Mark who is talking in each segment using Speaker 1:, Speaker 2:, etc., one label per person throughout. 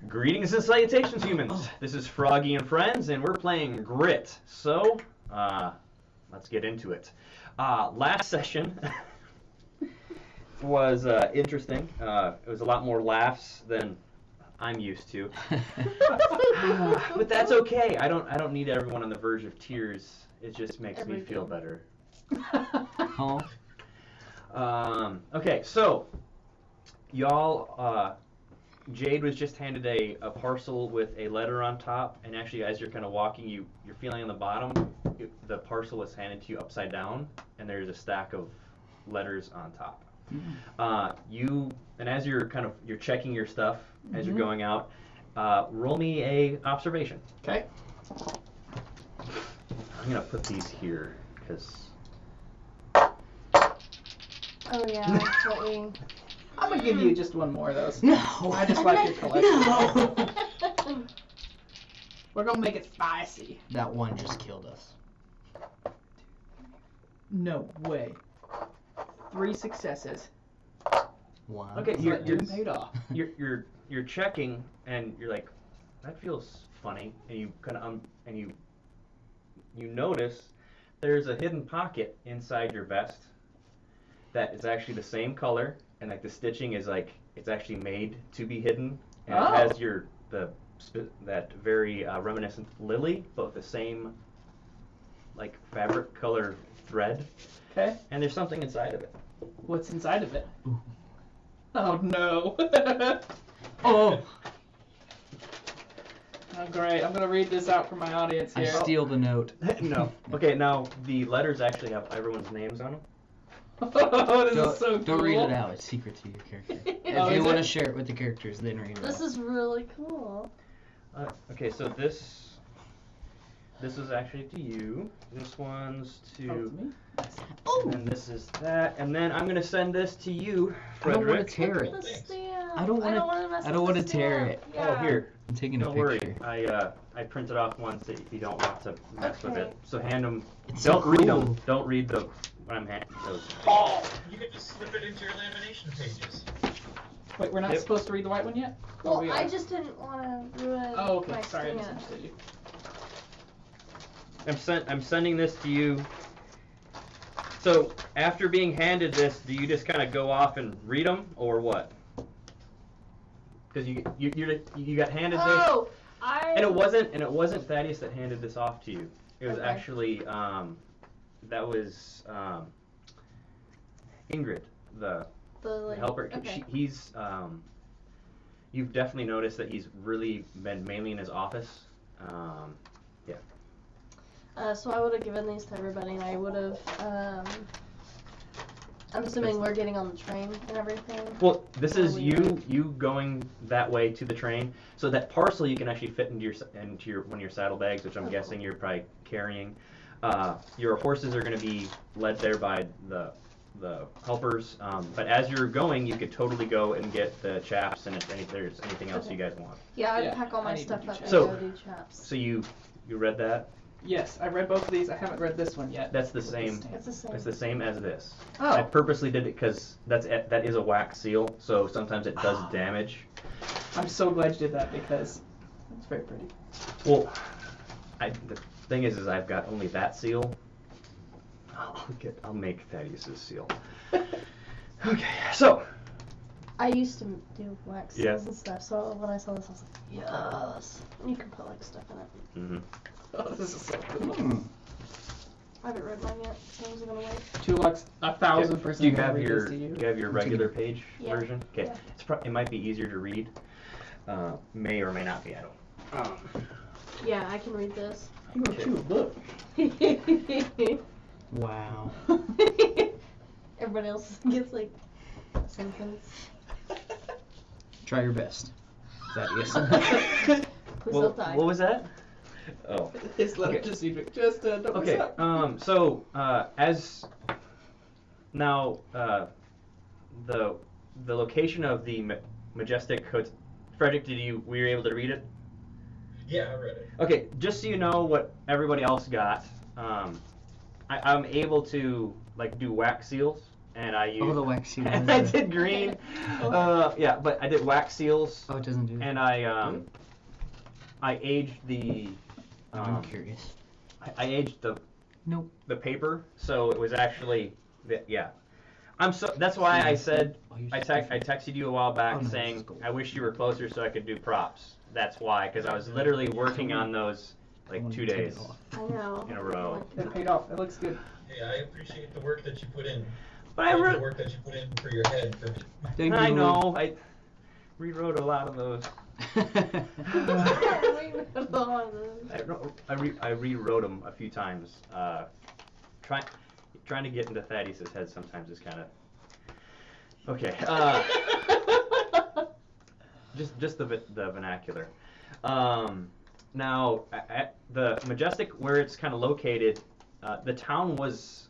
Speaker 1: Greetings and salutations, humans. This is Froggy and Friends, and we're playing Grit. So, let's get into it. Last session was interesting. It was a lot more laughs than I'm used to. But that's okay. I don't need everyone on the verge of tears. It just makes me feel better. Okay, so y'all, Jade was just handed a parcel with a letter on top, and actually as you're kind of walking, you're feeling on the bottom, the parcel was handed to you upside down, and there's a stack of letters on top. And as you're checking your stuff as you're going out, roll me a observation.
Speaker 2: Okay.
Speaker 1: I'm gonna put these here because.
Speaker 3: Oh yeah, that's what we.
Speaker 2: I'm gonna give you just one more of those.
Speaker 4: No.
Speaker 2: I just like your collection.
Speaker 4: No.
Speaker 2: We're gonna make it spicy.
Speaker 4: That one just killed us.
Speaker 2: No way. 3 successes.
Speaker 4: One.
Speaker 1: Okay,
Speaker 2: You're
Speaker 1: you're
Speaker 2: paid off.
Speaker 1: you're checking, and you're like, that feels funny, and you kind of and you notice there's a hidden pocket inside your vest that is actually the same color, and like the stitching is like it's actually made to be hidden, and it has that very reminiscent lily, but with the same like fabric color thread.
Speaker 2: Okay.
Speaker 1: And there's something inside of it.
Speaker 2: What's inside of it? Ooh. Oh no.
Speaker 4: Oh.
Speaker 2: Oh great. I'm gonna read this out for my audience
Speaker 4: I
Speaker 2: here.
Speaker 4: steal the note.
Speaker 1: No. Okay, now the letters actually have everyone's names on them.
Speaker 2: Oh, this is so cool.
Speaker 4: Don't read it out. It's secret to your character. If you want to share it with the characters, then read it
Speaker 3: This
Speaker 4: out.
Speaker 3: is really cool.
Speaker 1: Okay, so this is actually to you. This one's to.
Speaker 2: me?
Speaker 4: Oh!
Speaker 1: And this is that. And then I'm gonna send this to you,
Speaker 4: I don't want
Speaker 1: Frederick.
Speaker 4: to tear
Speaker 3: Look
Speaker 4: it.
Speaker 3: at the stamp.
Speaker 4: I don't want to tear it.
Speaker 3: Yeah.
Speaker 1: Oh, here.
Speaker 4: I'm taking a
Speaker 1: Don't
Speaker 4: picture.
Speaker 1: worry. I printed off ones that if you don't want to mess with
Speaker 3: Okay.
Speaker 1: it. So hand them.
Speaker 4: It's so
Speaker 1: Don't read them.
Speaker 4: cool.
Speaker 1: Don't read the. What I'm handing. Those.
Speaker 5: Oh, you can just slip it into your lamination pages.
Speaker 2: Wait, we're not
Speaker 1: Yep.
Speaker 2: supposed to read the white one yet?
Speaker 3: Well,
Speaker 2: we
Speaker 3: I
Speaker 2: are.
Speaker 3: just didn't want to ruin
Speaker 2: Oh, okay.
Speaker 3: my
Speaker 2: Sorry, I
Speaker 3: stamp.
Speaker 2: misunderstood you.
Speaker 1: I'm sending this to you. So after being handed this, do you just kind of go off and read them, or what? Because you got handed this,
Speaker 3: Oh,
Speaker 1: and it wasn't Thaddeus that handed this off to you. It was
Speaker 3: Okay.
Speaker 1: actually that was Ingrid, the helper.
Speaker 3: Okay.
Speaker 1: He's you've definitely noticed that he's really been mainly in his office.
Speaker 3: So I would have given these to everybody, and I would have. I'm assuming we're getting on the train and everything.
Speaker 1: Well, this is
Speaker 3: we
Speaker 1: you going that way to the train. So that parcel you can actually fit into your one of your saddlebags, which I'm guessing you're probably carrying. Your horses are going to be led there by the helpers. But as you're going, you could totally go and get the chaps, and if there's anything else you guys want.
Speaker 3: Yeah, I'd
Speaker 2: Yeah,
Speaker 3: pack all
Speaker 2: I
Speaker 3: my
Speaker 2: need to
Speaker 3: stuff
Speaker 2: do
Speaker 3: up and
Speaker 2: chaps.
Speaker 1: So-
Speaker 3: go do chaps.
Speaker 1: So you read that?
Speaker 2: Yes, I read both of these. I haven't read this one yet.
Speaker 1: That's the
Speaker 2: With
Speaker 1: same.
Speaker 2: stamp.
Speaker 3: It's the same.
Speaker 1: It's the same as this.
Speaker 2: Oh.
Speaker 1: I purposely did it because that is a wax seal, so sometimes it does damage.
Speaker 2: I'm so glad you did that because it's very pretty.
Speaker 1: Well, the thing is I've got only that seal. I'll make Thaddeus's seal. Okay, so.
Speaker 3: I used to do wax
Speaker 1: Yeah.
Speaker 3: seals and stuff, so when I saw this, I was like, yes. And you can put like stuff in it.
Speaker 1: Mm-hmm.
Speaker 2: Oh, this is so cool.
Speaker 3: I haven't read mine yet, so I was gonna wait.
Speaker 2: 1,000%
Speaker 1: Do you
Speaker 2: gonna
Speaker 1: have
Speaker 2: read
Speaker 1: your
Speaker 2: this to you.
Speaker 1: do you have your regular page
Speaker 3: Yeah.
Speaker 1: version? Okay,
Speaker 3: Yeah.
Speaker 1: it might be easier to read. May or may not be. I don't.
Speaker 3: Yeah, I can read this.
Speaker 2: I'm gonna chew a book.
Speaker 4: Wow.
Speaker 3: Everybody else gets like a sentence.
Speaker 4: Try your best. Thaddeus.
Speaker 3: Please don't die.
Speaker 1: What was that? Oh.
Speaker 2: His letter
Speaker 1: Okay.
Speaker 2: to Cedric. Just don't mess
Speaker 1: Okay.
Speaker 2: up.
Speaker 1: So as now the location of the Majestic Hotel. Frederick, were you able to read it?
Speaker 5: Yeah, I read it.
Speaker 1: Okay, just so you know what everybody else got, I'm able to like do wax seals. and I used.
Speaker 4: Oh, the wax seal.
Speaker 1: And I did green. Yeah, but I did wax seals,
Speaker 4: Oh, it doesn't do that.
Speaker 1: and I aged the.
Speaker 4: I'm curious.
Speaker 1: I aged the.
Speaker 4: Nope.
Speaker 1: The paper, so it was actually, yeah. That's why I said I texted you a while back
Speaker 4: Oh, no,
Speaker 1: saying
Speaker 4: it's gold.
Speaker 1: I wish you were closer so I could do props. That's why, because I was literally working on those like 2 days
Speaker 3: I know.
Speaker 1: in a row.
Speaker 2: It paid off. It looks good.
Speaker 5: Hey, I appreciate the work that you put in.
Speaker 1: But I
Speaker 5: The work that you put in for your head for me.
Speaker 4: Thank
Speaker 1: I
Speaker 4: you.
Speaker 1: know I rewrote a lot of those. I rewrote them a few times. Trying to get into Thaddeus' head sometimes is kind of okay. Just the vernacular. Now at the Majestic, where it's kind of located, the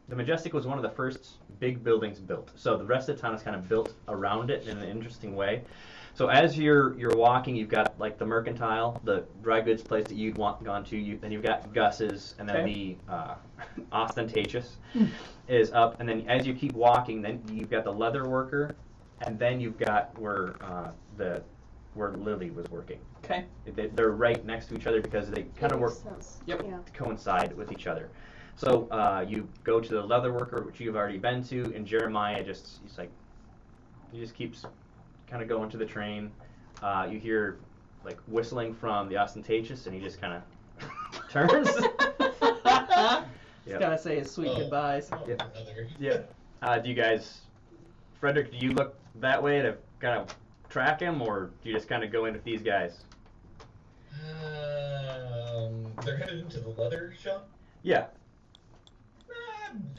Speaker 1: Majestic was one of the first big buildings built. So the rest of the town is kind of built around it in an interesting way. So as you're walking, you've got like the Mercantile, the dry goods place that you'd gone to. Then you've got Gus's, and then
Speaker 2: Okay.
Speaker 1: the Ostentatious is up. And then as you keep walking, then you've got the Leather Worker, and then you've got where Lily was working.
Speaker 2: Okay.
Speaker 1: They're right next to each other because they kind of work
Speaker 2: Yep.
Speaker 3: Yeah.
Speaker 1: coincide with each other. So you go to the Leather Worker, which you've already been to, and Jeremiah he just keeps kind of going to the train. You hear like whistling from the Ostentatious, and he just kind of turns.
Speaker 2: Just gotta say his sweet goodbyes.
Speaker 5: Oh,
Speaker 1: Yeah.
Speaker 5: brother.
Speaker 1: Yeah. Do you guys, Frederick? Do you look that way to kind of track him, or do you just kind of go in with these guys?
Speaker 5: They're headed into the leather shop.
Speaker 1: Yeah.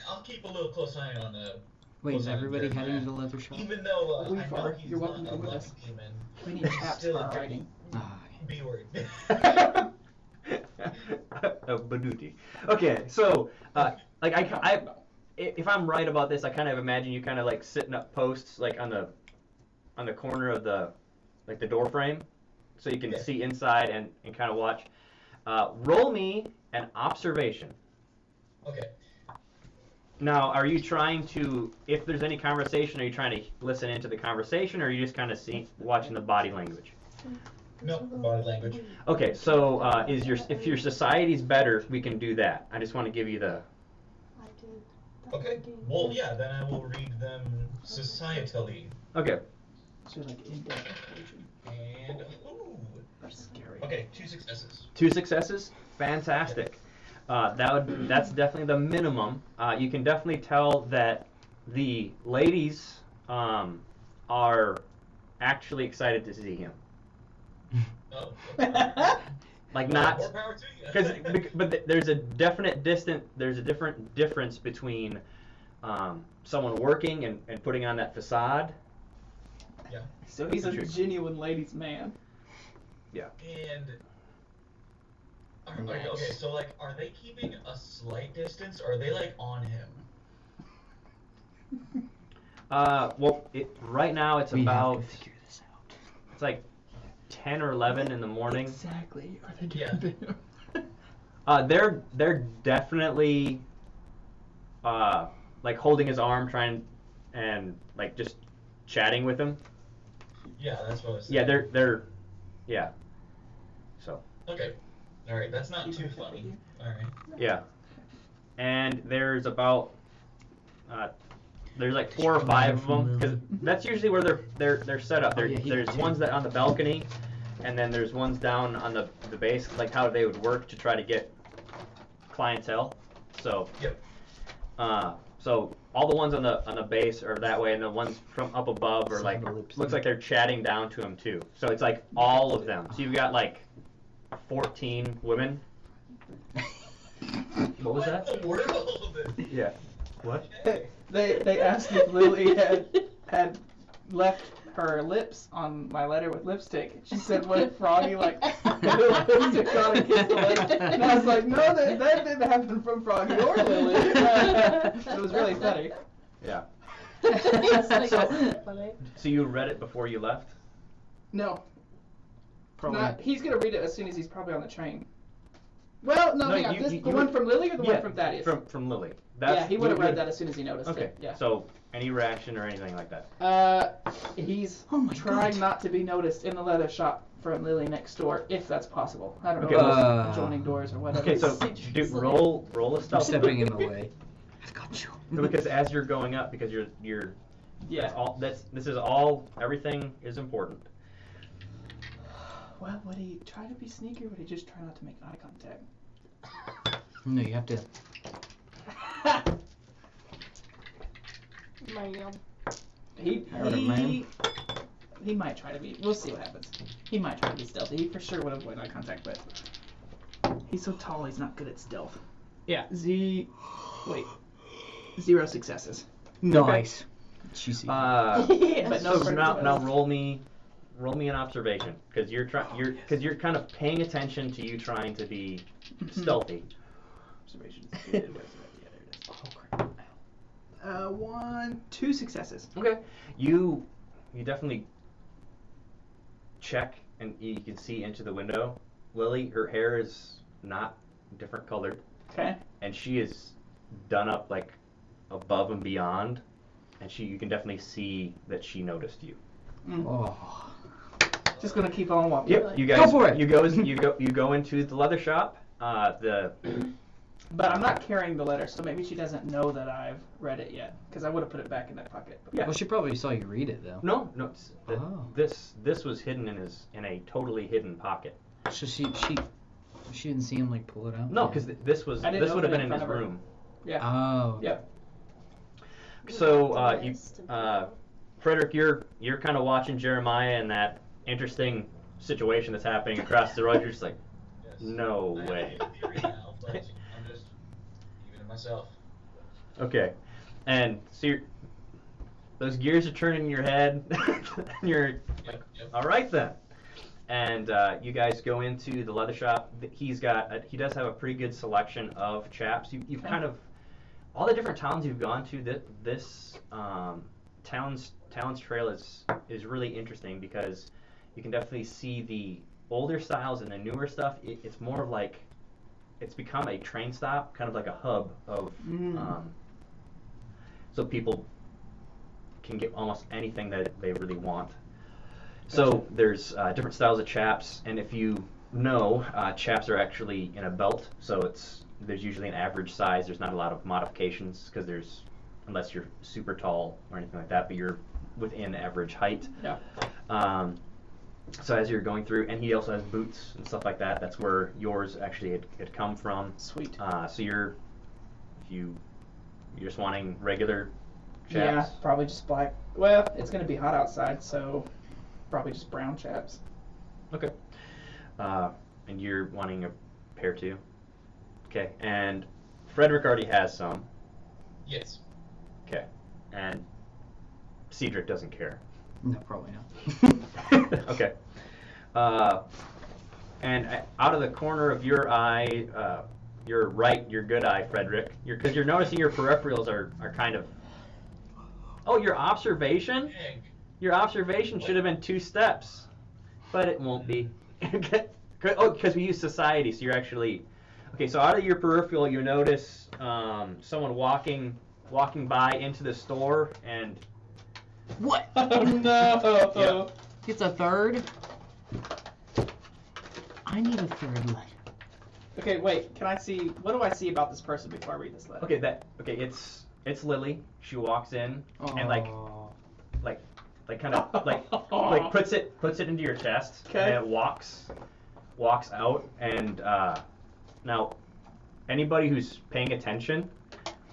Speaker 5: I'll keep a little close eye on the.
Speaker 4: Wait, is
Speaker 5: close eye on
Speaker 4: everybody
Speaker 5: Jeremiah.
Speaker 4: heading to the leather shop?
Speaker 5: Even though
Speaker 2: We
Speaker 5: I know
Speaker 2: are.
Speaker 5: he's
Speaker 2: You're welcome
Speaker 5: not
Speaker 2: to
Speaker 5: a
Speaker 2: come with
Speaker 5: lucky
Speaker 2: us.
Speaker 5: demon,
Speaker 2: We need
Speaker 5: he's
Speaker 2: chaps
Speaker 5: still
Speaker 2: for
Speaker 5: a
Speaker 2: our writing.
Speaker 4: Ah,
Speaker 5: B word.
Speaker 1: Banuti. Okay, so like I if I'm right about this, I kind of imagine you kind of like sitting up posts like on the corner of the door frame, so you can
Speaker 5: Yeah.
Speaker 1: see inside and kind of watch. Roll me an observation.
Speaker 5: Okay.
Speaker 1: Now, are you trying to, if there's any conversation, are you trying to listen into the conversation, or are you just kind of watching the body language?
Speaker 5: No, body language.
Speaker 1: Okay, so if your society's better, we can do that. I just want to give you the.
Speaker 3: I did. that
Speaker 5: Okay.
Speaker 3: game.
Speaker 5: Well, yeah. Then I will read them societally.
Speaker 1: Okay.
Speaker 2: So like in-depth inclusion.
Speaker 5: And ooh.
Speaker 2: Scary.
Speaker 5: Okay, 2 successes.
Speaker 1: 2 successes, fantastic. That's definitely the minimum. You can definitely tell that the ladies are actually excited to see him.
Speaker 5: Oh.
Speaker 1: Like
Speaker 5: More
Speaker 1: not
Speaker 5: power to you.
Speaker 1: but there's a different difference between someone working and putting on that facade.
Speaker 5: Yeah.
Speaker 2: So he's a
Speaker 1: True.
Speaker 2: genuine ladies' man.
Speaker 1: Yeah.
Speaker 5: And okay, so like, are they keeping a slight distance, or are they like on him?
Speaker 1: Well, right now it's
Speaker 4: we
Speaker 1: about
Speaker 4: have to figure this out.
Speaker 1: it's like 10 or 11 in the morning.
Speaker 2: Exactly. Are they
Speaker 5: Yeah.
Speaker 2: doing
Speaker 1: They're definitely like holding his arm, trying and like just chatting with him.
Speaker 5: Yeah, that's what I was saying.
Speaker 1: Yeah, they're yeah. So
Speaker 5: Okay. All right, that's not too funny. All right.
Speaker 1: yeah, and there's about there's like 4 or 5 of them because that's usually where they're set up.
Speaker 4: Oh, yeah, he
Speaker 1: There's
Speaker 4: did.
Speaker 1: ones that on the balcony, and then there's ones down on the base, like how they would work to try to get clientele. So
Speaker 5: Yep.
Speaker 1: so all the ones on the base are that way, and the ones from up above are like looks like they're chatting down to him too. So it's like all of them. So you've got like 14 women. What was that?
Speaker 5: in the world?
Speaker 1: Yeah. What?
Speaker 5: Okay.
Speaker 2: They asked if Lily had left her lips on my letter with lipstick. She said, "What if Froggy like put lipstick on and kissed the lady?" And I was like, "No, that didn't happen from Froggy or Lily." It was really funny.
Speaker 1: Yeah.
Speaker 3: It's like
Speaker 1: So-
Speaker 3: funny.
Speaker 1: So you read it before you left?
Speaker 2: No,
Speaker 4: Probably.
Speaker 2: not. He's gonna read it as soon as he's probably on the train. Well, no,
Speaker 1: No,
Speaker 2: hang on.
Speaker 1: you-
Speaker 2: The
Speaker 1: you
Speaker 2: one
Speaker 1: would-
Speaker 2: from Lily or the
Speaker 1: Yeah,
Speaker 2: one from Thaddeus?
Speaker 1: From Lily.
Speaker 2: Yeah, he would have
Speaker 1: you
Speaker 2: read that as soon as he noticed
Speaker 1: Okay.
Speaker 2: it. Yeah.
Speaker 1: So any reaction or anything like that?
Speaker 2: He's
Speaker 4: Oh my
Speaker 2: trying
Speaker 4: God.
Speaker 2: not to be noticed in the leather shop from Lily next door, if that's possible. I don't know
Speaker 1: Okay,
Speaker 2: if
Speaker 4: well-
Speaker 2: there's adjoining doors or whatever.
Speaker 1: Okay, so
Speaker 3: Citrus
Speaker 1: do
Speaker 3: Lily.
Speaker 1: roll a
Speaker 4: I'm
Speaker 1: stealth.
Speaker 4: stepping in the way. I got you.
Speaker 1: Because as you're going up, because you're
Speaker 2: Yeah.
Speaker 1: this is all everything is important.
Speaker 2: Well, would he try to be sneaky or would he just try not to make eye contact?
Speaker 4: No, you have to.
Speaker 3: Man.
Speaker 2: He might try to be. We'll see what happens. He might try to be stealthy. He for sure would avoid eye contact, but he's so tall. He's not good at stealth. Yeah. 0 successes.
Speaker 4: Nice. Cheesy.
Speaker 3: Yes.
Speaker 2: But no
Speaker 1: So
Speaker 2: friends
Speaker 1: now
Speaker 2: of us.
Speaker 1: roll me an observation because you're kind of paying attention to you trying to be stealthy.
Speaker 2: Observations. Yeah, there it is. Oh crap. 2 successes.
Speaker 1: Okay. You definitely check and you can see into the window. Lily, her hair is not different colored,
Speaker 2: Okay.
Speaker 1: and she is done up like above and beyond, and you can definitely see that she noticed you.
Speaker 4: Oh.
Speaker 2: Just gonna keep on walking.
Speaker 1: Yep. You guys
Speaker 4: Go for it.
Speaker 1: You go into the leather shop.
Speaker 2: But I'm not carrying the letter, so maybe she doesn't know that I've read it yet, because I would have put it back in that pocket. But
Speaker 1: Yeah.
Speaker 4: Well, she probably saw you read it though.
Speaker 1: No,
Speaker 4: Oh.
Speaker 1: this was hidden in a totally hidden pocket.
Speaker 4: So she didn't see him like pull it out.
Speaker 1: No, because this would
Speaker 2: I didn't
Speaker 1: have
Speaker 2: open
Speaker 1: been
Speaker 2: it
Speaker 1: in
Speaker 2: in
Speaker 1: his
Speaker 2: front of her.
Speaker 1: room.
Speaker 2: Yeah.
Speaker 4: Oh.
Speaker 2: Yep.
Speaker 1: So
Speaker 3: Nice to be
Speaker 1: Frederick, you're kind of watching Jeremiah in that interesting situation that's happening across the road. You're just like,
Speaker 5: Yes.
Speaker 1: no
Speaker 5: I
Speaker 1: way.
Speaker 5: have a theory now, but I'm just keeping it myself.
Speaker 1: Okay, and so those gears are turning in your head, and you're like,
Speaker 5: Yep.
Speaker 1: all right then. And you guys go into the leather shop. He does have a pretty good selection of chaps. You've
Speaker 2: Okay.
Speaker 1: kind of all the different towns you've gone to. This Towns Trail is really interesting because you can definitely see the older styles and the newer stuff. It's more of like it's become a train stop, kind of like a hub of so people can get almost anything that they really want. So there's different styles of chaps, and if you know, chaps are actually in a belt, so there's usually an average size. There's not a lot of modifications because unless you're super tall or anything like that, but you're within average height.
Speaker 2: Yeah.
Speaker 1: So as you're going through, and he also has boots and stuff like that. That's where yours actually had come from.
Speaker 2: Sweet.
Speaker 1: So you're just wanting regular
Speaker 2: Yeah,
Speaker 1: chaps.
Speaker 2: probably just black. Well, it's gonna be hot outside, so probably just brown chaps.
Speaker 1: Okay. And you're wanting a pair too? Okay. And Frederick already has some.
Speaker 5: Yes.
Speaker 1: Okay. And Cedric doesn't care.
Speaker 4: No, probably not.
Speaker 1: Okay. And out of the corner of your eye, your good eye, Frederick, because you're noticing your peripherals are kind of. Oh, your observation?
Speaker 5: Egg.
Speaker 1: Your observation should have been 2 steps, but it won't be. Oh, because we use society, so you're actually. Okay, so out of your peripheral, you notice someone walking by into the store, and
Speaker 4: What?
Speaker 2: Oh no!
Speaker 1: Yeah.
Speaker 4: It's a third? I need a third letter.
Speaker 2: Okay, wait. Can I see? What do I see about this person before I read this letter?
Speaker 1: it's Lily. She walks in and like kind of like puts it into your chest,
Speaker 2: Okay.
Speaker 1: and it walks out, and now anybody who's paying attention,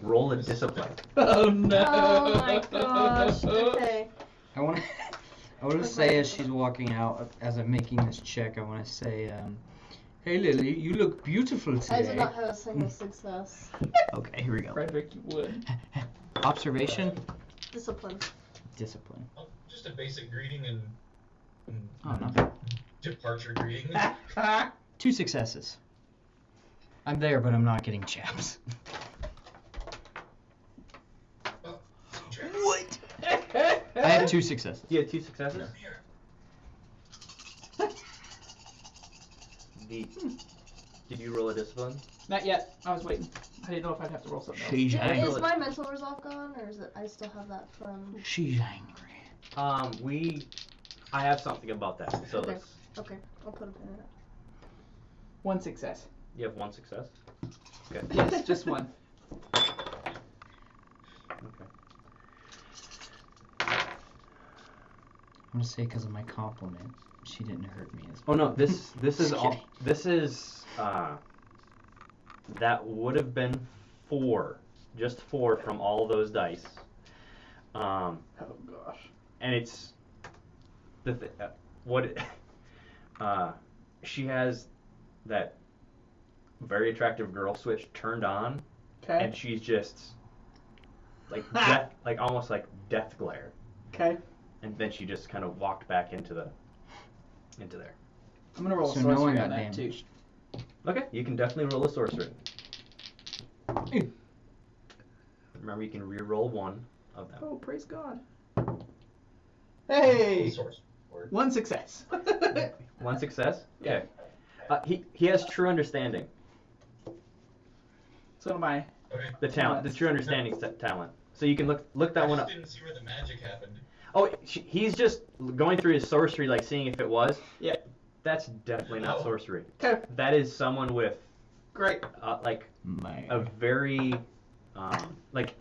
Speaker 1: roll a discipline.
Speaker 2: Oh no!
Speaker 3: Oh my gosh. Okay.
Speaker 4: I want to say as she's walking out, as I'm making this check, I want to say, hey Lily, you look beautiful today.
Speaker 3: I did not have a single success.
Speaker 4: Okay, here we go.
Speaker 2: Frederick, you would.
Speaker 4: Observation,
Speaker 3: Discipline.
Speaker 4: discipline.
Speaker 5: Oh, just a basic greeting and
Speaker 4: Oh, no.
Speaker 5: departure greeting.
Speaker 4: 2 successes. I'm there, but I'm not getting chaps.
Speaker 5: Oh,
Speaker 4: What? I had 2 successes.
Speaker 1: You had 2 successes.
Speaker 5: Here.
Speaker 1: Did you roll a discipline?
Speaker 2: Not yet. I was waiting. I didn't know if I'd have to roll something else.
Speaker 4: She's angry.
Speaker 3: Is my mental resolve gone, or is it? I still have that from.
Speaker 4: She's angry.
Speaker 1: I have something about that. So
Speaker 3: Okay.
Speaker 1: let's.
Speaker 3: Okay, I'll put a pin in it.
Speaker 2: 1 success.
Speaker 1: You have 1 success. Okay.
Speaker 2: Yes, just 1.
Speaker 1: Okay.
Speaker 4: I'm gonna say because of my compliment, she didn't hurt me as
Speaker 1: Oh no, this is
Speaker 4: Just
Speaker 1: all.
Speaker 4: kidding.
Speaker 1: This is that would have been 4, just 4 from all those dice.
Speaker 2: Oh gosh.
Speaker 1: And it's she has that very attractive girl switch turned on,
Speaker 2: Okay.
Speaker 1: and she's just like death, like almost like death glare,
Speaker 2: Okay.
Speaker 1: and then she just kind of walked back into there.
Speaker 2: I'm gonna roll a
Speaker 4: So no one
Speaker 2: sorcery
Speaker 4: got
Speaker 2: on that too.
Speaker 4: damaged.
Speaker 1: Okay, you can definitely roll a sorcery. Remember, you can re-roll 1 of them.
Speaker 2: Oh, praise God. Hey!
Speaker 5: Source. Word.
Speaker 2: 1 success.
Speaker 1: 1 success.
Speaker 2: Yeah.
Speaker 1: Okay. He has true understanding.
Speaker 2: So am I.
Speaker 5: Okay.
Speaker 1: The talent, the true understanding talent. So you can look that
Speaker 5: I
Speaker 1: one
Speaker 5: just
Speaker 1: up.
Speaker 5: didn't see where the magic happened.
Speaker 1: Oh, he's just going through his sorcery, like seeing if it was.
Speaker 2: Yeah.
Speaker 1: That's definitely not
Speaker 5: Oh.
Speaker 1: sorcery.
Speaker 2: Okay.
Speaker 1: That is someone with
Speaker 2: Great.
Speaker 1: like
Speaker 4: Man.
Speaker 1: a very like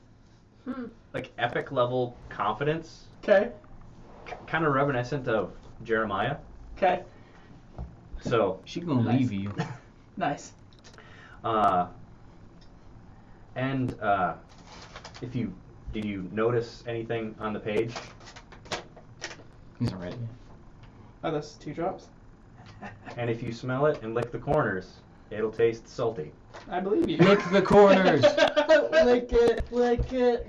Speaker 1: epic level confidence,
Speaker 2: Okay.
Speaker 1: kind of reminiscent of Jeremiah.
Speaker 2: Okay.
Speaker 1: So
Speaker 4: She gonna
Speaker 2: Nice.
Speaker 4: leave you.
Speaker 2: Nice.
Speaker 1: and did you notice anything on the page?
Speaker 4: He's already.
Speaker 2: Are those 2 drops?
Speaker 1: And if you smell it and lick the corners, it'll taste salty.
Speaker 2: I believe you.
Speaker 4: Lick the corners.
Speaker 2: Lick it. Lick it.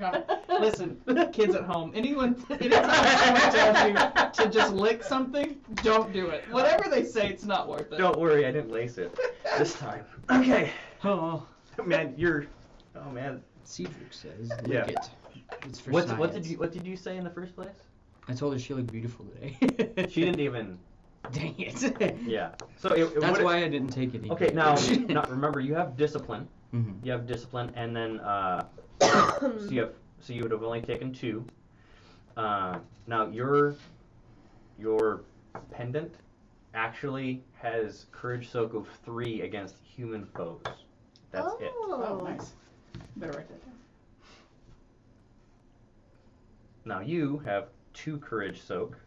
Speaker 2: Listen, kids at home, anytime someone tells you to just lick something, don't do it. Whatever they say, it's not worth it.
Speaker 1: Don't worry, I didn't lace it this time. Okay.
Speaker 4: Oh.
Speaker 1: Man, oh man.
Speaker 4: Cedric says, lick
Speaker 1: Yeah.
Speaker 4: it. It's for
Speaker 1: What
Speaker 4: science.
Speaker 1: did you say in the first place?
Speaker 4: I told her she looked beautiful today.
Speaker 1: She didn't even.
Speaker 4: Dang it.
Speaker 1: Yeah. So it
Speaker 4: That's
Speaker 1: would-
Speaker 4: why I didn't take it.
Speaker 1: Okay, now remember you have discipline.
Speaker 4: Mhm.
Speaker 1: You have discipline, and then so you would have only taken 2. Now your pendant actually has courage soak of 3 against human foes. That's it.
Speaker 2: Oh, nice. Better write that down.
Speaker 1: Now you have 2 courage soak.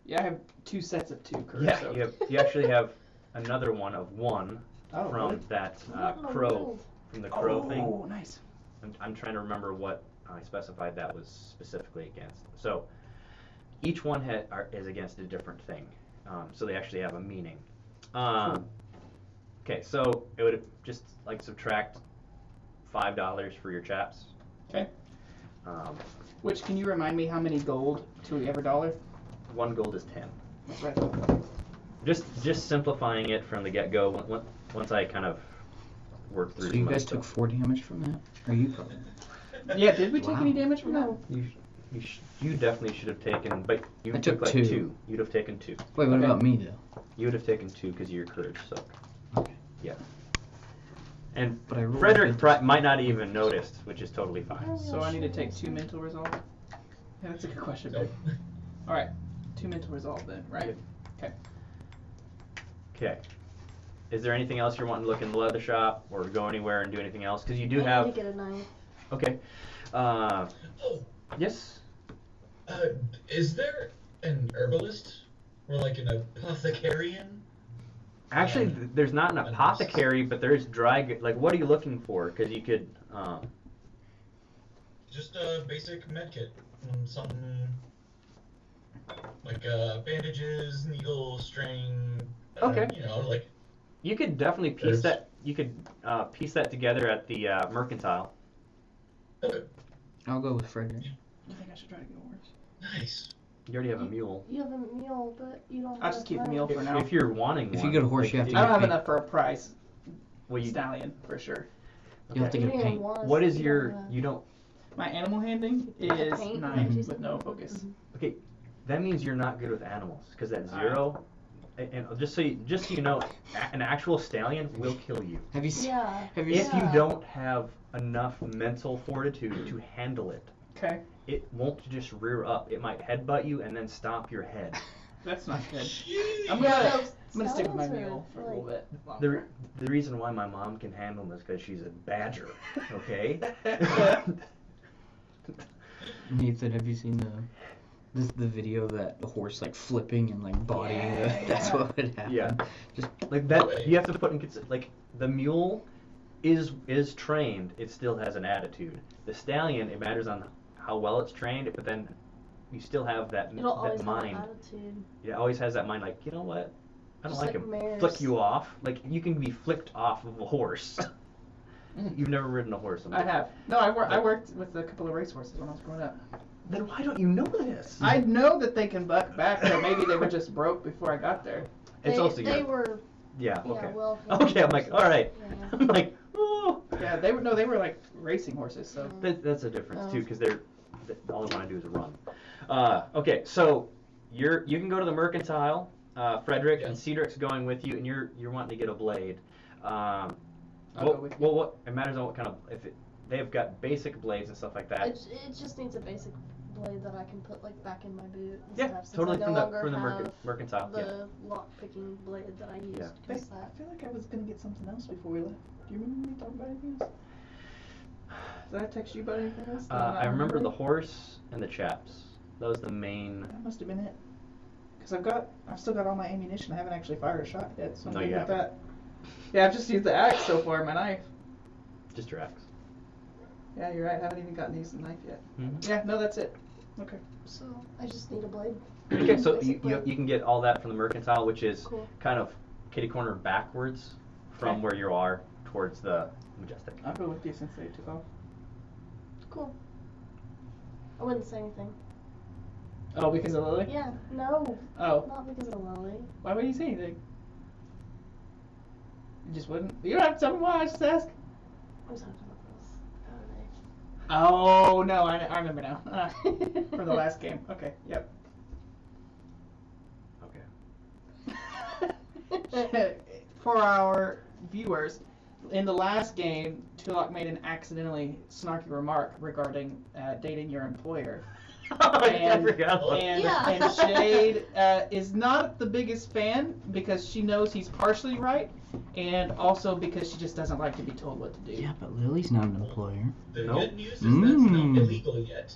Speaker 2: Yeah, I have 2 sets of 2 courage.
Speaker 1: Yeah,
Speaker 2: so.
Speaker 1: you actually have another one of 1
Speaker 2: Oh,
Speaker 1: from
Speaker 2: really?
Speaker 1: that
Speaker 3: What in the
Speaker 1: crow,
Speaker 3: world?
Speaker 1: from the crow thing.
Speaker 2: Oh, nice.
Speaker 1: I'm trying to remember what I specified that was specifically against. So each one is against a different thing. So they actually have a meaning. Okay, so it would just like subtract $5 for your chaps.
Speaker 2: Okay.
Speaker 1: Which
Speaker 2: Can you remind me how many gold to every dollar?
Speaker 1: 1 gold is 10.
Speaker 2: That's right.
Speaker 1: Just simplifying it from the get-go. Once I kind of worked through.
Speaker 4: So you
Speaker 1: some
Speaker 4: guys
Speaker 1: other
Speaker 4: took
Speaker 1: stuff.
Speaker 4: 4 damage from that? Or you probably?
Speaker 2: Yeah, did we take
Speaker 4: Wow.
Speaker 2: any damage from that?
Speaker 3: No.
Speaker 1: You definitely should have taken, but you
Speaker 4: I
Speaker 1: took
Speaker 4: took
Speaker 1: like
Speaker 4: 2.
Speaker 1: 2. You'd have taken 2.
Speaker 4: Wait, what
Speaker 2: Okay.
Speaker 4: about me though?
Speaker 1: You would have taken 2 because of your courage soak.
Speaker 4: Okay.
Speaker 1: Yeah. And
Speaker 4: But I rolled
Speaker 1: Frederick
Speaker 4: a good-
Speaker 1: might not even noticed, which is totally fine.
Speaker 2: So I need to take 2 mental resolve? Yeah, that's a good question, babe. Alright, 2 mental resolve then, right? Okay.
Speaker 1: Okay. Is there anything else you're wanting to look in the leather shop or go anywhere and do anything else? Because you do
Speaker 3: I
Speaker 1: have.
Speaker 3: need to get a knife.
Speaker 1: Okay.
Speaker 5: Oh,
Speaker 1: Yes.
Speaker 5: is there an herbalist or like an apothecarian?
Speaker 1: Actually, there's not an apothecary, but there's dry. Like, what are you looking for? Because you could.
Speaker 5: Just a basic med kit. Something like bandages, needle, string.
Speaker 1: Okay.
Speaker 5: You know, like.
Speaker 1: You could definitely piece
Speaker 5: There's-
Speaker 1: that. You could piece that together at the mercantile.
Speaker 5: Okay.
Speaker 4: I'll go with Frederick.
Speaker 2: I think I should try to get a horse.
Speaker 5: Nice.
Speaker 1: You already have a mule.
Speaker 3: You have a meal, but you don't.
Speaker 2: I'll just keep the meal for now.
Speaker 1: If you're wanting
Speaker 4: If
Speaker 1: one,
Speaker 4: you get a horse, you have to
Speaker 2: I don't have
Speaker 4: paid.
Speaker 2: enough for a price.
Speaker 1: Well, you,
Speaker 2: Stallion, for sure.
Speaker 4: You have to get a paint.
Speaker 1: what is your? You don't.
Speaker 2: My animal handling is
Speaker 3: paint,
Speaker 2: 9
Speaker 4: Mhm.
Speaker 2: with no focus.
Speaker 1: Okay, that means you're not good with animals because that 0 and just so you know, an actual stallion will kill you
Speaker 4: Have you seen?
Speaker 3: Yeah.
Speaker 4: Have you
Speaker 1: if
Speaker 4: seen?
Speaker 1: you don't have enough mental fortitude to handle it.
Speaker 2: Okay,
Speaker 1: It won't just rear up. It might headbutt you and then stomp your head.
Speaker 2: that's not good.
Speaker 5: Jeez.
Speaker 2: I'm gonna stick with my
Speaker 3: Stallions are,
Speaker 2: mule for a little bit
Speaker 1: The,
Speaker 2: longer.
Speaker 1: the reason why my mom can handle them is because she's a badger, okay?
Speaker 4: Nathan, have you seen the video of that horse like flipping and like bodying?
Speaker 2: Yeah,
Speaker 4: That's
Speaker 2: yeah.
Speaker 4: what would happen.
Speaker 1: Yeah.
Speaker 4: Just
Speaker 1: Like that, you have to put in like the mule is trained. It still has an attitude. The stallion, it matters on how well it's trained, but then you still have that
Speaker 3: It'll always
Speaker 1: that
Speaker 3: have
Speaker 1: mind.
Speaker 3: an attitude.
Speaker 1: It always has that mind. Like, you know what? I don't
Speaker 3: Just
Speaker 1: like
Speaker 3: like
Speaker 1: him.
Speaker 3: mares.
Speaker 1: Flick you off. Like you can be flicked off of a horse.
Speaker 2: Mm.
Speaker 1: You've never ridden a horse.
Speaker 2: I have. No, I worked with a couple of racehorses when I was growing up.
Speaker 1: Then why don't you know this?
Speaker 2: I know that they can buck back, or maybe they were just broke before I got there.
Speaker 1: It's also
Speaker 3: they
Speaker 1: your-
Speaker 3: were
Speaker 1: Yeah.
Speaker 3: yeah,
Speaker 1: Okay.
Speaker 3: well.
Speaker 1: Okay. I'm like, all right.
Speaker 3: Yeah.
Speaker 1: I'm like, oh.
Speaker 2: Yeah, they were like racing horses. So
Speaker 1: That's a difference
Speaker 3: Oh.
Speaker 1: too, because all they want to do is run. Okay, so you can go to the mercantile. Frederick and
Speaker 5: Yeah.
Speaker 1: Cedric's going with you, and you're wanting to get a blade.
Speaker 2: I'll go with you.
Speaker 1: Well, what it matters on what kind of they've got basic blades and stuff like that.
Speaker 3: It just needs a basic blade that I can put like back in my boot and
Speaker 1: Yeah,
Speaker 3: stuff. Since
Speaker 1: totally
Speaker 3: I no
Speaker 1: from
Speaker 3: longer
Speaker 1: the
Speaker 3: have
Speaker 1: mercantile. Yeah.
Speaker 3: the lock picking blade that I used.
Speaker 1: Yeah.
Speaker 2: I
Speaker 3: 'cause that.
Speaker 2: feel like I was gonna get something else before we left. Do you remember me talking about anything else? Did I text you about anything else?
Speaker 1: I remember the horse and the chaps. That was the main.
Speaker 2: That must have been it. Cause I've still got all my ammunition. I haven't actually fired a shot yet, so I'm
Speaker 1: No,
Speaker 2: good
Speaker 1: you
Speaker 2: with
Speaker 1: haven't.
Speaker 2: that. Yeah, I've just used the axe so far, my knife.
Speaker 1: Just your axe.
Speaker 2: Yeah, you're right. I haven't even gotten to use the knife yet.
Speaker 1: Mhm.
Speaker 2: Yeah, no, that's it. Okay.
Speaker 3: So I just need a blade.
Speaker 1: Okay, so
Speaker 3: Basic blade.
Speaker 1: you can get all that from the mercantile, which is
Speaker 3: Cool.
Speaker 1: kind of kitty corner backwards from
Speaker 2: Okay.
Speaker 1: where you are towards the Majestic.
Speaker 2: I'll go with you since they took off.
Speaker 3: Cool. I wouldn't say anything.
Speaker 2: Oh, because of Lily?
Speaker 3: Yeah. No.
Speaker 2: Oh,
Speaker 3: Not because of Lily.
Speaker 2: why wouldn't you say anything? You just wouldn't? You don't have to tell me why, I just ask.
Speaker 3: I was talking about this
Speaker 2: Oh, no, I remember now.
Speaker 3: the other day.
Speaker 2: For the last game. Okay, yep.
Speaker 1: Okay.
Speaker 2: For our viewers, in the last game, Tulok made an accidentally snarky remark regarding dating your employer.
Speaker 1: I forgot about
Speaker 2: And,
Speaker 3: Yeah.
Speaker 2: and Shade is not the biggest fan because she knows he's partially right, and also because she just doesn't like to be told what to do.
Speaker 4: yeah, but Lily's not an employer.
Speaker 5: The
Speaker 1: Nope.
Speaker 5: good news is that's not
Speaker 4: Mm.
Speaker 5: illegal yet.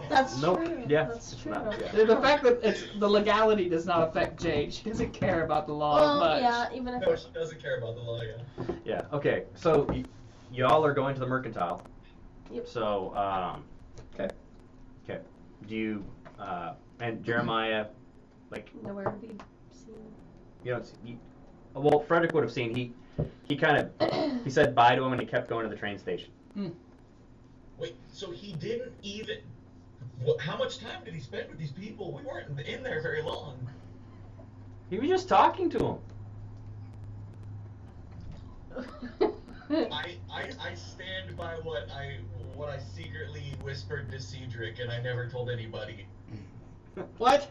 Speaker 3: That's
Speaker 1: Nope.
Speaker 3: true.
Speaker 1: Yeah,
Speaker 3: That's
Speaker 1: it's
Speaker 3: true.
Speaker 1: not, yeah.
Speaker 2: The fact that the legality does not affect Jade. She doesn't care about the law
Speaker 3: Well,
Speaker 2: much.
Speaker 3: yeah, even if
Speaker 5: No, she doesn't care about the law, yeah.
Speaker 1: Yeah. Okay. So y'all are going to the mercantile.
Speaker 3: Yep.
Speaker 1: So
Speaker 2: Okay.
Speaker 1: okay. Do you and Jeremiah, like
Speaker 3: nowhere to be seen.
Speaker 1: you don't see, well Frederick would have seen he kind of he said bye to him and he kept going to the train station.
Speaker 5: Wait, so he didn't even... How much time did he spend with these people? We weren't in there very long.
Speaker 1: He was just talking to him.
Speaker 5: I stand by what I secretly whispered to Cedric, and I never told anybody.
Speaker 2: What?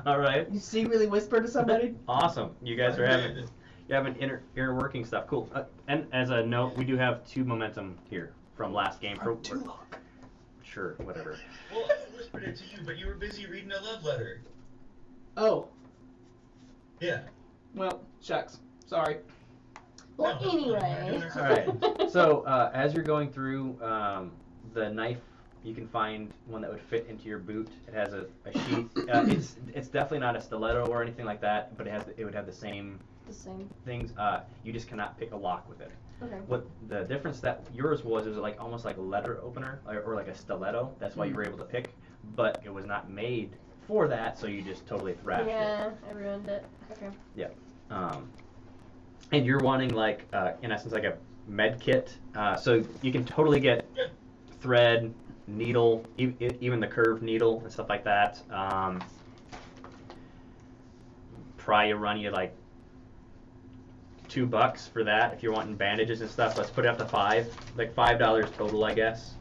Speaker 1: All right.
Speaker 2: You secretly whispered to somebody?
Speaker 1: Awesome. You guys are
Speaker 5: I
Speaker 1: having
Speaker 5: did.
Speaker 1: you having inner working stuff. Cool. And as a note, we do have 2 momentum here from last game.
Speaker 2: From Tulok.
Speaker 1: Sure, whatever.
Speaker 5: Well, I whispered it to you, but you were busy reading a love letter.
Speaker 2: Oh,
Speaker 5: Yeah.
Speaker 2: well, shucks. Sorry.
Speaker 3: Well,
Speaker 5: No,
Speaker 3: anyway.
Speaker 1: All right. So as you're going through, the knife, you can find one that would fit into your boot. It has a sheath. It's definitely not a stiletto or anything like that, but it would have the same
Speaker 3: The same.
Speaker 1: things. You just cannot pick a lock with it.
Speaker 3: Okay.
Speaker 1: What the difference that yours was like almost like a letter opener or like a stiletto. That's why you were able to pick, but it was not made for that, so you just totally thrashed it.
Speaker 3: Yeah, I ruined it. Okay.
Speaker 1: Yeah. And you're wanting like in essence like a med kit, so you can totally get thread, needle, even the curved needle and stuff like that. Probably run you like $2 for that if you're wanting bandages and stuff. Let's put it up to $5, like $5 total, I guess.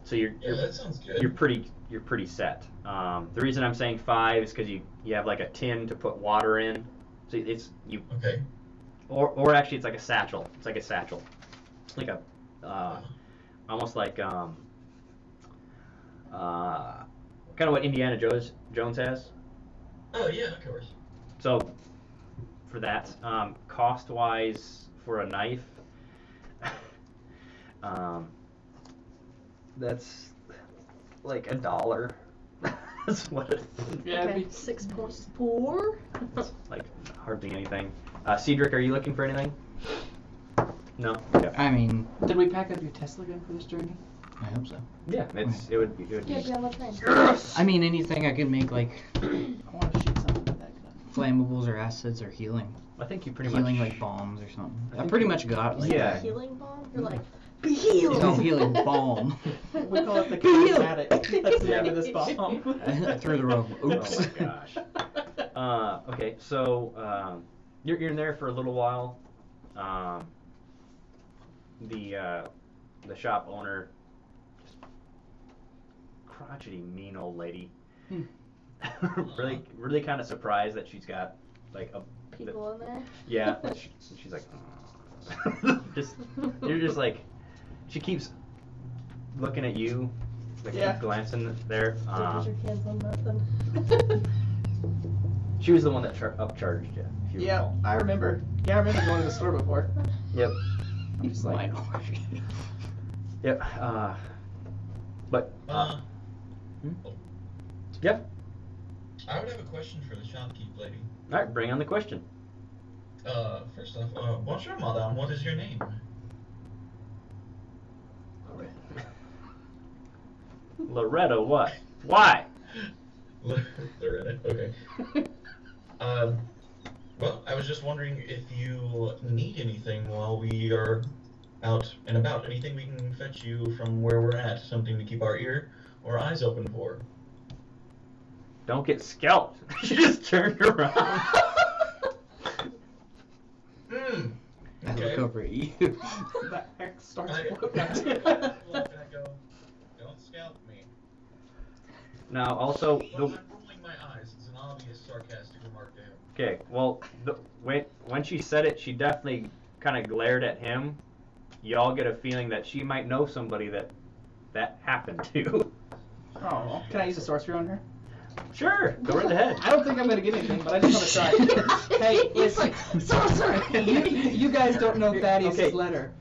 Speaker 1: So you're
Speaker 5: Yeah, that sounds good.
Speaker 1: you're pretty set. The reason I'm saying 5 is because you have like a tin to put water in. So it's you
Speaker 5: Okay.
Speaker 1: or actually it's like a satchel. It's like a satchel. It's like a almost like kind of what Indiana Jones has.
Speaker 5: Oh yeah, of course.
Speaker 1: So for that, cost wise for a knife, that's like $1. That's what it is.
Speaker 2: Yeah,
Speaker 3: Okay, 6.4.
Speaker 1: Like hardly anything. Cedric, are you looking for anything? No. Okay.
Speaker 4: I mean,
Speaker 2: did we pack up your Tesla again for this journey?
Speaker 4: I hope so.
Speaker 1: Yeah, it would be.
Speaker 3: Yeah, be on the train.
Speaker 4: I mean, anything I can make like
Speaker 2: I want to shoot something with that gun.
Speaker 4: flammables or acids or healing.
Speaker 1: I think you pretty
Speaker 4: Healing
Speaker 1: much
Speaker 4: like bombs or something.
Speaker 1: I
Speaker 4: I
Speaker 1: think
Speaker 4: pretty
Speaker 1: you-
Speaker 4: much got like
Speaker 1: Yeah.
Speaker 3: Healing bomb? You're like, be healed!
Speaker 4: No, healing balm.
Speaker 2: We call it the
Speaker 3: Heal.
Speaker 2: charismatic. That's the name of this bomb.
Speaker 4: I threw the rug. Oops.
Speaker 1: Oh my gosh. Okay, so you're in there for a little while. The shop owner, just crotchety, mean old lady. really kind of surprised that she's got like a
Speaker 3: People in there.
Speaker 1: yeah. She's like, you're just like, she keeps looking at you, like
Speaker 2: Yeah.
Speaker 1: glancing there.
Speaker 3: Don't put your hands on nothing.
Speaker 1: She was the one that upcharged you, if you
Speaker 2: Yeah,
Speaker 1: recall.
Speaker 2: I remember. Yeah, I remember going to the store before.
Speaker 1: Yep.
Speaker 2: I'm just like,
Speaker 4: Minority.
Speaker 1: Yep. But yep.
Speaker 5: I would have a question for the shopkeep lady.
Speaker 1: All right, bring on the question.
Speaker 5: First off, bonjour, madame. What is your name?
Speaker 1: Loretta, what? Why?
Speaker 5: Loretta. Okay. Well, I was just wondering if you need anything while we are out and about. Anything we can fetch you from where we're at. Something to keep our ear or eyes open for.
Speaker 1: Don't get scalped. She just turned around.
Speaker 5: Hmm.
Speaker 4: I look over at you.
Speaker 2: that X starts
Speaker 5: I-
Speaker 2: floating.
Speaker 5: Let that go. Don't scalp me.
Speaker 1: Now, also,
Speaker 5: Well, I'm rolling my eyes. It's an obvious sarcastic remark to him.
Speaker 1: okay. Well, when she said it, she definitely kind of glared at him. Y'all get a feeling that she might know somebody that happened to.
Speaker 2: Oh, can I use a sorcery on her?
Speaker 1: Sure, go right ahead.
Speaker 2: I don't think I'm gonna get anything, but I just want to try. Hey,
Speaker 3: He's like, sorcery!
Speaker 2: you guys don't know Thaddeus'
Speaker 1: Okay.
Speaker 2: letter.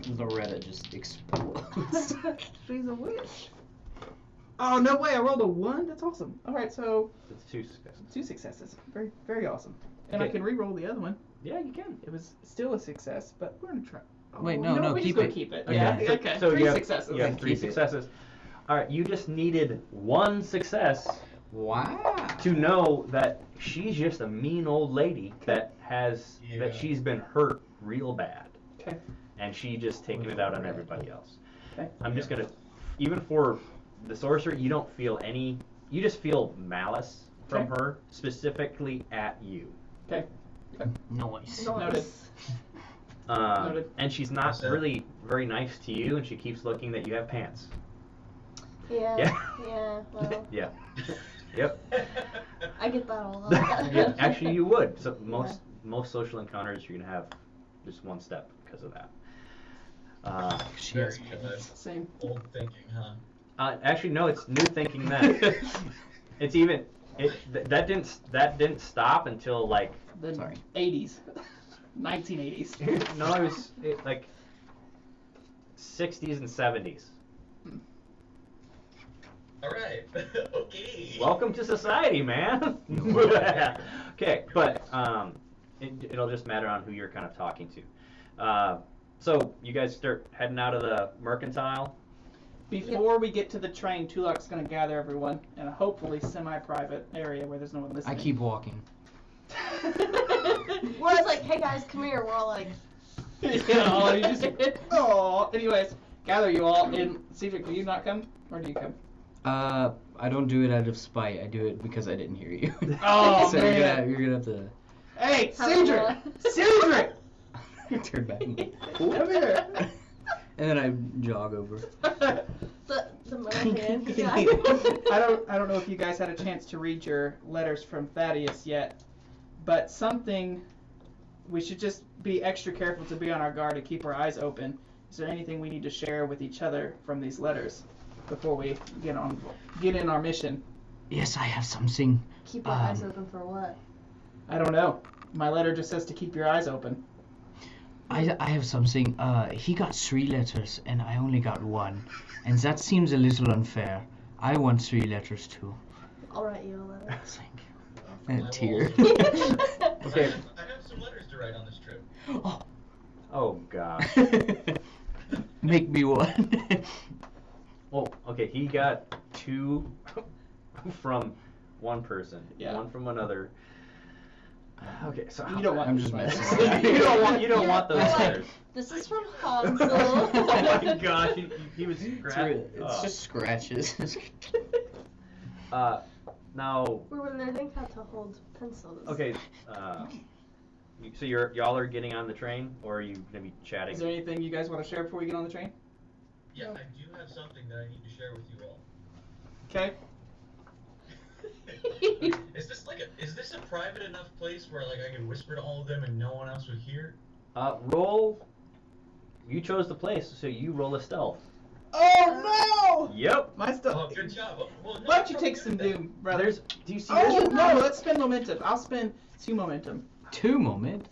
Speaker 4: Loretta just explodes.
Speaker 2: She's a witch. Oh no way! I rolled a 1. That's awesome. All right, so
Speaker 1: It's 2 successes.
Speaker 2: 2 successes. Very, very awesome. And I
Speaker 1: Okay.
Speaker 2: can re-roll the other one.
Speaker 1: Yeah, you can.
Speaker 2: It was still a success, but we're gonna try. Oh,
Speaker 4: Wait,
Speaker 2: you
Speaker 4: no,
Speaker 2: know
Speaker 4: no,
Speaker 2: what, we
Speaker 4: keep
Speaker 2: just gonna
Speaker 4: it.
Speaker 2: keep it.
Speaker 4: Okay.
Speaker 2: Yeah. Okay.
Speaker 1: So
Speaker 2: 3
Speaker 1: you have,
Speaker 2: successes.
Speaker 1: You have 3
Speaker 4: Keep it.
Speaker 1: successes. All right, you just needed 1 success
Speaker 4: Wow.
Speaker 1: to know that she's just a mean old lady that
Speaker 5: Yeah.
Speaker 1: she's been hurt real bad,
Speaker 2: Okay.
Speaker 1: and she just taking it out on everybody else.
Speaker 2: Okay.
Speaker 1: I'm just gonna, even for the sorcerer, you don't feel any. You just feel malice from
Speaker 2: Okay.
Speaker 1: her, specifically at you.
Speaker 2: Okay.
Speaker 4: Noise.
Speaker 2: Noted. Noted.
Speaker 1: And she's not
Speaker 5: What's that?
Speaker 1: really very nice to you, and she keeps looking that you have pants.
Speaker 3: Yeah.
Speaker 1: Yeah.
Speaker 3: Yeah. Well,
Speaker 1: Yeah. Yep.
Speaker 3: I get that a lot.
Speaker 1: Yeah, actually, you would. So most social encounters, you're gonna have just 1 step because of that.
Speaker 5: Very good.
Speaker 2: Same.
Speaker 5: Old thinking, huh?
Speaker 1: Actually, no, it's new thinking then. It's even that didn't stop until like
Speaker 2: The
Speaker 4: Sorry.
Speaker 2: 80s. 1980s.
Speaker 1: no, it was like 60s and 70s.
Speaker 5: All right. Okay.
Speaker 1: Welcome to society, man. Okay, but it'll just matter on who you're kind of talking to. So you guys start heading out of the mercantile.
Speaker 2: Before we get to the train, Tulok's gonna gather everyone in a hopefully semi-private area where there's no one
Speaker 4: I
Speaker 2: listening.
Speaker 4: keep walking.
Speaker 3: We're just like, hey guys, come here. We're all like,
Speaker 2: Oh, you just. Oh. Anyways, gather you all. And Cedric, will you not come, or do you come?
Speaker 4: I don't do it out of spite. I do it because I didn't hear you.
Speaker 2: Oh,
Speaker 4: so
Speaker 2: man.
Speaker 4: you're gonna have to
Speaker 2: Hey,
Speaker 3: Have
Speaker 2: Cedric!
Speaker 3: fun.
Speaker 2: Cedric!
Speaker 4: turn back.
Speaker 2: Come here.
Speaker 4: And then I jog over.
Speaker 3: The metal hand guy.
Speaker 2: I don't know if you guys had a chance to read your letters from Thaddeus yet, but something we should just be extra careful to be on our guard and keep our eyes open. Is there anything we need to share with each other from these letters before we get in our mission?
Speaker 4: Yes, I have something.
Speaker 3: Keep our eyes open for what?
Speaker 2: I don't know. My letter just says to keep your eyes open.
Speaker 4: I have something. He got 3 letters and I only got 1. And that seems a little unfair. I want 3 letters too.
Speaker 3: I'll write you a letter.
Speaker 4: Thank you. A tear.
Speaker 1: Okay.
Speaker 5: I have some letters to write on this trip.
Speaker 4: Oh.
Speaker 1: Oh gosh.
Speaker 4: Make me one.
Speaker 1: Well, okay, he got 2 from one person,
Speaker 2: Yeah.
Speaker 1: 1 from another. Okay, so
Speaker 2: You don't want
Speaker 4: I'm
Speaker 2: this
Speaker 4: just
Speaker 2: one.
Speaker 4: messing.
Speaker 1: you don't
Speaker 3: Yeah,
Speaker 1: want those
Speaker 3: you're like,
Speaker 1: letters.
Speaker 3: This is from Hansel.
Speaker 1: Oh my gosh, he was
Speaker 4: It's
Speaker 1: scratching.
Speaker 4: just scratches.
Speaker 1: Now,
Speaker 3: Or when they think how to hold pencils.
Speaker 1: okay, so y'all are getting on the train, or are you gonna be chatting?
Speaker 2: Is there anything you guys want to share before we get on the train?
Speaker 5: Yeah, I do have something that I need to share with you all.
Speaker 2: Okay.
Speaker 5: Is this a private enough place where like I can whisper to all of them and no one else would hear?
Speaker 1: Roll. You chose the place, so you roll a stealth.
Speaker 2: Oh no!
Speaker 1: Yep.
Speaker 2: My stuff.
Speaker 5: Oh, good job. Well, no,
Speaker 2: Why don't you
Speaker 5: it's
Speaker 2: take
Speaker 5: good
Speaker 2: some
Speaker 5: then.
Speaker 2: doom, brother?
Speaker 1: Do you see
Speaker 2: Oh
Speaker 1: this?
Speaker 2: no! Let's spend momentum. I'll spend 2 momentum.
Speaker 4: 2 moment.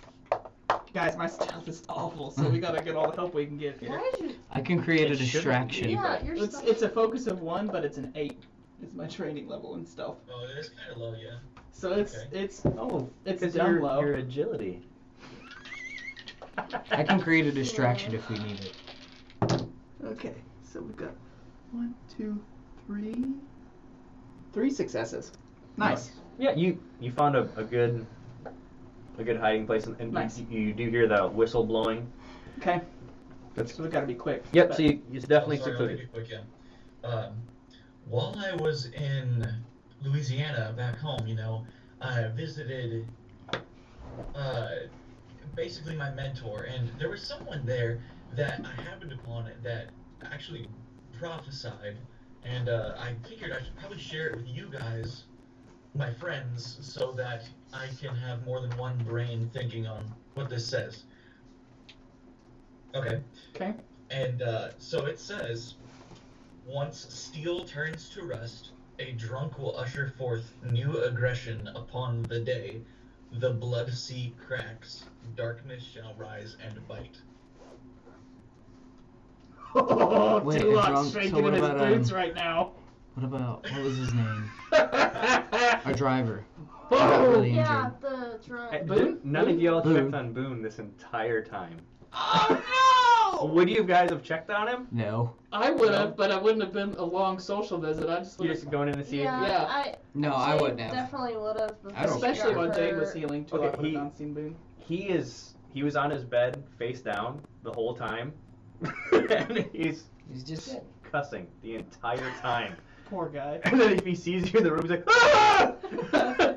Speaker 2: Guys, my stealth is awful, so we gotta get all the help we can get here.
Speaker 3: Why did you?
Speaker 4: I can create a
Speaker 1: It shouldn't be.
Speaker 4: distraction.
Speaker 3: Yeah, you're
Speaker 2: It's a focus of 1, but it's an 8. It's my training level in stealth.
Speaker 5: Oh, it is kind of low, yeah.
Speaker 2: So it's
Speaker 5: Okay.
Speaker 2: it's
Speaker 1: Oh,
Speaker 2: it's
Speaker 1: because
Speaker 2: dumb low.
Speaker 1: your agility.
Speaker 4: I can create a distraction if we need it.
Speaker 2: Okay, so we've got 1, 2, 3. 3 successes. Nice.
Speaker 1: Yeah, you found a good hiding place, and
Speaker 2: Nice.
Speaker 1: you do hear the whistle blowing.
Speaker 2: Okay.
Speaker 1: That's
Speaker 2: So we gotta be quick.
Speaker 1: Yep.
Speaker 2: But-
Speaker 1: So it's definitely
Speaker 5: Sorry, let me
Speaker 1: secluded.
Speaker 5: be quick, yeah. While I was in Louisiana back home, I visited basically my mentor, and there was someone there that I happened upon that actually prophesied, and I figured I should probably share it with you guys, my friends, so that I can have more than one brain thinking on what this says. Okay.
Speaker 2: Okay.
Speaker 5: And so it says, once steel turns to rust, a drunk will usher forth new aggression upon the day. The blood sea cracks, darkness shall rise and bite.
Speaker 2: Oh,
Speaker 4: Wait, a
Speaker 2: Tulok's
Speaker 4: drunk- so
Speaker 2: shaking
Speaker 4: what
Speaker 2: in his
Speaker 4: about,
Speaker 2: boots right now.
Speaker 4: What was his name? Our driver. He got
Speaker 2: Oh,
Speaker 4: really
Speaker 3: Yeah,
Speaker 4: injured.
Speaker 3: the drunk.
Speaker 2: Boone?
Speaker 1: None of y'all
Speaker 4: Boone.
Speaker 1: checked on Boone this entire time.
Speaker 2: Oh no!
Speaker 1: Would you guys have checked on him?
Speaker 4: No.
Speaker 2: I would
Speaker 1: No.
Speaker 2: have, but it wouldn't have been a long social visit. I just
Speaker 1: You
Speaker 2: would
Speaker 1: just
Speaker 2: have.
Speaker 1: going in to see
Speaker 3: Yeah,
Speaker 1: him?
Speaker 2: Yeah.
Speaker 4: No, I
Speaker 3: Jade
Speaker 4: wouldn't have.
Speaker 3: Definitely would have.
Speaker 4: I don't
Speaker 2: Especially
Speaker 4: care.
Speaker 2: when Jade was healing. Tulok
Speaker 1: Okay,
Speaker 2: would have
Speaker 1: he-
Speaker 2: not seen Boone.
Speaker 1: He was on his bed, face down, the whole time, and he's
Speaker 4: He's just.
Speaker 1: cussing the entire time.
Speaker 2: Poor guy.
Speaker 1: And then if he sees you in the room, he's like, ah!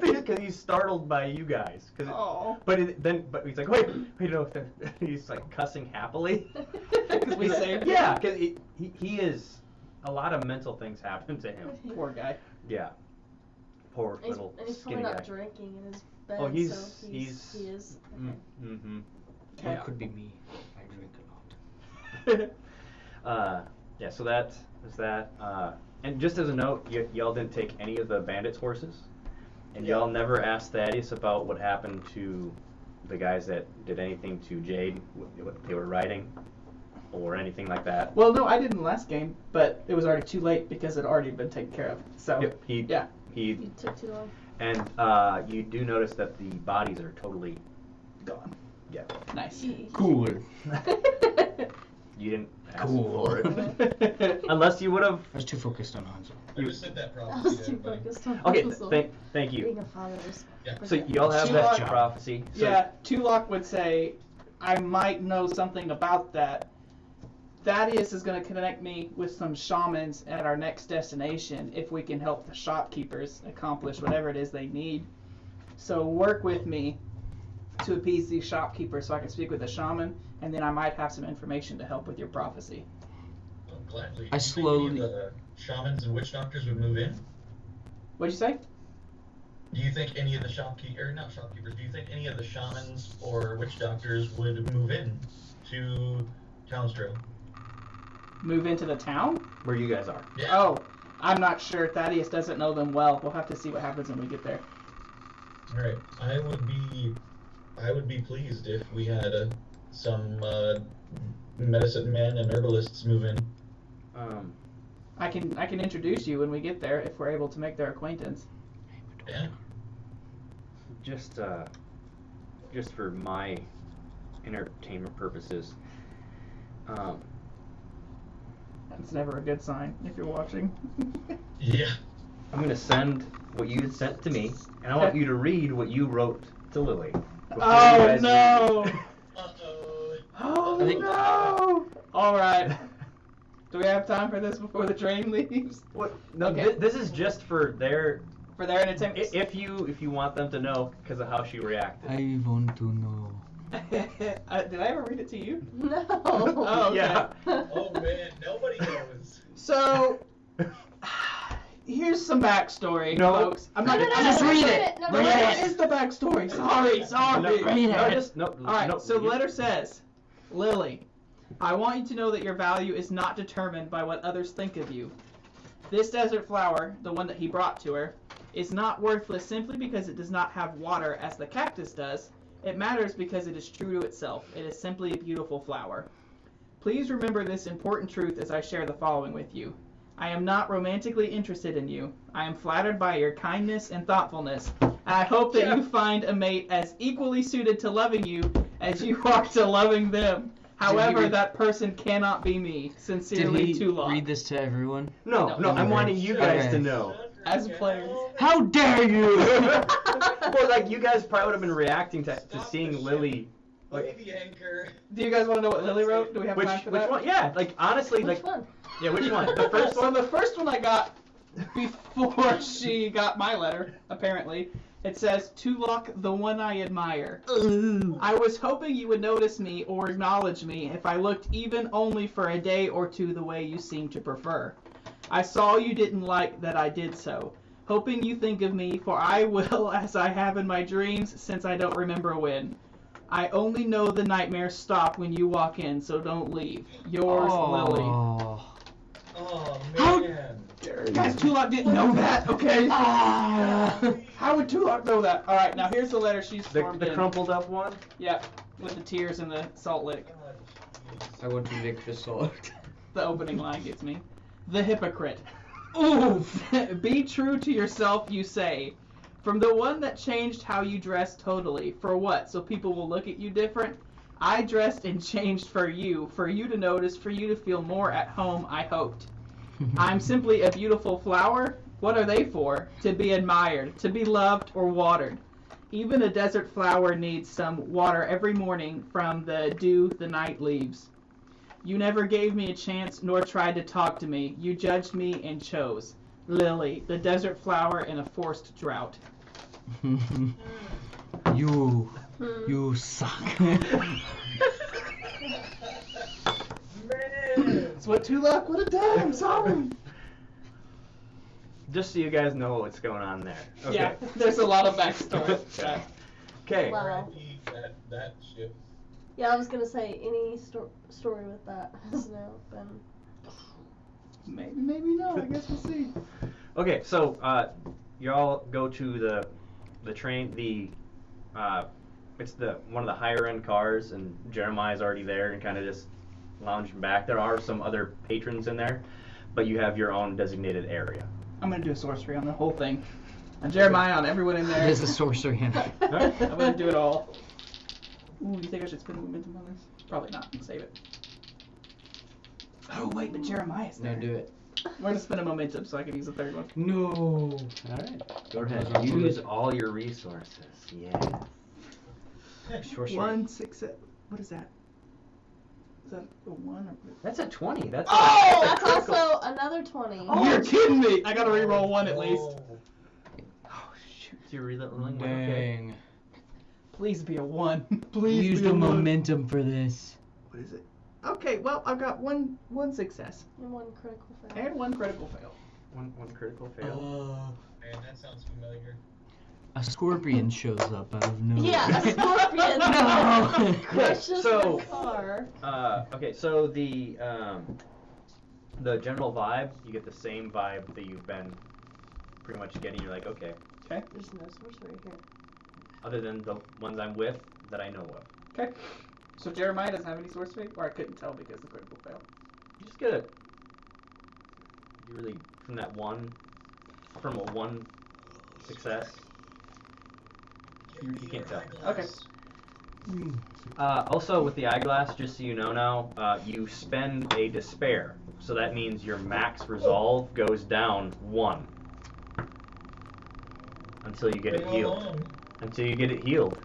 Speaker 1: Because he's startled by you guys.
Speaker 2: Oh.
Speaker 1: But he's like, wait, no. He's like cussing happily.
Speaker 2: Because we saved him?
Speaker 1: Yeah, because he is. A lot of mental things happen to him.
Speaker 2: Poor guy.
Speaker 1: Yeah. Poor
Speaker 3: And he's,
Speaker 1: little
Speaker 3: and he's
Speaker 1: skinny
Speaker 3: probably
Speaker 1: guy.
Speaker 3: not drinking in his bed.
Speaker 1: Oh, he's-
Speaker 3: so
Speaker 1: he's-
Speaker 3: he is.
Speaker 1: Mm-hmm.
Speaker 4: Or it could be me. I drink a lot.
Speaker 1: Yeah, so that is that. And just as a note, y'all didn't take any of the bandits' horses, and y'all never asked Thaddeus about what happened to the guys that did anything to Jade, what they were riding, or anything like that.
Speaker 2: Well, no, I didn't last game, but it was already too late because it had already been taken care of. So,
Speaker 1: Yep, he
Speaker 3: You took too long.
Speaker 1: and you do notice that the bodies are totally
Speaker 2: gone.
Speaker 1: yeah.
Speaker 2: Nice.
Speaker 4: Cool.
Speaker 1: You didn't ask
Speaker 4: Cool.
Speaker 1: for it unless you would have.
Speaker 4: I was too focused on Hanzo.
Speaker 5: I just said that
Speaker 3: I
Speaker 5: prophecy
Speaker 3: was
Speaker 5: to
Speaker 3: too
Speaker 5: everybody.
Speaker 3: focused on
Speaker 1: Okay,
Speaker 3: Hansel.
Speaker 1: thank you.
Speaker 3: Being a father is.
Speaker 5: Yeah.
Speaker 1: So y'all have
Speaker 2: Tulok-
Speaker 1: that prophecy. So
Speaker 2: Yeah, Tulok would say, I might know something about that. Thaddeus is going to connect me with some shamans at our next destination if we can help the shopkeepers accomplish whatever it is they need. So work with me to appease these shopkeepers so I can speak with the shaman, and then I might have some information to help with your prophecy.
Speaker 5: Well, gladly.
Speaker 4: I
Speaker 5: Do you think any
Speaker 4: slowly-
Speaker 5: of the shamans and witch doctors would move in?
Speaker 2: What'd you say?
Speaker 5: Do you think any of the not shopkeepers, do you think any of the shamans or witch doctors would move in to Townsdale?
Speaker 2: Move into the town?
Speaker 1: Where you guys are.
Speaker 5: Yeah.
Speaker 2: Oh, I'm not sure. Thaddeus doesn't know them well. We'll have to see what happens when we get there.
Speaker 5: Alright. I would be pleased if we had some medicine men and herbalists move in.
Speaker 2: I can introduce you when we get there if we're able to make their acquaintance.
Speaker 5: Yeah.
Speaker 1: Just for my entertainment purposes.
Speaker 2: That's never a good sign if you're watching.
Speaker 5: Yeah.
Speaker 1: I'm gonna send what you sent to me, and I want you to read what you wrote to Lily. before you
Speaker 2: Oh
Speaker 1: guys
Speaker 2: no!
Speaker 1: read
Speaker 5: Uh-oh.
Speaker 2: Oh
Speaker 4: I think-
Speaker 2: no! All
Speaker 1: it.
Speaker 2: right. Do we have time for this before the train leaves?
Speaker 1: What? No,
Speaker 2: Okay.
Speaker 1: this is just for their.
Speaker 2: For their entertainment.
Speaker 1: If you want them to know because of how she reacted.
Speaker 4: I want to know.
Speaker 2: Did I ever read it to you?
Speaker 3: No.
Speaker 2: Oh, okay.
Speaker 1: Yeah.
Speaker 5: Oh man, nobody knows.
Speaker 2: So, here's some backstory,
Speaker 1: No.
Speaker 2: folks. I'm not
Speaker 3: No,
Speaker 2: gonna
Speaker 3: no, no,
Speaker 2: just
Speaker 3: no,
Speaker 2: read
Speaker 3: no,
Speaker 2: it.
Speaker 3: no,
Speaker 2: No,
Speaker 3: no,
Speaker 2: what
Speaker 3: no.
Speaker 2: is the backstory? Sorry.
Speaker 1: No,
Speaker 2: All right.
Speaker 1: no,
Speaker 2: So the
Speaker 1: you-
Speaker 2: letter says, Lily, I want you to know that your value is not determined by what others think of you. This desert flower, the one that he brought to her, is not worthless simply because it does not have water as the cactus does. It matters because it is true to itself. It is simply a beautiful flower. Please remember this important truth as I share the following with you. I am not romantically interested in you. I am flattered by your kindness and thoughtfulness. And I hope that you find a mate as equally suited to loving you as you are to loving them. However,
Speaker 4: read-
Speaker 2: that person cannot be me.
Speaker 4: Did
Speaker 2: Sincerely,
Speaker 4: he
Speaker 2: Tulok.
Speaker 4: read this to everyone?
Speaker 1: No,
Speaker 2: No.
Speaker 1: I'm wanting you guys
Speaker 4: Okay.
Speaker 1: to know.
Speaker 2: As players.
Speaker 4: How dare you!
Speaker 1: Well, like you guys probably would have been reacting to
Speaker 5: Stop
Speaker 1: seeing
Speaker 5: the
Speaker 1: Lily.
Speaker 5: Lay the anchor.
Speaker 2: Do you guys want to know what Lily wrote? Do we have
Speaker 1: Which
Speaker 2: time for that?
Speaker 1: one? Yeah, like honestly,
Speaker 3: Which
Speaker 1: like
Speaker 3: one?
Speaker 1: yeah, which one? The first
Speaker 2: So
Speaker 1: one.
Speaker 2: the first one I got before she got my letter, apparently. It says, Tulok, the one I admire. I was hoping you would notice me or acknowledge me if I looked even only for a day or two the way you seem to prefer. I saw you didn't like that I did so. Hoping you think of me, for I will as I have in my dreams since I don't remember when. I only know the nightmares stop when you walk in, so don't leave. Yours, Lily.
Speaker 4: Oh.
Speaker 5: Oh
Speaker 2: How
Speaker 5: man.
Speaker 2: Guys, Tulok didn't know that, okay?
Speaker 4: Ah.
Speaker 2: How would Tulok know that? Alright, now here's the letter she's
Speaker 1: The,
Speaker 2: formed
Speaker 1: the
Speaker 2: in.
Speaker 1: crumpled up one.
Speaker 2: Yep, with the tears and the salt lick.
Speaker 5: God, jeez.
Speaker 4: I want to lick the salt.
Speaker 2: The opening line gets me. The hypocrite. Oof! Be true to yourself, you say. From the one that changed how you dress totally. For what? So people will look at you different? I dressed and changed for you to notice, for you to feel more at home, I hoped. I'm simply a beautiful flower. What are they for? To be admired, to be loved or watered. Even a desert flower needs some water every morning from the dew the night leaves. You never gave me a chance nor tried to talk to me. You judged me and chose. Lily, the desert flower in a forced drought.
Speaker 4: You suck.
Speaker 5: Man.
Speaker 2: That's what Tulok would have done. I'm sorry.
Speaker 1: Just so you guys know what's going on there. Okay.
Speaker 2: Yeah, there's a lot of backstory. Yeah.
Speaker 1: Okay.
Speaker 3: Wow.
Speaker 5: R.I.P. that ship.
Speaker 3: Yeah, I was gonna say any story with that has now been.
Speaker 2: Maybe, maybe not. I guess we'll see.
Speaker 1: Okay. So y'all go to the train. It's one of the higher end cars, and Jeremiah's already there and kind of just lounging back. There are some other patrons in there, but you have your own designated area.
Speaker 2: I'm gonna do a sorcery on the whole thing. On Jeremiah, on everyone in there.
Speaker 4: There's a sorcery in it.
Speaker 1: Alright.
Speaker 2: I'm gonna do it all. Ooh, you think I should spend momentum on this? Probably not. Save it. Oh wait, but Jeremiah's there.
Speaker 4: No, do it.
Speaker 2: We're gonna spend a momentum so I can use the third one.
Speaker 4: No.
Speaker 1: All right. Go ahead. Use all your resources. Yeah.
Speaker 4: Sorcery.
Speaker 2: 1, 6, 7. What is that? Is that a 1 or?
Speaker 1: That's a 20. That's
Speaker 2: Oh!
Speaker 3: That's also another 20.
Speaker 2: You're kidding me! I gotta reroll 1 at least.
Speaker 1: Oh shoot! You're re-rolling. Okay.
Speaker 4: Dang.
Speaker 2: Please be a 1. Please
Speaker 4: Use
Speaker 2: be
Speaker 4: the
Speaker 2: a 1.
Speaker 4: momentum for this.
Speaker 2: What is it? Okay, well, I've got one success
Speaker 3: And one critical fail.
Speaker 2: and one critical fail.
Speaker 1: One critical fail.
Speaker 5: Oh, man, that sounds familiar.
Speaker 4: A scorpion shows up out of nowhere.
Speaker 3: Yeah, a scorpion.
Speaker 4: No.
Speaker 3: Crushes
Speaker 1: So-
Speaker 3: the car.
Speaker 1: Okay, so the general vibe, you get the same vibe that you've been pretty much getting. You're like, okay,
Speaker 3: There's no sorcery here.
Speaker 1: other than the ones I'm with that I know of.
Speaker 2: Okay. So Jeremiah doesn't have any sorcery, or I couldn't tell because of the critical fail.
Speaker 1: You just get you really, from a one success, you can't tell.
Speaker 2: Okay.
Speaker 1: Also, with the eyeglass, just so you know now, you spend a despair. So that means your max resolve goes down 1. Until you get it healed. Until you get it healed.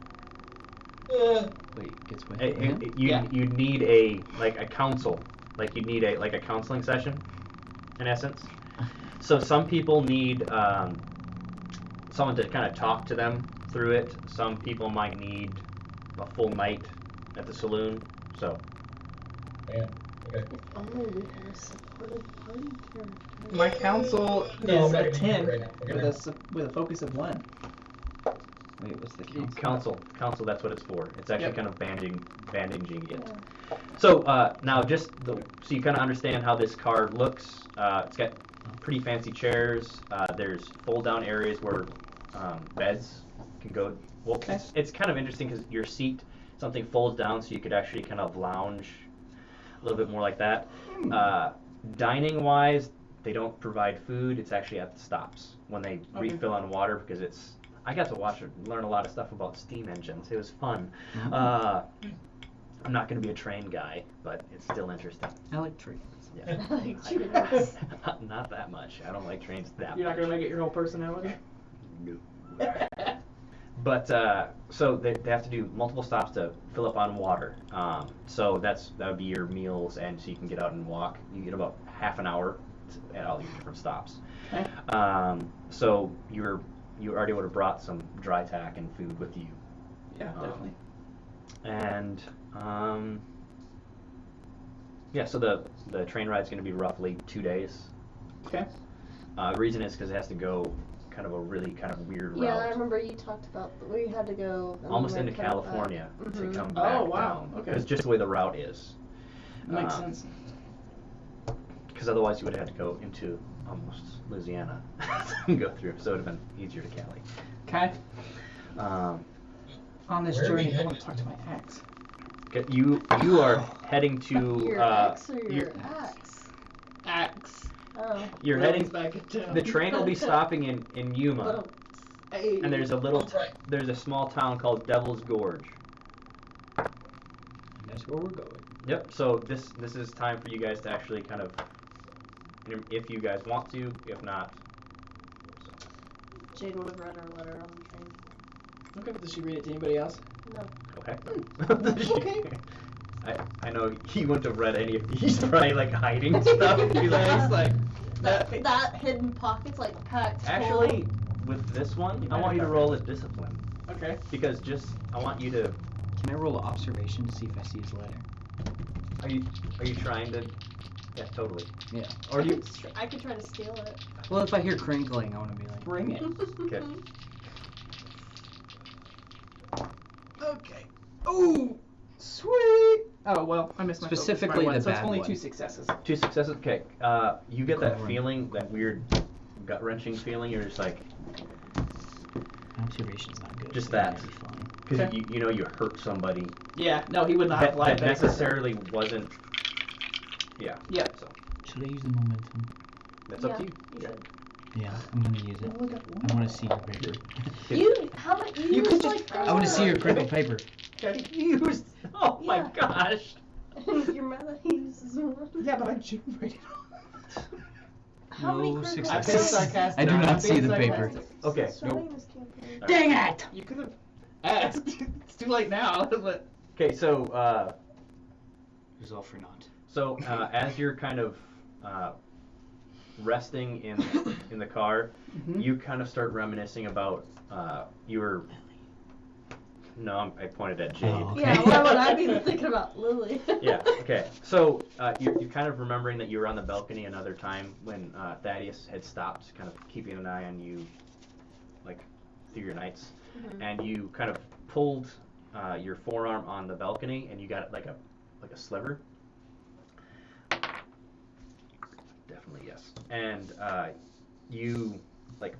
Speaker 4: Wait, gets what?
Speaker 1: You need a counsel. Like you need a counseling session, in essence. So some people need someone to kind of talk to them through it. Some people might need a full night at the saloon. So
Speaker 5: Man, okay.
Speaker 3: If only we had a supportive party character.
Speaker 2: My counsel
Speaker 5: No,
Speaker 2: is
Speaker 5: I'm
Speaker 2: a
Speaker 5: not
Speaker 2: 10
Speaker 5: right now.
Speaker 2: with a focus of 1.
Speaker 4: Wait, what's the council?
Speaker 1: counsel, that's what it's for. It's actually
Speaker 2: Yep.
Speaker 1: kind of bandaging it.
Speaker 3: Yeah.
Speaker 1: So now so you kind of understand how this car looks. It's got pretty fancy chairs. There's fold down areas where beds can go. Well,
Speaker 2: Okay.
Speaker 1: it's kind of interesting because your seat, something folds down so you could actually kind of lounge a little bit more like that. Dining wise, they don't provide food. It's actually at the stops when they
Speaker 2: Okay.
Speaker 1: refill on water because I got to learn a lot of stuff about steam engines. It was fun.
Speaker 4: Mhm.
Speaker 1: I'm not going to be a train guy, but it's still interesting.
Speaker 4: I like trains.
Speaker 1: Yeah.
Speaker 3: Like trains.
Speaker 1: Not that much. I don't like trains that
Speaker 2: You're not
Speaker 1: much.
Speaker 2: going to make it your whole personality?
Speaker 1: No. But so they have to do multiple stops to fill up on water. So that would be your meals, and so you can get out and walk. You get about half an hour at all these different stops.
Speaker 2: Okay.
Speaker 1: So you already would have brought some dry tack and food with you.
Speaker 2: Yeah, definitely.
Speaker 1: And yeah, so the train ride's going to be roughly 2 days.
Speaker 2: Okay.
Speaker 1: The reason is because it has to go kind of a really kind of weird
Speaker 3: Yeah, I
Speaker 1: route.
Speaker 3: remember you talked about we had to go and
Speaker 1: Almost
Speaker 3: then
Speaker 1: into
Speaker 3: come back.
Speaker 1: California to
Speaker 3: Mhm.
Speaker 1: come
Speaker 2: Oh,
Speaker 1: back
Speaker 2: wow,
Speaker 1: down.
Speaker 2: okay.
Speaker 1: It's just the way the route is.
Speaker 2: Makes sense.
Speaker 1: Because otherwise you would have had to go into almost Louisiana and go through, so it would have been easier to Cali.
Speaker 2: Okay. On this
Speaker 5: Where are we
Speaker 2: journey, I
Speaker 5: headed?
Speaker 2: want to talk to my axe.
Speaker 1: Okay, you are heading to
Speaker 3: Your ex or your
Speaker 1: you're-
Speaker 3: axe?
Speaker 2: Axe.
Speaker 3: Oh.
Speaker 1: you're
Speaker 2: Will's
Speaker 1: heading.
Speaker 2: back in town.
Speaker 1: The train will be stopping in Yuma,
Speaker 3: But
Speaker 2: Hey.
Speaker 1: and there's
Speaker 5: Right.
Speaker 1: there's a small town called Devil's Gorge.
Speaker 4: And that's where we're going.
Speaker 1: Yep. So this is time for you guys to actually kind of, if you guys want to, if not.
Speaker 3: Jade would have read her letter on the train.
Speaker 2: Okay, but does she read it to anybody else?
Speaker 3: No.
Speaker 1: Okay.
Speaker 2: Okay.
Speaker 1: I know he wouldn't have read any of these. Probably like hiding stuff. He's
Speaker 2: Yeah, it's like
Speaker 3: That hidden pocket's like packed full.
Speaker 1: Actually, with this one, I want you to roll a discipline
Speaker 2: okay.
Speaker 1: because I want you to.
Speaker 4: Can I roll an observation to see if I see his letter?
Speaker 1: Are you trying to? Yeah, totally.
Speaker 4: Yeah.
Speaker 1: Or do you?
Speaker 3: I could try to steal it.
Speaker 4: Well, if I hear crinkling, I want to be like,
Speaker 2: Bring it.
Speaker 1: Okay.
Speaker 2: Okay. Ooh, sweet. Oh well, I missed my focus
Speaker 4: Specifically
Speaker 2: by one,
Speaker 4: the
Speaker 2: so it's
Speaker 4: bad
Speaker 2: only
Speaker 4: one.
Speaker 2: 2 successes.
Speaker 1: 2 successes. Okay. You get that
Speaker 4: Covering.
Speaker 1: feeling, that weird, gut wrenching feeling. You're just like,
Speaker 4: observation's not good.
Speaker 1: Just
Speaker 4: but it
Speaker 1: that.
Speaker 4: might be fun.
Speaker 1: because
Speaker 2: Okay.
Speaker 1: you hurt somebody.
Speaker 2: Yeah. No, he would not have
Speaker 1: That
Speaker 2: lied.
Speaker 1: necessarily wasn't. Yeah.
Speaker 2: Yep.
Speaker 1: So
Speaker 4: Should I use the momentum?
Speaker 1: that's up to
Speaker 3: Yeah,
Speaker 1: you.
Speaker 3: you should.
Speaker 4: Yeah, I'm gonna use it.
Speaker 2: Only got
Speaker 4: I want to see your paper.
Speaker 3: How about you
Speaker 2: You
Speaker 3: use
Speaker 2: could
Speaker 3: like
Speaker 2: just-
Speaker 4: I want to see your crinkled paper.
Speaker 2: Okay.
Speaker 1: Used. Oh my
Speaker 3: Yeah.
Speaker 1: gosh.
Speaker 3: You're mad that he uses one.
Speaker 2: Yeah, but I generated.
Speaker 3: How many
Speaker 4: No
Speaker 3: critical
Speaker 2: I'm
Speaker 4: success.
Speaker 2: being
Speaker 3: fails?
Speaker 2: sarcastic.
Speaker 4: I do
Speaker 2: I'm
Speaker 4: not see
Speaker 2: being
Speaker 4: the paper.
Speaker 2: sarcastic.
Speaker 1: Okay.
Speaker 3: Starting this campaign.
Speaker 4: Dang it!
Speaker 2: You could have asked. It's too late now. But
Speaker 1: Okay, so
Speaker 4: Resolve for not.
Speaker 1: as you're kind of resting in the car,
Speaker 2: Mhm.
Speaker 1: you kind of start reminiscing about you were No, I pointed at Jade.
Speaker 4: Oh, okay.
Speaker 3: Yeah, why would I be thinking about Lily?
Speaker 1: Yeah, okay. So you're kind of remembering that you were on the balcony another time when Thaddeus had stopped, kind of keeping an eye on you, like, through your nights. And you kind of pulled your forearm on the balcony, and you got like a sliver. Definitely yes. And you like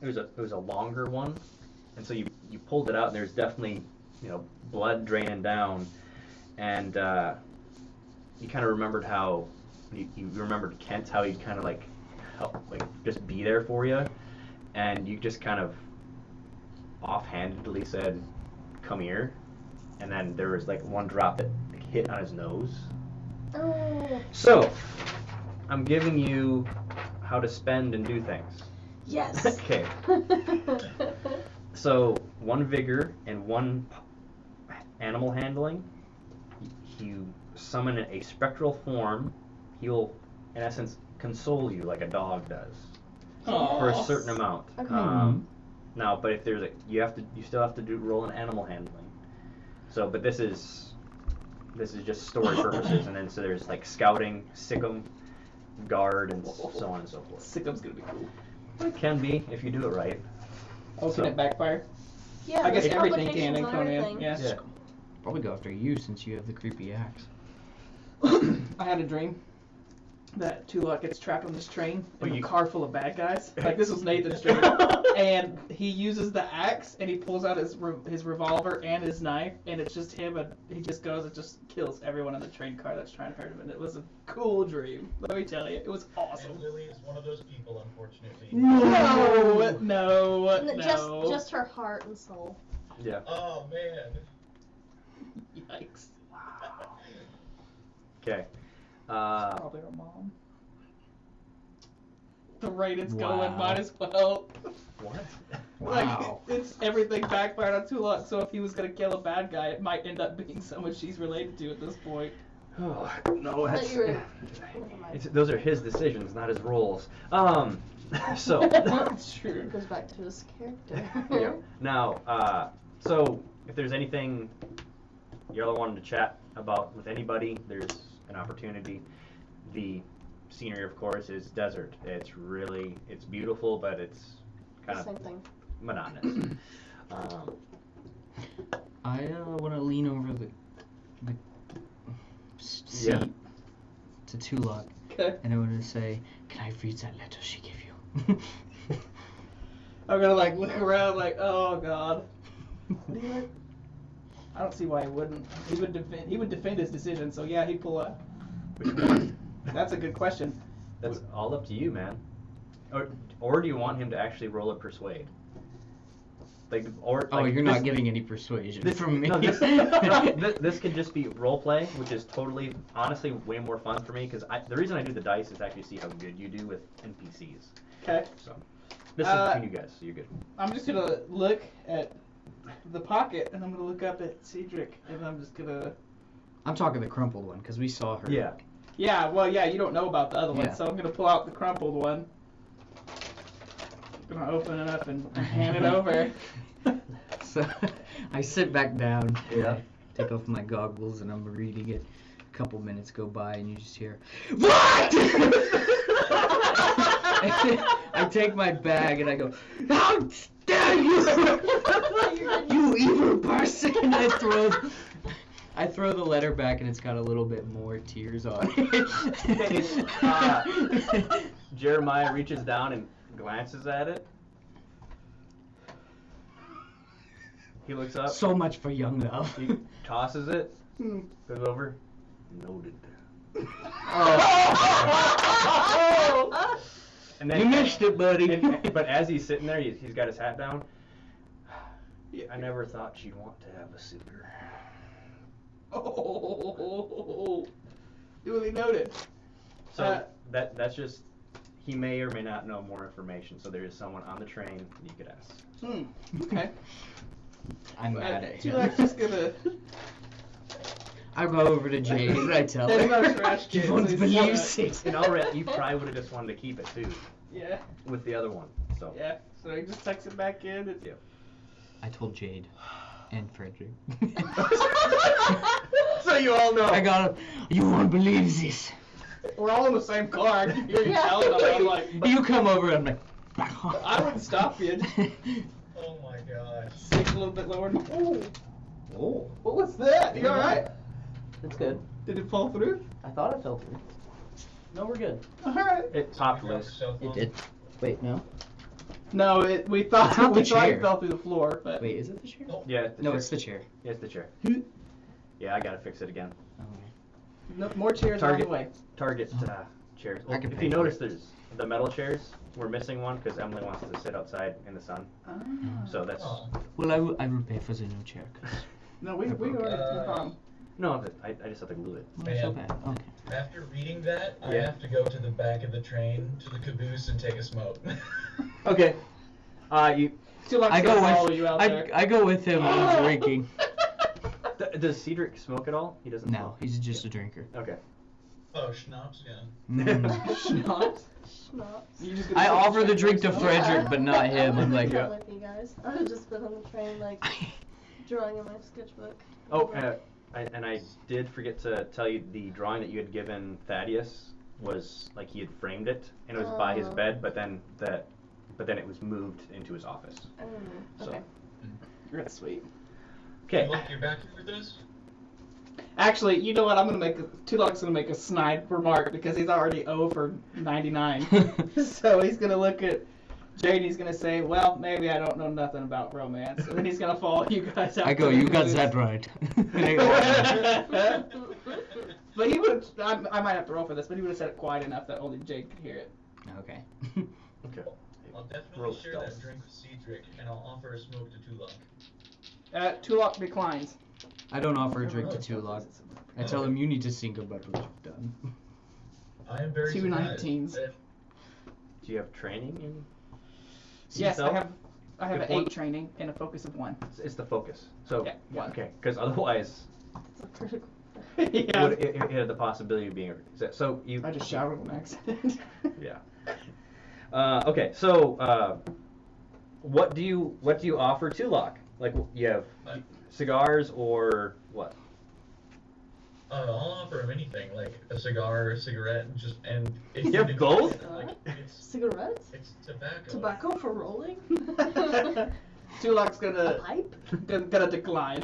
Speaker 1: it was a longer one, and so you pulled it out, and there's definitely blood draining down, and you kind of remembered how you remembered Kent, how he'd kind of like help, like just be there for you, and you just kind of offhandedly said, "Come here," and then there was like one drop that hit on his nose.
Speaker 3: Oh.
Speaker 1: So, I'm giving you how to spend and do things.
Speaker 3: Yes.
Speaker 1: Okay. So, 1 vigor and 1 animal handling. You summon a spectral form. He'll, in essence, console you like a dog does for a
Speaker 2: Aw.
Speaker 1: certain amount.
Speaker 3: Okay.
Speaker 1: Now, but if there's you still have to roll an animal handling. So, but this is just story purposes, and then so there's like scouting, sick'em, guard, and so on and so forth.
Speaker 2: Sickum's gonna be cool.
Speaker 1: It can be if you do it right.
Speaker 2: Oh, can it backfire?
Speaker 3: Yeah.
Speaker 2: I guess
Speaker 3: there's
Speaker 2: everything can in
Speaker 3: complications on
Speaker 2: Conan.
Speaker 3: everything.
Speaker 2: Yeah.
Speaker 1: Yeah.
Speaker 4: Probably go after you since you have the creepy axe.
Speaker 2: I had a dream that Tulok gets trapped on this train in
Speaker 1: But
Speaker 2: a car full of bad guys. Like, this was Nathan's dream. And he uses the axe, and he pulls out his revolver and his knife, and it's just him, and he just goes and just kills everyone in the train car that's trying to hurt him. And it was a cool dream. Let me tell you, it was awesome.
Speaker 5: And Lily is one of those people, unfortunately.
Speaker 2: No.
Speaker 3: Just her heart and soul.
Speaker 1: Yeah.
Speaker 5: Oh man.
Speaker 2: Yikes.
Speaker 1: Okay.
Speaker 2: Probably our mom. The rate it's
Speaker 4: Wow.
Speaker 2: going, might as well.
Speaker 1: What?
Speaker 4: Wow.
Speaker 2: Like, it's everything backfired on Tulok, so if he was gonna kill a bad guy, it might end up being someone she's related to at this point.
Speaker 1: Oh, no,
Speaker 3: I thought
Speaker 1: that's.
Speaker 3: you were- Never mind.
Speaker 1: Those are his decisions, not his roles. So.
Speaker 2: That's true.
Speaker 3: It goes back to his character.
Speaker 1: Yeah. Now, so if there's anything you all wanted to chat about with anybody, there's an opportunity. The scenery, of course, is desert. It's beautiful, but it's kind
Speaker 3: Same
Speaker 1: of
Speaker 3: thing.
Speaker 1: monotonous.
Speaker 4: I want to lean over the seat
Speaker 1: Yeah.
Speaker 4: to Tulok,
Speaker 2: Okay.
Speaker 4: and I want to say, "Can I read that letter she gave you?"
Speaker 2: I'm gonna like look around like, oh god. Would he let- I don't see why he wouldn't. He would defend his decision, so yeah, he'd pull a. That's a good question.
Speaker 1: That's all up to you, man. Or do you want him to actually roll a persuade? Like,
Speaker 4: Oh, you're
Speaker 1: this-
Speaker 4: not getting any persuasion from me.
Speaker 1: No, this could just be role play, which is totally, honestly, way more fun for me. Because the reason I do the dice is to actually see how good you do with NPCs.
Speaker 2: Okay.
Speaker 1: So this is between you guys, so you're good.
Speaker 2: I'm just gonna look at the pocket, and I'm gonna look up at Cedric, and I'm just gonna.
Speaker 4: I'm talking the crumpled one because we saw her.
Speaker 1: Yeah.
Speaker 2: Yeah, well, yeah, you don't know about the other one,
Speaker 4: Yeah.
Speaker 2: so I'm gonna pull out the crumpled one. I'm gonna open it up and hand it over.
Speaker 4: So I sit back down. and
Speaker 1: Yeah.
Speaker 4: I take off my goggles and I'm reading it. A couple minutes go by and you just hear, "What?" I take my bag and I go, "How dare you! You evil person!" And I throw the letter back and it's got a little bit more tears on it.
Speaker 1: Jeremiah reaches down and glances at it. He looks up.
Speaker 4: So much for young love.
Speaker 1: He tosses it.
Speaker 2: Hmm.
Speaker 1: Goes over. Noted.
Speaker 2: Oh.
Speaker 1: And
Speaker 4: You missed it, buddy.
Speaker 1: But as he's sitting there, he's got his hat down.
Speaker 2: Yeah.
Speaker 1: I never thought she'd want to have a suitor.
Speaker 2: Oh. Duly noted.
Speaker 1: So that's just, he may or may not know more information. So there is someone on the train you could ask.
Speaker 2: Okay.
Speaker 4: I'm mad at him.
Speaker 2: Tulok's just gonna.
Speaker 4: I go over to Jade and I tell
Speaker 2: There's no
Speaker 4: her.
Speaker 2: trash
Speaker 4: You
Speaker 2: can,
Speaker 4: won't
Speaker 2: so he's
Speaker 4: believe
Speaker 2: not-
Speaker 4: it.
Speaker 1: In all reality, you probably would have just wanted to keep it too,
Speaker 2: Yeah.
Speaker 1: with the other one. So
Speaker 2: Yeah. So he just tucks it back in. And...
Speaker 1: Yeah.
Speaker 4: I told Jade, And Frederick.
Speaker 1: So you all know.
Speaker 4: I got him. You won't believe this.
Speaker 2: We're all in the same car. I can hear you
Speaker 3: Yeah.
Speaker 2: yelling at me. I'm like,
Speaker 4: You come over, I'm like.
Speaker 2: I wouldn't stop you.
Speaker 5: Oh my gosh.
Speaker 2: Sink a little bit lower. Oh,
Speaker 4: Oh,
Speaker 2: what was that? You alright?
Speaker 4: that's good.
Speaker 2: Did it fall through?
Speaker 4: I thought it fell through. No, we're good.
Speaker 2: Alright.
Speaker 1: It popped
Speaker 5: You dropped
Speaker 1: loose.
Speaker 5: your cell phone?
Speaker 4: It did. Wait, no.
Speaker 2: No, we
Speaker 4: It's
Speaker 2: thought
Speaker 4: not
Speaker 2: we
Speaker 4: the
Speaker 2: thought
Speaker 4: chair.
Speaker 2: it fell through the floor, but
Speaker 4: Wait, is it the chair?
Speaker 5: Oh,
Speaker 1: Yeah, it's the
Speaker 4: No,
Speaker 1: chair.
Speaker 4: it's the chair.
Speaker 1: Yeah, it's the chair. Yeah, I gotta fix it again.
Speaker 2: no, more chairs on the
Speaker 1: Target.
Speaker 2: way.
Speaker 1: Target chairs.
Speaker 4: I can
Speaker 1: If
Speaker 4: pay
Speaker 1: you
Speaker 4: for
Speaker 1: notice,
Speaker 4: it.
Speaker 1: there's the metal chairs. We're missing one because Emily wants to sit outside in the sun.
Speaker 2: Ah.
Speaker 1: So that's
Speaker 5: Oh.
Speaker 4: Well, I will pay for the new chair. 'Cause
Speaker 2: No, we already.
Speaker 1: no. I just have to glue it.
Speaker 4: not so
Speaker 5: Man.
Speaker 4: bad. Okay.
Speaker 5: After reading that, I
Speaker 1: Yeah.
Speaker 5: have to go to the back of the train to the caboose and take a smoke.
Speaker 1: Okay. You.
Speaker 4: I go
Speaker 2: follow
Speaker 4: with
Speaker 2: you out there.
Speaker 4: I go with him when I'm drinking.
Speaker 1: Does Cedric smoke at all? He doesn't.
Speaker 4: No,
Speaker 1: smoke.
Speaker 4: he's just a drinker.
Speaker 1: Okay.
Speaker 5: Oh, schnapps, yeah.
Speaker 4: Mm.
Speaker 2: Schnapps?
Speaker 3: Schnapps.
Speaker 2: You just gonna
Speaker 4: I
Speaker 2: take a
Speaker 4: offer the
Speaker 2: drink
Speaker 4: drink to
Speaker 2: yourself?
Speaker 4: Frederick, but not him. I'm
Speaker 3: I
Speaker 4: like,
Speaker 3: would've come with you guys. I would just been on the train, like, drawing in my sketchbook.
Speaker 1: Oh, I did forget to tell you the drawing that you had given Thaddeus was like he had framed it and it was by his
Speaker 3: Oh.
Speaker 1: bed, but then it was moved into his office.
Speaker 3: Oh,
Speaker 1: So.
Speaker 3: okay.
Speaker 2: That's sweet.
Speaker 1: Okay.
Speaker 5: Look, you're back here with us?
Speaker 2: Actually, you know what? Tulok's gonna make a snide remark because he's already 0 for 99. So he's gonna look at Jade and he's gonna say, "Well, maybe I don't know nothing about romance," and then he's gonna follow you guys out.
Speaker 4: I go,
Speaker 2: to the
Speaker 4: you got
Speaker 2: caboose."
Speaker 4: that right. And I go,
Speaker 2: But he would. I might have to roll for this, but he would have said it quiet enough that only Jade could hear it.
Speaker 4: okay.
Speaker 1: Okay.
Speaker 5: I'll definitely
Speaker 1: Roll
Speaker 5: share
Speaker 1: stealth.
Speaker 5: that drink with Cedric, and I'll offer a smoke to Tulok.
Speaker 2: Tulok declines.
Speaker 4: I don't offer a drink to Tulok. I tell him you need to think about what you've done.
Speaker 5: I am very
Speaker 2: 2
Speaker 5: surprised
Speaker 2: 19s.
Speaker 5: that
Speaker 1: Do you have training in?
Speaker 2: Yes, I
Speaker 1: self?
Speaker 2: have
Speaker 1: If
Speaker 2: an
Speaker 1: one-
Speaker 2: 8 training and a focus of 1.
Speaker 1: It's the focus. So
Speaker 2: Yeah, one.
Speaker 1: okay, because otherwise
Speaker 3: It's a critical.
Speaker 2: Yeah.
Speaker 1: it had the possibility of being so you.
Speaker 2: I just shouted on accident.
Speaker 1: Yeah. Okay, so what do you offer Tulok? Like you have cigars or what?
Speaker 5: I'll offer him anything, like a cigar, a cigarette, and it's
Speaker 1: You have both?
Speaker 5: Like, it's
Speaker 3: Cigarettes?
Speaker 5: tobacco.
Speaker 3: Tobacco for rolling?
Speaker 2: Tulok's
Speaker 3: A pipe?
Speaker 2: gonna decline.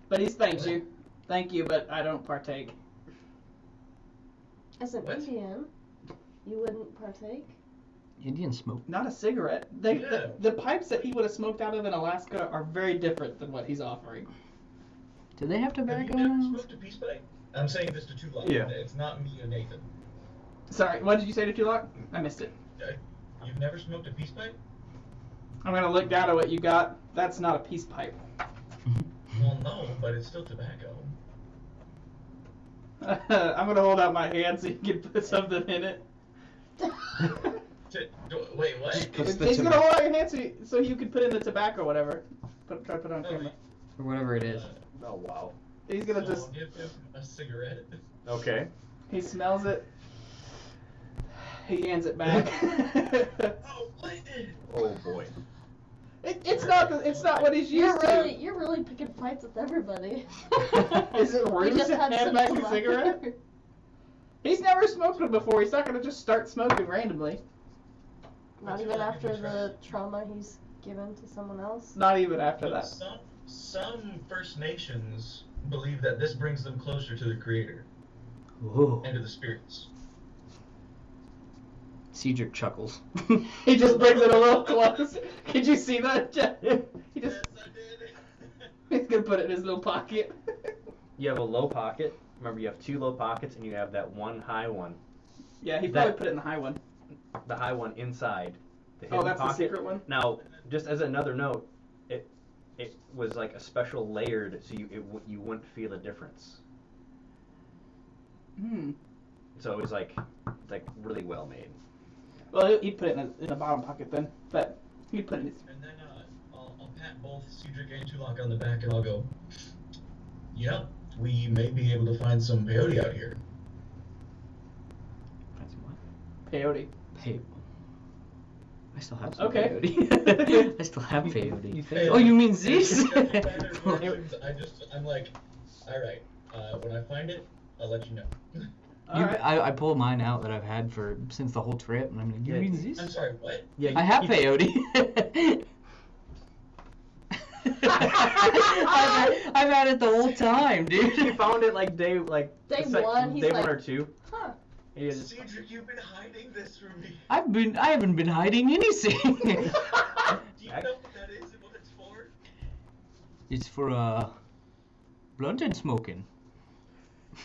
Speaker 2: But he's thanks you. Thank you, but I don't partake.
Speaker 3: As an
Speaker 5: What?
Speaker 3: Indian, you wouldn't partake?
Speaker 4: Indian smoke.
Speaker 2: Not a cigarette.
Speaker 5: Yeah.
Speaker 2: The pipes that he would have smoked out of in Alaska are very different than what he's offering.
Speaker 4: Do they have
Speaker 5: Have
Speaker 4: tobacco?
Speaker 5: you never
Speaker 4: in
Speaker 5: smoked a peace pipe? I'm saying this to Tulok.
Speaker 1: Yeah.
Speaker 5: It's not me or Nathan.
Speaker 2: Sorry, what did you say to Tulok? I missed it.
Speaker 5: You've never smoked a peace pipe?
Speaker 2: I'm gonna look down at what you got. That's not a peace pipe.
Speaker 5: Well, no, but it's still tobacco.
Speaker 2: I'm gonna hold out my hand so you can put something in it.
Speaker 5: Wait, what?
Speaker 4: Just puts
Speaker 2: He's
Speaker 4: the
Speaker 2: gonna
Speaker 4: tobacco.
Speaker 2: hold out your hand so you can put in the tobacco or whatever. Try to put it on camera.
Speaker 4: Or whatever it is.
Speaker 1: Oh wow.
Speaker 2: He's gonna
Speaker 5: So
Speaker 2: just.
Speaker 5: I'll give him a cigarette.
Speaker 1: Okay.
Speaker 2: He smells it. He hands it back.
Speaker 5: Oh, what?
Speaker 1: Oh boy.
Speaker 2: It's not what he's
Speaker 3: You're
Speaker 2: used
Speaker 3: really picking fights with everybody.
Speaker 2: Is it
Speaker 3: We
Speaker 2: rude
Speaker 3: just
Speaker 2: to
Speaker 3: had
Speaker 2: hand
Speaker 3: some
Speaker 2: back a
Speaker 3: tobacco.
Speaker 2: cigarette? He's never smoked one before. He's not gonna just start smoking randomly.
Speaker 3: Not even after the trauma he's given to someone else.
Speaker 2: Not even after
Speaker 5: But
Speaker 2: that.
Speaker 5: some First Nations believe that this brings them closer to the Creator
Speaker 4: Whoa.
Speaker 5: and to the spirits.
Speaker 4: Cedric chuckles.
Speaker 2: He just brings it a little close. Could you see that, Jeff? He just
Speaker 5: Yes, I did.
Speaker 2: he's gonna put it in his little pocket.
Speaker 1: You have a low pocket. Remember, you have 2 low pockets and you have that one high one.
Speaker 2: Yeah, he probably
Speaker 1: That-
Speaker 2: put it in the high one.
Speaker 1: The high one inside the
Speaker 2: Oh,
Speaker 1: hidden
Speaker 2: that's the
Speaker 1: pocket.
Speaker 2: secret one?
Speaker 1: Now, just as another note, it was like a special layered, so you wouldn't feel a difference.
Speaker 2: Hmm.
Speaker 1: So it was like really well made.
Speaker 2: Well, he'd put it in the bottom pocket then, but he'd put it in his.
Speaker 5: And then I'll pat both Cedric and Tulok on the back and I'll go, yep, we may be able to find some peyote out here.
Speaker 4: That's what?
Speaker 2: Peyote.
Speaker 4: Hey. I still have some
Speaker 2: Okay.
Speaker 4: peyote. I still have
Speaker 1: You
Speaker 4: peyote.
Speaker 1: think-
Speaker 4: Oh, you mean
Speaker 5: It's
Speaker 4: Zeus?
Speaker 5: just better versions. I'm like, alright, when I find it, I'll let you know.
Speaker 2: Alright.
Speaker 4: I pull mine out that I've had since the whole trip, and I'm like, you
Speaker 1: Yeah.
Speaker 4: mean Zeus?
Speaker 5: I'm sorry, what?
Speaker 1: Yeah,
Speaker 4: I have peyote. I've had it the whole time,
Speaker 1: You
Speaker 4: dude.
Speaker 1: found it like day
Speaker 3: Day
Speaker 1: the
Speaker 3: one, he's
Speaker 1: day
Speaker 3: like-
Speaker 1: one or two.
Speaker 3: Huh.
Speaker 1: And you just-
Speaker 5: Cedric, you've been hiding this from me.
Speaker 4: I haven't been hiding anything.
Speaker 5: Do you know what that is and what it's for?
Speaker 4: It's for blunt and smoking.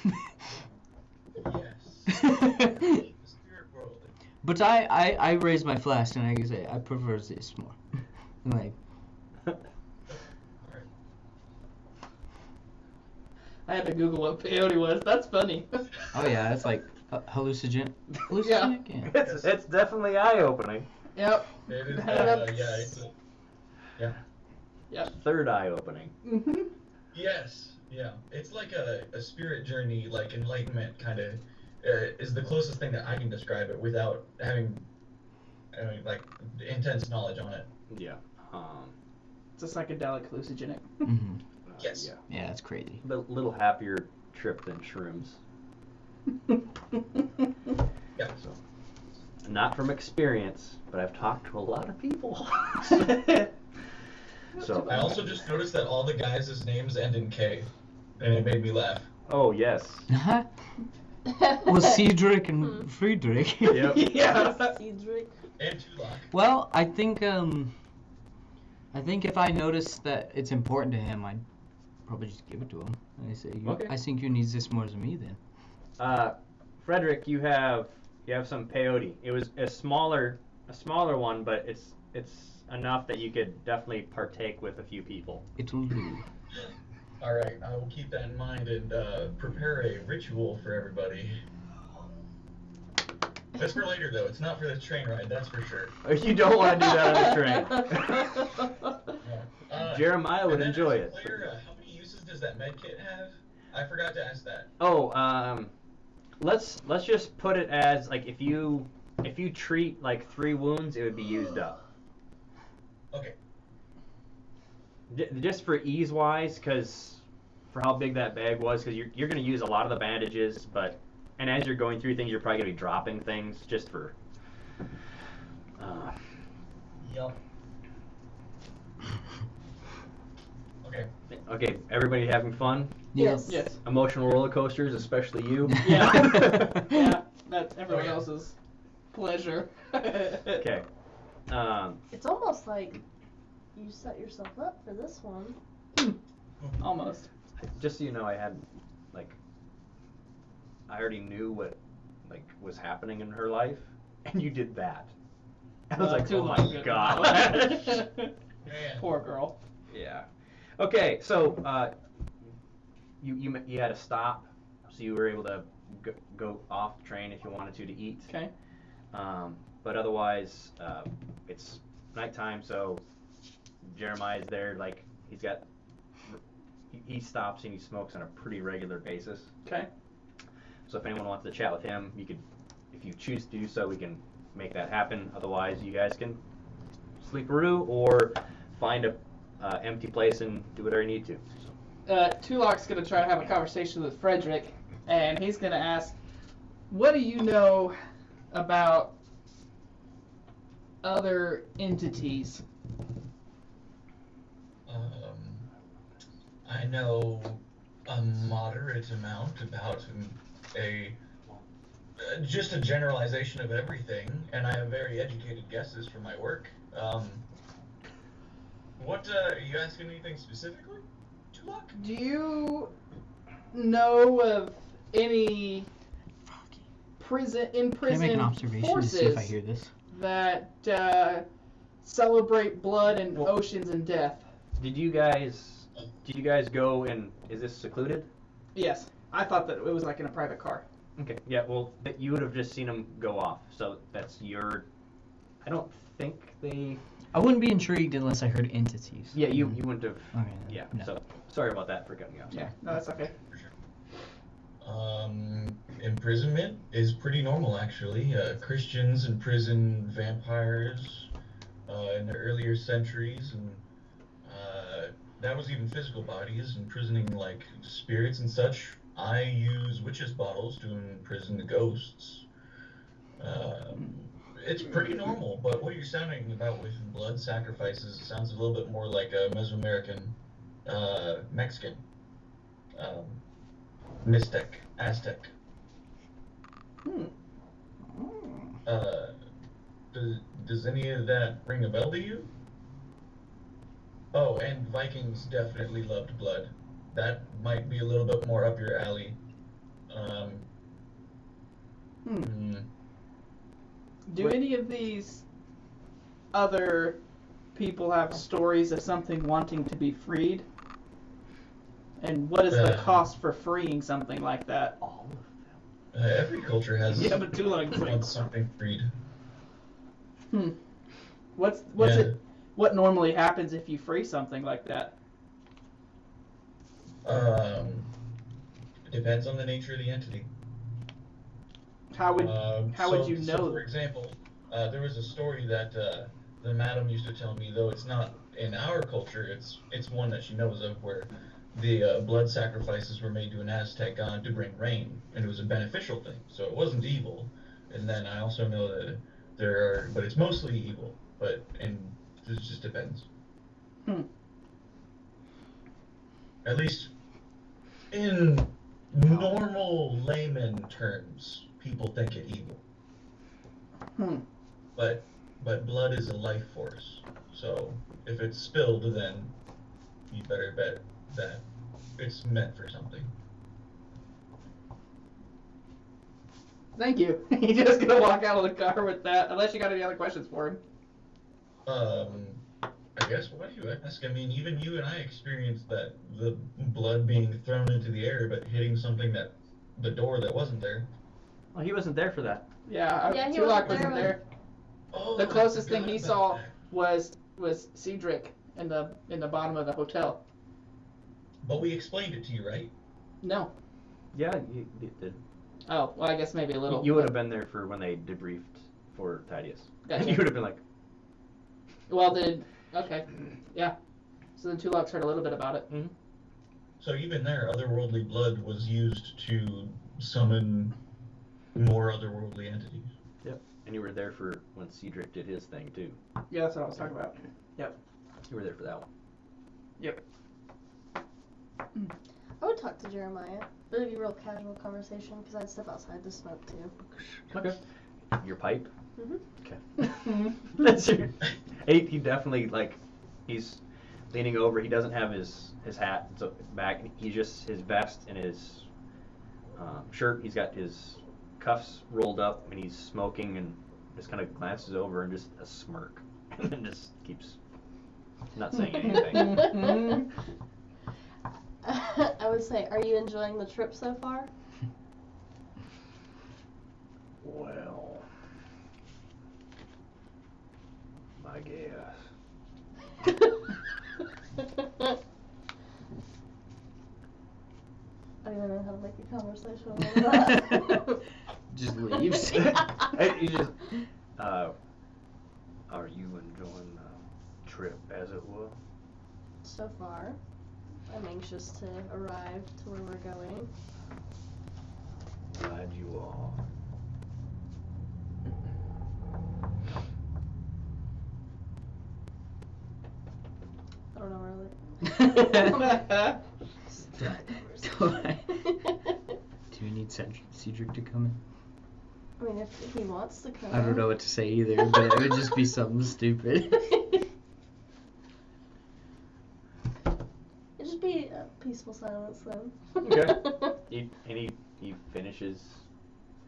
Speaker 5: Yes. The spirit world.
Speaker 4: But I raise my flask and I can say I prefer this more. Like,
Speaker 5: Alright.
Speaker 2: I had to Google what peyote was. That's funny.
Speaker 4: oh yeah, it's like hallucinogen. Hallucinogenic? Yeah.
Speaker 1: it's definitely eye opening.
Speaker 2: Yep.
Speaker 5: It is,
Speaker 2: Yep.
Speaker 5: yeah, it's a, yeah.
Speaker 1: Third eye opening.
Speaker 2: Mm-hmm.
Speaker 5: Yes, yeah. It's like a spirit journey, like enlightenment kind of, is the closest thing that I can describe it without having, like, intense knowledge on it.
Speaker 1: Yeah.
Speaker 2: It's a psychedelic hallucinogenic.
Speaker 4: Mm-hmm.
Speaker 5: Yes.
Speaker 1: Yeah.
Speaker 4: Yeah, it's crazy.
Speaker 1: A little happier trip than shrooms.
Speaker 5: Yeah.
Speaker 1: So, not from experience, but I've talked to a lot of people. So,
Speaker 5: I also just noticed that all the guys' names end in K, and it made me laugh.
Speaker 1: oh yes.
Speaker 4: Well, Cedric and Friedrich.
Speaker 1: Yep.
Speaker 2: Yeah.
Speaker 3: Cedric.
Speaker 5: And Tulak.
Speaker 4: Well, I think if I notice that it's important to him, I'd probably just give it to him. And I say,
Speaker 1: Okay.
Speaker 4: I think you need this more than me then.
Speaker 1: Frederick, you have some peyote. It was a smaller one, but it's enough that you could definitely partake with a few people.
Speaker 4: It'll do.
Speaker 5: Alright, I will keep that in mind and prepare a ritual for everybody. That's for later, though. It's not for the train ride, that's for sure.
Speaker 1: You don't want to do that on the train.
Speaker 5: Yeah.
Speaker 1: Jeremiah would
Speaker 5: and then
Speaker 1: enjoy
Speaker 5: as a
Speaker 1: it.
Speaker 5: player, how many uses does that med kit have? I forgot to ask that.
Speaker 1: Oh, let's just put it as like if you treat like 3 wounds, it would be used up.
Speaker 5: Okay.
Speaker 1: Just for ease wise, because for how big that bag was, because you're going to use a lot of the bandages, and as you're going through things, you're probably going to be dropping things just for.
Speaker 5: Yup. Okay.
Speaker 1: Okay, everybody having fun?
Speaker 3: Yes.
Speaker 2: Yes.
Speaker 1: Emotional roller coasters, especially you.
Speaker 2: Yeah. Yeah. That's everyone
Speaker 5: Oh, yeah.
Speaker 2: else's pleasure.
Speaker 1: Okay.
Speaker 3: It's almost like you set yourself up for this one.
Speaker 2: Almost.
Speaker 1: Just so you know, I already knew what was happening in her life, and you did that. I was like,
Speaker 2: too
Speaker 1: oh my
Speaker 2: long.
Speaker 1: gosh.
Speaker 5: Man.
Speaker 2: Poor girl.
Speaker 1: Yeah. Okay, so you had to stop, so you were able to go off the train if you wanted to eat.
Speaker 2: Okay.
Speaker 1: But otherwise, it's nighttime, so Jeremiah's there. Like he stops and he smokes on a pretty regular basis.
Speaker 2: Okay.
Speaker 1: So if anyone wants to chat with him, you could, if you choose to do so, we can make that happen. Otherwise, you guys can sleep-a-roo or find a empty place and do whatever you need to.
Speaker 2: Tulok's gonna try to have a conversation with Frederick, and he's gonna ask, "What do you know about other entities?"
Speaker 5: I know a moderate amount about just a generalization of everything, and I have very educated guesses for my work. What, are you asking anything specifically, Tulak?
Speaker 2: Do you know of any
Speaker 4: Can I make an observation to see if I
Speaker 2: forces
Speaker 4: hear this?
Speaker 2: that celebrate blood and
Speaker 1: Well-
Speaker 2: oceans and death?
Speaker 1: Did you guys go and is this secluded?
Speaker 2: Yes, I thought that it was like in a private car.
Speaker 1: Okay. Yeah. Well, you would have just seen them go off. So that's your. I don't think they.
Speaker 4: I wouldn't be intrigued unless I heard entities.
Speaker 1: Yeah. You wouldn't have.
Speaker 4: Okay.
Speaker 1: Yeah.
Speaker 4: No.
Speaker 1: So sorry about that for cutting you off.
Speaker 2: Yeah, no, that's okay.
Speaker 5: For sure. Imprisonment is pretty normal, actually. Christians imprison vampires, in the earlier centuries, and that was even physical bodies, imprisoning like spirits and such. I use witches' bottles to imprison the ghosts. It's pretty normal, but what you're sounding about with blood sacrifices sounds a little bit more like a Mesoamerican, Mexican, um, Mixtec, Aztec.
Speaker 2: Hmm.
Speaker 5: Uh, does any of that ring a bell to you? Oh, and Vikings definitely loved blood. That might be a little bit more up your alley. Um, hmm.
Speaker 2: Do any of these other people have stories of something wanting to be freed? And what is the cost for freeing something like that?
Speaker 1: All of
Speaker 5: Every culture has
Speaker 2: Yeah, but Tulag's like,
Speaker 5: wants something freed.
Speaker 2: what's
Speaker 5: Yeah.
Speaker 2: it? What normally happens if you free something like that?
Speaker 5: It depends on the nature of the entity.
Speaker 2: How would
Speaker 5: So,
Speaker 2: you
Speaker 5: So
Speaker 2: know?
Speaker 5: for example, there was a story that the madam used to tell me, though it's not in our culture, it's one that she knows of, where the blood sacrifices were made to an Aztec god to bring rain, and it was a beneficial thing, so it wasn't evil. And then I also know that but it's mostly evil, and it just depends. At least in normal layman terms, people think it evil. But blood is a life force, so if it's spilled, then you better bet that it's meant for something.
Speaker 2: Thank you. He's just gonna walk out of the car with that, unless you got any other questions for him.
Speaker 5: I guess, why do you ask? I mean, even you and I experienced that, the blood being thrown into the air but hitting the door that wasn't there.
Speaker 1: Well, he wasn't there for that.
Speaker 2: Yeah,
Speaker 3: Yeah, he
Speaker 2: Tulak
Speaker 3: wasn't
Speaker 2: wasn't
Speaker 3: there
Speaker 2: there.
Speaker 5: Oh,
Speaker 2: The
Speaker 5: I
Speaker 2: closest thing
Speaker 5: forgot
Speaker 2: he
Speaker 5: about
Speaker 2: saw
Speaker 5: that.
Speaker 2: was Cedric in the bottom of the hotel.
Speaker 5: But we explained it to you, right?
Speaker 2: No.
Speaker 1: Yeah, you did.
Speaker 2: Oh, well, I guess maybe a little.
Speaker 1: You would have been there for when they debriefed for Thaddeus.
Speaker 2: Gotcha.
Speaker 1: You would have been like,
Speaker 2: Well, okay, yeah. So then Tulak's heard a little bit about it.
Speaker 5: So even there, otherworldly blood was used to summon more otherworldly entities.
Speaker 1: yep. And you were there for when Cedric did his thing too.
Speaker 2: Yeah, that's what I was talking about.
Speaker 1: You were there for that one.
Speaker 3: I would talk to Jeremiah. But it'd be a real casual conversation because I'd step outside to smoke too.
Speaker 1: Okay. Your pipe.
Speaker 3: Mhm.
Speaker 1: Okay. That's your. He definitely he's leaning over. He doesn't have his hat back. He's just his vest and his shirt. He's got his cuffs rolled up and he's smoking and just kind of glances over and just a smirk and then just keeps not saying anything.
Speaker 3: I would say, are you enjoying the trip so far?
Speaker 1: Well, I guess.
Speaker 3: I don't even know how to make a conversation like that.
Speaker 4: Just leaves.
Speaker 1: You just, are you enjoying the trip as it was?
Speaker 3: So far, I'm anxious to arrive to where we're going.
Speaker 1: Glad you are.
Speaker 3: I don't know really.
Speaker 4: Do you need Cedric to come in?
Speaker 3: I mean, if he wants to come.
Speaker 4: I don't know what to say either, but it would just be something stupid.
Speaker 3: It'd just be a peaceful silence then.
Speaker 1: Okay. He finishes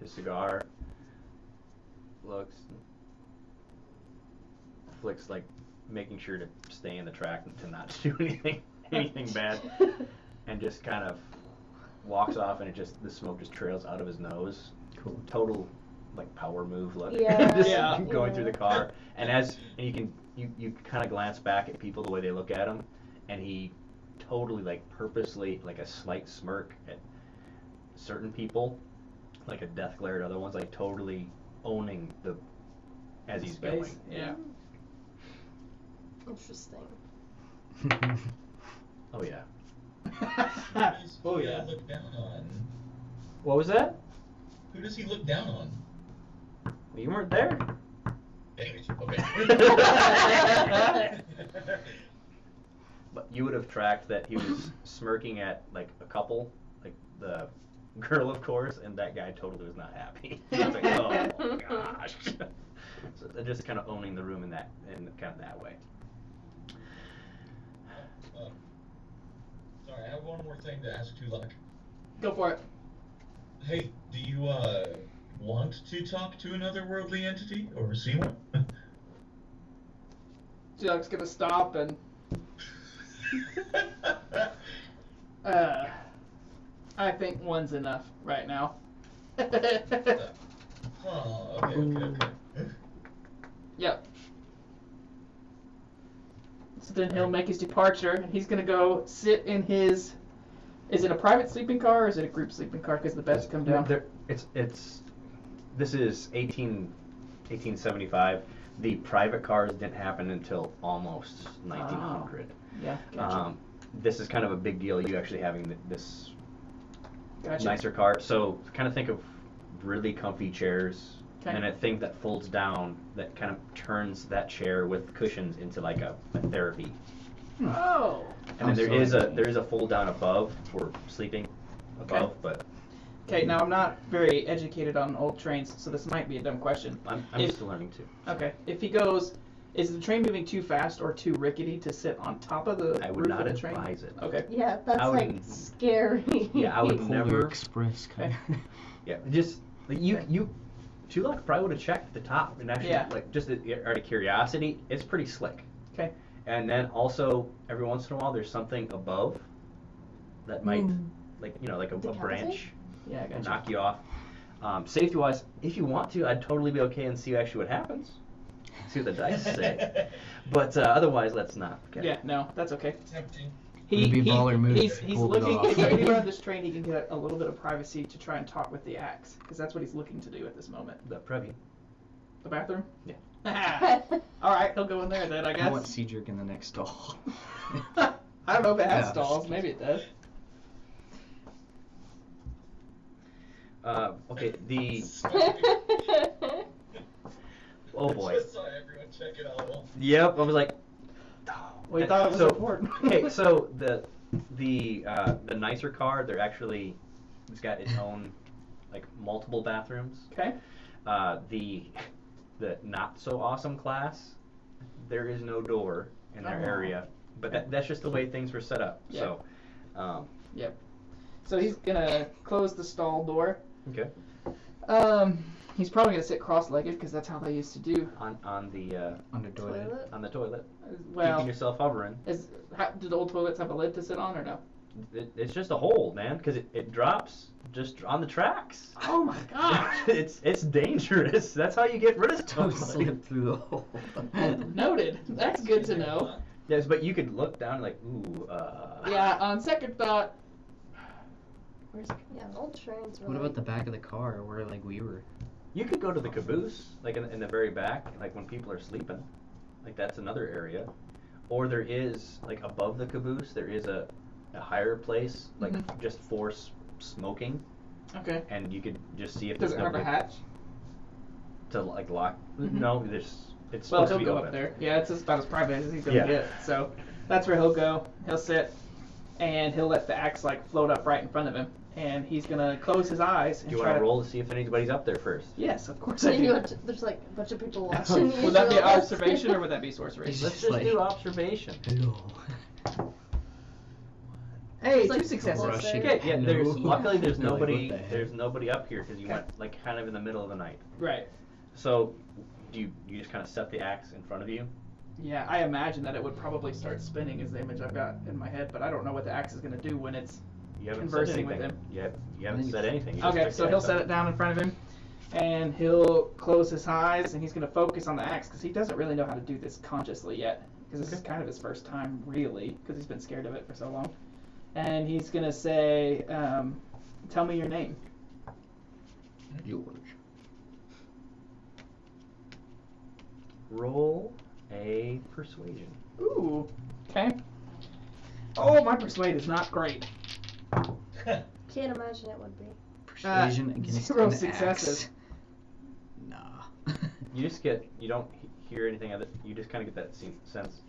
Speaker 1: his cigar, looks, flicks making sure to stay in the track and to not do anything bad, and just kind of walks off and the smoke just trails out of his nose.
Speaker 4: Cool.
Speaker 1: Total power move look.
Speaker 3: Yeah.
Speaker 1: Just
Speaker 2: Yeah.
Speaker 1: going through the car, and you kind of glance back at people the way they look at him, and he totally purposely a slight smirk at certain people, like a death glare at other ones, totally owning as he's
Speaker 2: Space.
Speaker 1: going.
Speaker 2: Yeah.
Speaker 3: Interesting.
Speaker 1: Oh yeah.
Speaker 5: Who does
Speaker 1: Oh,
Speaker 5: he
Speaker 1: yeah.
Speaker 5: look down on?
Speaker 1: What was that?
Speaker 5: Who does he look down on?
Speaker 1: Well, you weren't there.
Speaker 5: Anyways, okay.
Speaker 1: But you would have tracked that he was smirking at like a couple, like the girl, of course, and that guy totally was not happy. He was like, oh gosh. So they're just kind of owning the room in kind of that way.
Speaker 5: Sorry, I have one more thing to ask Tulak.
Speaker 2: Go for it.
Speaker 5: Hey, do you want to talk to another worldly entity or see one?
Speaker 2: Jug's gonna stop and I think one's enough right now.
Speaker 5: Oh, okay.
Speaker 2: Yep. So then he'll make his departure, and he's gonna go sit in his. Is it a private sleeping car or is it a group sleeping car? Because the beds come down.
Speaker 1: This is 1875. The private cars didn't happen until almost 1900.
Speaker 2: Yeah, gotcha.
Speaker 1: This is kind of a big deal. You actually having this
Speaker 2: Gotcha.
Speaker 1: nicer car. So kind of think of really comfy chairs.
Speaker 2: Okay.
Speaker 1: And a thing that folds down that kind of turns that chair with cushions into like a therapy.
Speaker 2: Oh.
Speaker 1: And then there
Speaker 4: Oh,
Speaker 1: is
Speaker 4: sorry.
Speaker 1: a fold down above for sleeping above, but
Speaker 2: Okay, now I'm not very educated on old trains, so this might be a dumb question.
Speaker 1: I'm
Speaker 2: If-
Speaker 1: still learning too.
Speaker 2: Okay, if he goes, is the train moving too fast or too rickety to sit on top of the
Speaker 1: I would
Speaker 2: roof
Speaker 1: not
Speaker 2: of the train?
Speaker 1: advise it.
Speaker 2: Okay.
Speaker 3: Yeah, that's
Speaker 1: I
Speaker 3: like
Speaker 1: wouldn't-
Speaker 3: scary.
Speaker 1: Yeah, I would
Speaker 4: Polar
Speaker 1: never.
Speaker 4: Express kind of.
Speaker 1: Yeah, just like you Tulak probably would have checked the top and actually
Speaker 2: Yeah.
Speaker 1: like just out of curiosity, it's pretty slick.
Speaker 2: Okay.
Speaker 1: And then also every once in a while there's something above that might like like a
Speaker 3: Decapitate?
Speaker 1: branch
Speaker 2: Yeah, I gotcha.
Speaker 1: knock you off. Safety wise, if you want to, I'd totally be okay and see actually what happens. See what the dice say. But otherwise, let's not. Okay.
Speaker 2: Yeah, no, that's okay.
Speaker 5: Tempting.
Speaker 4: It'd be baller move
Speaker 2: he's
Speaker 4: if he pulled it
Speaker 2: looking.
Speaker 4: off.
Speaker 2: Anywhere on this train, he can get a little bit of privacy to try and talk with the axe, because that's what he's looking to do at this moment.
Speaker 1: The Previ.
Speaker 2: The bathroom.
Speaker 1: Yeah.
Speaker 2: All right, he'll go in there then, I
Speaker 4: I want
Speaker 2: guess.
Speaker 4: Cedric in the next stall.
Speaker 2: I don't know if it has
Speaker 4: Yeah.
Speaker 2: stalls. Maybe it does.
Speaker 1: Okay. Oh boy.
Speaker 5: Just saw everyone check it out.
Speaker 1: Yep. I was like.
Speaker 2: We thought it was
Speaker 1: so,
Speaker 2: important.
Speaker 1: Okay, so the nicer car, it's got its own like multiple bathrooms.
Speaker 2: Okay.
Speaker 1: The not so awesome class, there is no door in their
Speaker 2: Oh.
Speaker 1: area, but that's just the way things were set up.
Speaker 2: Yeah.
Speaker 1: So,
Speaker 2: Yep. So he's gonna close the stall door.
Speaker 1: okay,
Speaker 2: He's probably gonna sit cross-legged because that's how they used to do.
Speaker 1: on the
Speaker 4: Under toilet.
Speaker 3: Toilet?
Speaker 1: on the toilet,
Speaker 2: Well,
Speaker 1: keeping yourself hovering.
Speaker 2: did old toilets have a lid to sit on or no?
Speaker 1: It's just a hole, man, because it drops just on the tracks.
Speaker 2: Oh my gosh!
Speaker 1: it's dangerous. That's how you get rid of
Speaker 4: Don't
Speaker 1: stuff.
Speaker 4: slip through the hole.
Speaker 2: Noted. That's good to know.
Speaker 1: Yes, but you could look down like, ooh.
Speaker 2: Yeah. On second thought. Where's
Speaker 3: Yeah, old trains were
Speaker 4: What
Speaker 3: like,
Speaker 4: about the back of the car where like we were?
Speaker 1: You could go to the caboose, like in the very back, like when people are sleeping. Like that's another area. Or there is, like above the caboose, there is a higher place, like
Speaker 2: Mhm.
Speaker 1: just for smoking.
Speaker 2: Okay.
Speaker 1: And you could just see if
Speaker 2: Does
Speaker 1: there's
Speaker 2: it have a
Speaker 1: nobody
Speaker 2: hatch?
Speaker 1: to like lock.
Speaker 2: Mhm.
Speaker 1: No, it's
Speaker 2: Well,
Speaker 1: supposed to
Speaker 2: he'll
Speaker 1: be
Speaker 2: go
Speaker 1: open.
Speaker 2: up there. Yeah, it's just about as private as he's gonna
Speaker 1: Yeah.
Speaker 2: get. So that's where he'll go. He'll sit, and he'll let the axe like float up right in front of him, and he's gonna close his eyes and
Speaker 1: Do you
Speaker 2: try
Speaker 1: want to roll to see if anybody's up there first?
Speaker 2: Yes, of course I
Speaker 3: you
Speaker 2: do.
Speaker 3: know, there's like a bunch of people watching you.
Speaker 2: Would that be
Speaker 3: do all that
Speaker 2: observation
Speaker 3: stuff.
Speaker 2: or would that be sorcery?
Speaker 4: It's
Speaker 1: Let's
Speaker 4: just
Speaker 1: just
Speaker 4: like-
Speaker 1: do observation.
Speaker 4: Hello.
Speaker 2: Hey,
Speaker 3: It's like
Speaker 2: two successes.
Speaker 3: closer.
Speaker 1: Okay, yeah. There's
Speaker 4: Hello.
Speaker 1: luckily there's
Speaker 4: They're like,
Speaker 1: nobody.
Speaker 4: what the heck?
Speaker 1: There's nobody up here because you
Speaker 2: Okay.
Speaker 1: went like kind of in the middle of the night.
Speaker 2: Right.
Speaker 1: So, do you just kind of set the axe in front of you?
Speaker 2: Yeah, I imagine that it would probably start spinning is the image I've got in my head, but I don't know what the axe is gonna do when it's.
Speaker 1: You haven't
Speaker 2: Conversing
Speaker 1: said
Speaker 2: with
Speaker 1: anything.
Speaker 2: him.
Speaker 1: You haven't said anything. You just
Speaker 2: Okay,
Speaker 1: took
Speaker 2: so
Speaker 1: the
Speaker 2: he'll
Speaker 1: axe
Speaker 2: set
Speaker 1: up.
Speaker 2: it down in front of him, and he'll close his eyes, and he's gonna focus on the axe because he doesn't really know how to do this consciously yet, because this is
Speaker 1: Okay.
Speaker 2: kind of his first time, really, because he's been scared of it for so long. And he's gonna say, "Tell me your name."
Speaker 4: George.
Speaker 1: Roll a persuasion.
Speaker 2: Ooh. Okay. Oh, my persuade is not great.
Speaker 3: Can't imagine it would be.
Speaker 4: Persuasion against
Speaker 2: 0
Speaker 4: an
Speaker 2: successes.
Speaker 4: axe. Nah.
Speaker 1: You just get, you don't hear anything other, you just kind of get that sense,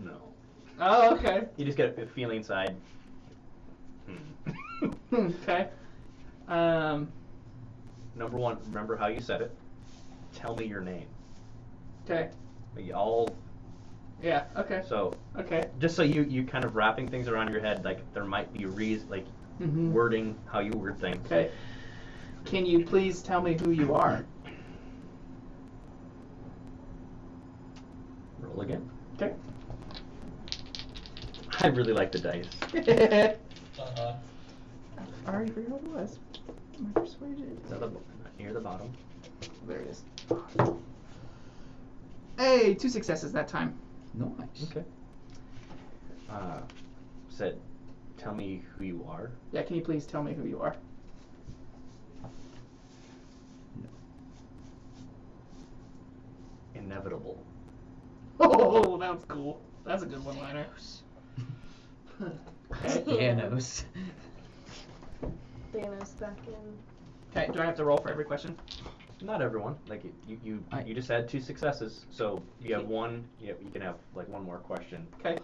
Speaker 1: no.
Speaker 2: Oh, okay.
Speaker 1: You just get a feeling inside.
Speaker 2: Okay.
Speaker 1: Number one, remember how you said it. Tell me your name.
Speaker 2: Okay.
Speaker 1: All,
Speaker 2: Yeah. Okay.
Speaker 1: so,
Speaker 2: Okay.
Speaker 1: just so you kind of wrapping things around your head, like there might be reason, like
Speaker 2: Mhm.
Speaker 1: wording how you word things.
Speaker 2: Okay. Can you please tell me who you are?
Speaker 1: Roll again.
Speaker 2: Okay.
Speaker 1: I really like the dice.
Speaker 5: Uh-huh.
Speaker 2: I already forgot what it was. My persuasion.
Speaker 1: Is that near the bottom?
Speaker 2: There it is. Hey, 2 successes that time.
Speaker 4: Nice.
Speaker 1: Okay. Said, tell me who you are.
Speaker 2: Yeah, can you please tell me who you are?
Speaker 1: Inevitable.
Speaker 2: Oh, that's cool. That's a good one-liner.
Speaker 4: Thanos.
Speaker 3: Thanos back in.
Speaker 2: Okay, do I have to roll for every question?
Speaker 1: Not everyone. Like you just had 2 successes, so you have one. You can have like one more question.
Speaker 2: Okay.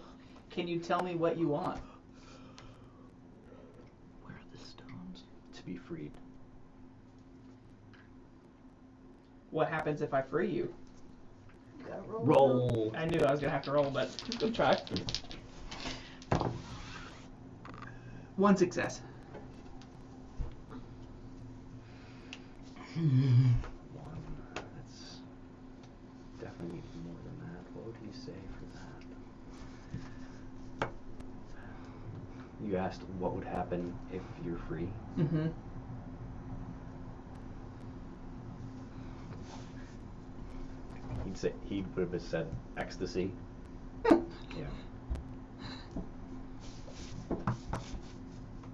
Speaker 2: Can you tell me what you want?
Speaker 4: Where are the stones?
Speaker 1: To be freed.
Speaker 2: What happens if I free you?
Speaker 3: You gotta roll.
Speaker 1: Roll.
Speaker 2: I knew I was gonna have to roll, but good try. 1 success.
Speaker 1: One. That's definitely more than that. What would he say for that? You asked what would happen if you're free.
Speaker 2: Mm-hmm.
Speaker 1: He would have said ecstasy. Yeah.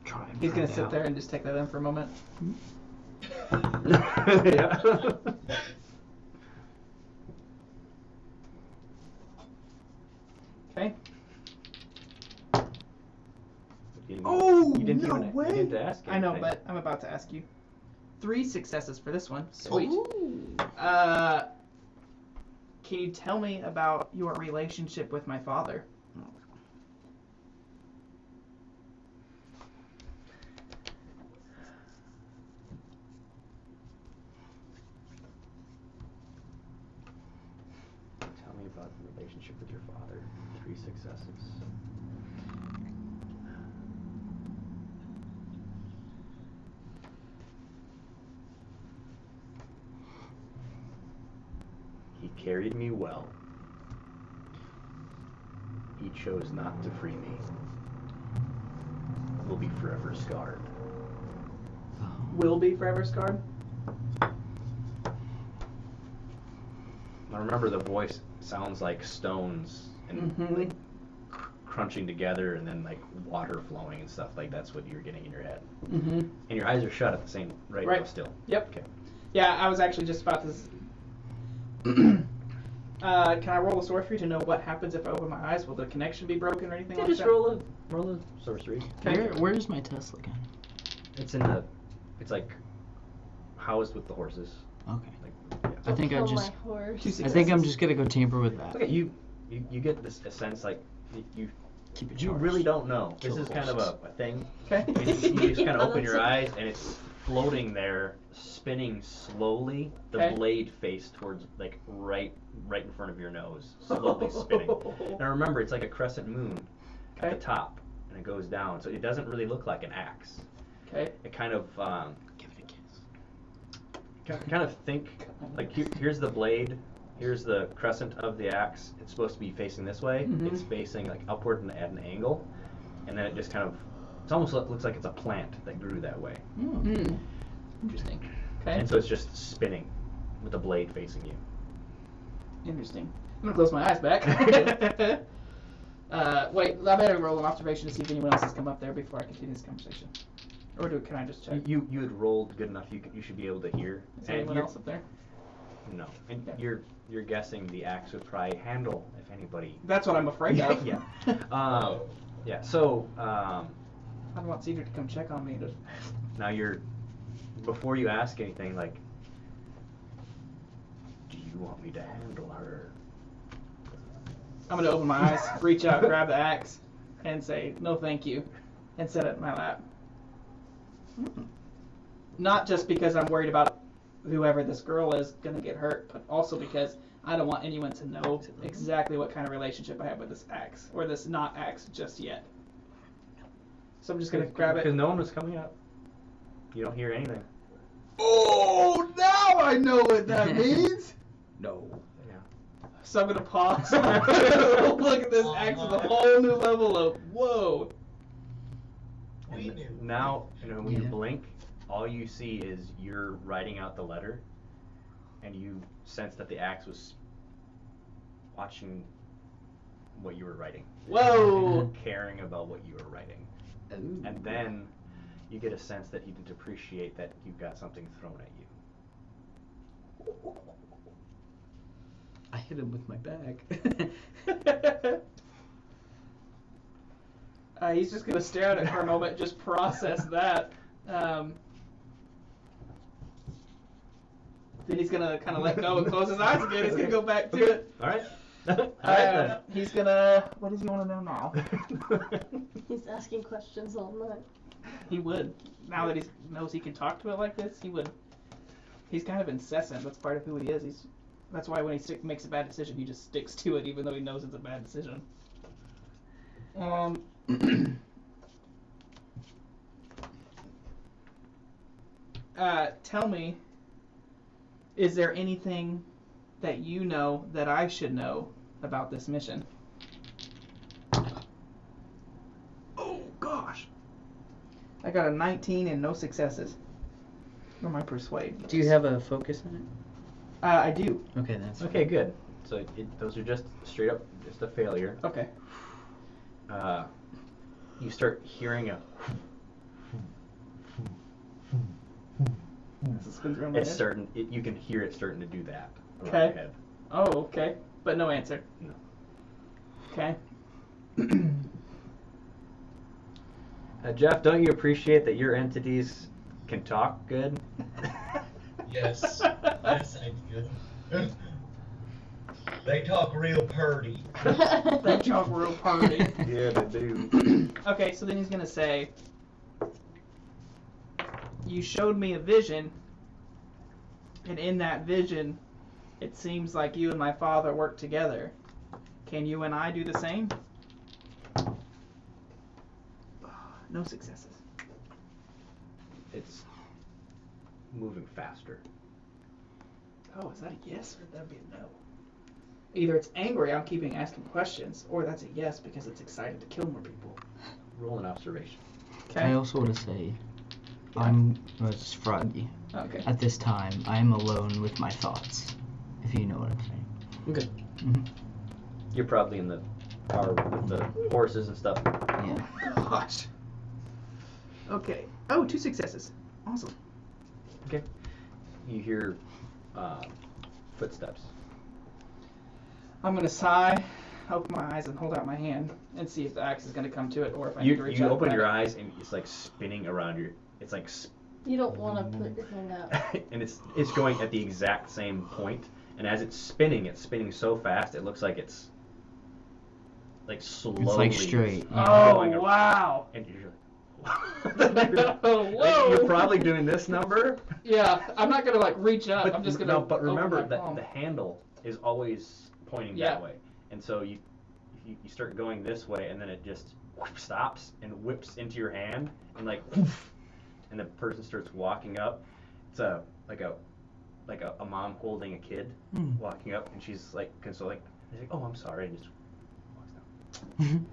Speaker 4: Try and
Speaker 2: He's gonna
Speaker 4: find
Speaker 2: sit
Speaker 4: out.
Speaker 2: there and just take that in for a moment.
Speaker 1: Yeah.
Speaker 2: Okay.
Speaker 1: You didn't
Speaker 2: no
Speaker 1: even,
Speaker 2: way!
Speaker 1: You didn't ask
Speaker 2: I know,
Speaker 1: anything.
Speaker 2: but I'm about to ask you. 3 successes for this one. Sweet.
Speaker 4: Ooh.
Speaker 2: Can you tell me about your relationship with my father?
Speaker 1: Tell me about the relationship with your father. 3 successes. He carried me well. He chose not to free me. Will be forever scarred.
Speaker 2: Will be forever scarred?
Speaker 1: Now remember, the voice sounds like stones and
Speaker 2: Mhm.
Speaker 1: like crunching together, and then like water flowing and stuff. Like that's what you're getting in your head.
Speaker 2: Mm-hmm.
Speaker 1: And your eyes are shut at the same right now
Speaker 2: Right.
Speaker 1: still.
Speaker 2: Yep.
Speaker 1: Okay.
Speaker 2: Yeah, I was actually just about to. Can I roll a sorcery to know what happens if I open my eyes? Will the connection be broken or anything like
Speaker 1: just
Speaker 2: that?
Speaker 1: roll a sorcery.
Speaker 2: Okay.
Speaker 4: Where's my Tesla gun?
Speaker 1: It's like housed with the horses.
Speaker 4: Okay.
Speaker 1: Like, yeah.
Speaker 4: I think
Speaker 3: Kill
Speaker 4: I just.
Speaker 3: my horse.
Speaker 2: 2
Speaker 4: I
Speaker 2: successes.
Speaker 4: think I'm just gonna go tamper with that.
Speaker 1: It's okay. You get this a sense like you
Speaker 4: Keep it
Speaker 1: you
Speaker 4: yours.
Speaker 1: really don't know.
Speaker 4: Kill
Speaker 1: This is
Speaker 4: the
Speaker 1: kind of
Speaker 4: horses.
Speaker 1: a thing.
Speaker 2: Okay.
Speaker 1: And you just kind
Speaker 3: Yeah,
Speaker 1: of open your
Speaker 3: that's
Speaker 1: eyes, and it's floating there, spinning slowly. The
Speaker 2: Okay.
Speaker 1: blade face towards like right in front of your nose, slowly spinning. Now remember, it's like a crescent moon at
Speaker 2: Okay.
Speaker 1: the top, and it goes down, so it doesn't really look like an axe.
Speaker 2: Okay.
Speaker 1: It kind of
Speaker 4: Give it a kiss.
Speaker 1: kind of think like here's the blade, here's the crescent of the axe. It's supposed to be facing this way.
Speaker 2: Mhm.
Speaker 1: It's facing like upward and at an angle, and then it just kind of it's almost looks like it's a plant that grew that way.
Speaker 2: Hmm. Interesting. Okay.
Speaker 1: And so it's just spinning with the blade facing you.
Speaker 2: Interesting. I'm gonna close my eyes back. Wait, I better roll an observation to see if anyone else has come up there before I continue this conversation. Or can I just check?
Speaker 1: You had rolled good enough. You should be able to hear.
Speaker 2: Is there anyone else up there?
Speaker 1: No. And
Speaker 2: Yeah.
Speaker 1: you're guessing the axe would probably handle if anybody.
Speaker 2: That's what I'm afraid of.
Speaker 1: Yeah.
Speaker 5: Oh.
Speaker 1: Yeah. So
Speaker 2: I don't want Cedric to come check on me.
Speaker 1: now before you ask anything, like, do you want me to handle her?
Speaker 2: I'm gonna open my eyes, reach out, grab the axe, and say no, thank you, and set it in my lap. Not just because I'm worried about whoever this girl is gonna get hurt, but also because I don't want anyone to know exactly what kind of relationship I have with this axe or this not axe just yet. So I'm just gonna grab
Speaker 1: Because
Speaker 2: it.
Speaker 1: no one was coming up. You don't hear anything.
Speaker 2: Oh, now I know what that means.
Speaker 4: No.
Speaker 1: Yeah.
Speaker 2: So I'm gonna pause. Look at this axe with a whole new level of whoa.
Speaker 5: We knew.
Speaker 1: Now, when you
Speaker 4: Yeah.
Speaker 1: blink, all you see is you're writing out the letter, and you sense that the axe was watching what you were writing.
Speaker 2: Whoa.
Speaker 1: Caring about what you were writing.
Speaker 4: Ooh.
Speaker 1: And then you get a sense that he didn't appreciate that you got something thrown at you.
Speaker 4: I hit him with my bag.
Speaker 2: He's just gonna stare at it for a moment, just process that. Then he's gonna kind of let go and close his eyes again. He's gonna go back to it.
Speaker 1: All right. All right
Speaker 2: He's gonna. What does he want to know now?
Speaker 1: then.
Speaker 3: He's asking questions all night.
Speaker 2: He would. Now that he knows he can talk to it like this, he would. He's kind of incessant. That's part of who he is. That's why when he makes a bad decision, he just sticks to it, even though he knows it's a bad decision. Tell me, is there anything that you know that I should know about this mission? Oh, gosh. I got a 19 and no successes. Or my persuade.
Speaker 4: Do you have a focus in it?
Speaker 2: I do.
Speaker 4: Okay, that's
Speaker 1: Okay, good. So those are just straight up just a failure.
Speaker 2: Okay.
Speaker 1: You start hearing a.
Speaker 2: This spins around my
Speaker 1: It's
Speaker 2: head.
Speaker 1: starting. You can hear it starting to do that around
Speaker 2: Okay.
Speaker 1: your head.
Speaker 2: Oh, okay. But no answer.
Speaker 1: No.
Speaker 2: Okay.
Speaker 1: Jeff, don't you appreciate that your entities can talk good?
Speaker 5: Yes. Yes, I do. They talk real purty.
Speaker 2: That joke real party.
Speaker 1: Yeah, they do.
Speaker 2: Okay, so then he's gonna say, you showed me a vision, and in that vision, it seems like you and my father work together. Can you and I do the same? No successes.
Speaker 1: It's moving faster.
Speaker 2: Oh, is that a yes or that'd be a no? Either it's angry, I'm keeping asking questions, or that's a yes because it's excited to kill more people.
Speaker 1: Roll an observation.
Speaker 2: Okay.
Speaker 4: I also want to say,
Speaker 2: Yeah.
Speaker 4: it's Froggy.
Speaker 2: Okay.
Speaker 4: At this time, I am alone with my thoughts, if you know what I'm saying.
Speaker 1: Okay.
Speaker 4: Mm-hmm.
Speaker 1: You're probably in the car with the horses and stuff.
Speaker 4: Yeah.
Speaker 2: Gosh. Okay. Oh, 2 successes. Awesome.
Speaker 1: Okay. You hear footsteps.
Speaker 2: I'm gonna sigh, open my eyes, and hold out my hand and see if the axe is gonna come to it, or if I need to reach
Speaker 1: You
Speaker 2: out.
Speaker 1: open
Speaker 2: and
Speaker 1: your
Speaker 2: grab
Speaker 1: eyes and it's like spinning around your. It's like,
Speaker 3: You don't want to put your hand out.
Speaker 1: and it's going at the exact same point. And as it's spinning so fast it looks like it's like slowly.
Speaker 4: It's like straight.
Speaker 2: it.
Speaker 4: Yeah.
Speaker 1: going
Speaker 2: Oh
Speaker 1: around.
Speaker 2: wow!
Speaker 1: And you're
Speaker 2: Whoa!
Speaker 1: you're probably doing this number.
Speaker 2: Yeah, I'm not gonna like reach up. I'm just gonna.
Speaker 1: No, but
Speaker 2: open
Speaker 1: remember
Speaker 2: my
Speaker 1: that
Speaker 2: palm.
Speaker 1: the handle is always pointing
Speaker 2: Yeah.
Speaker 1: that way, and so you start going this way, and then it just stops and whips into your hand, and like, and the person starts walking up. It's like a mom holding a kid walking up, and she's like consoling. She's like, "Oh, I'm sorry," and just walks down.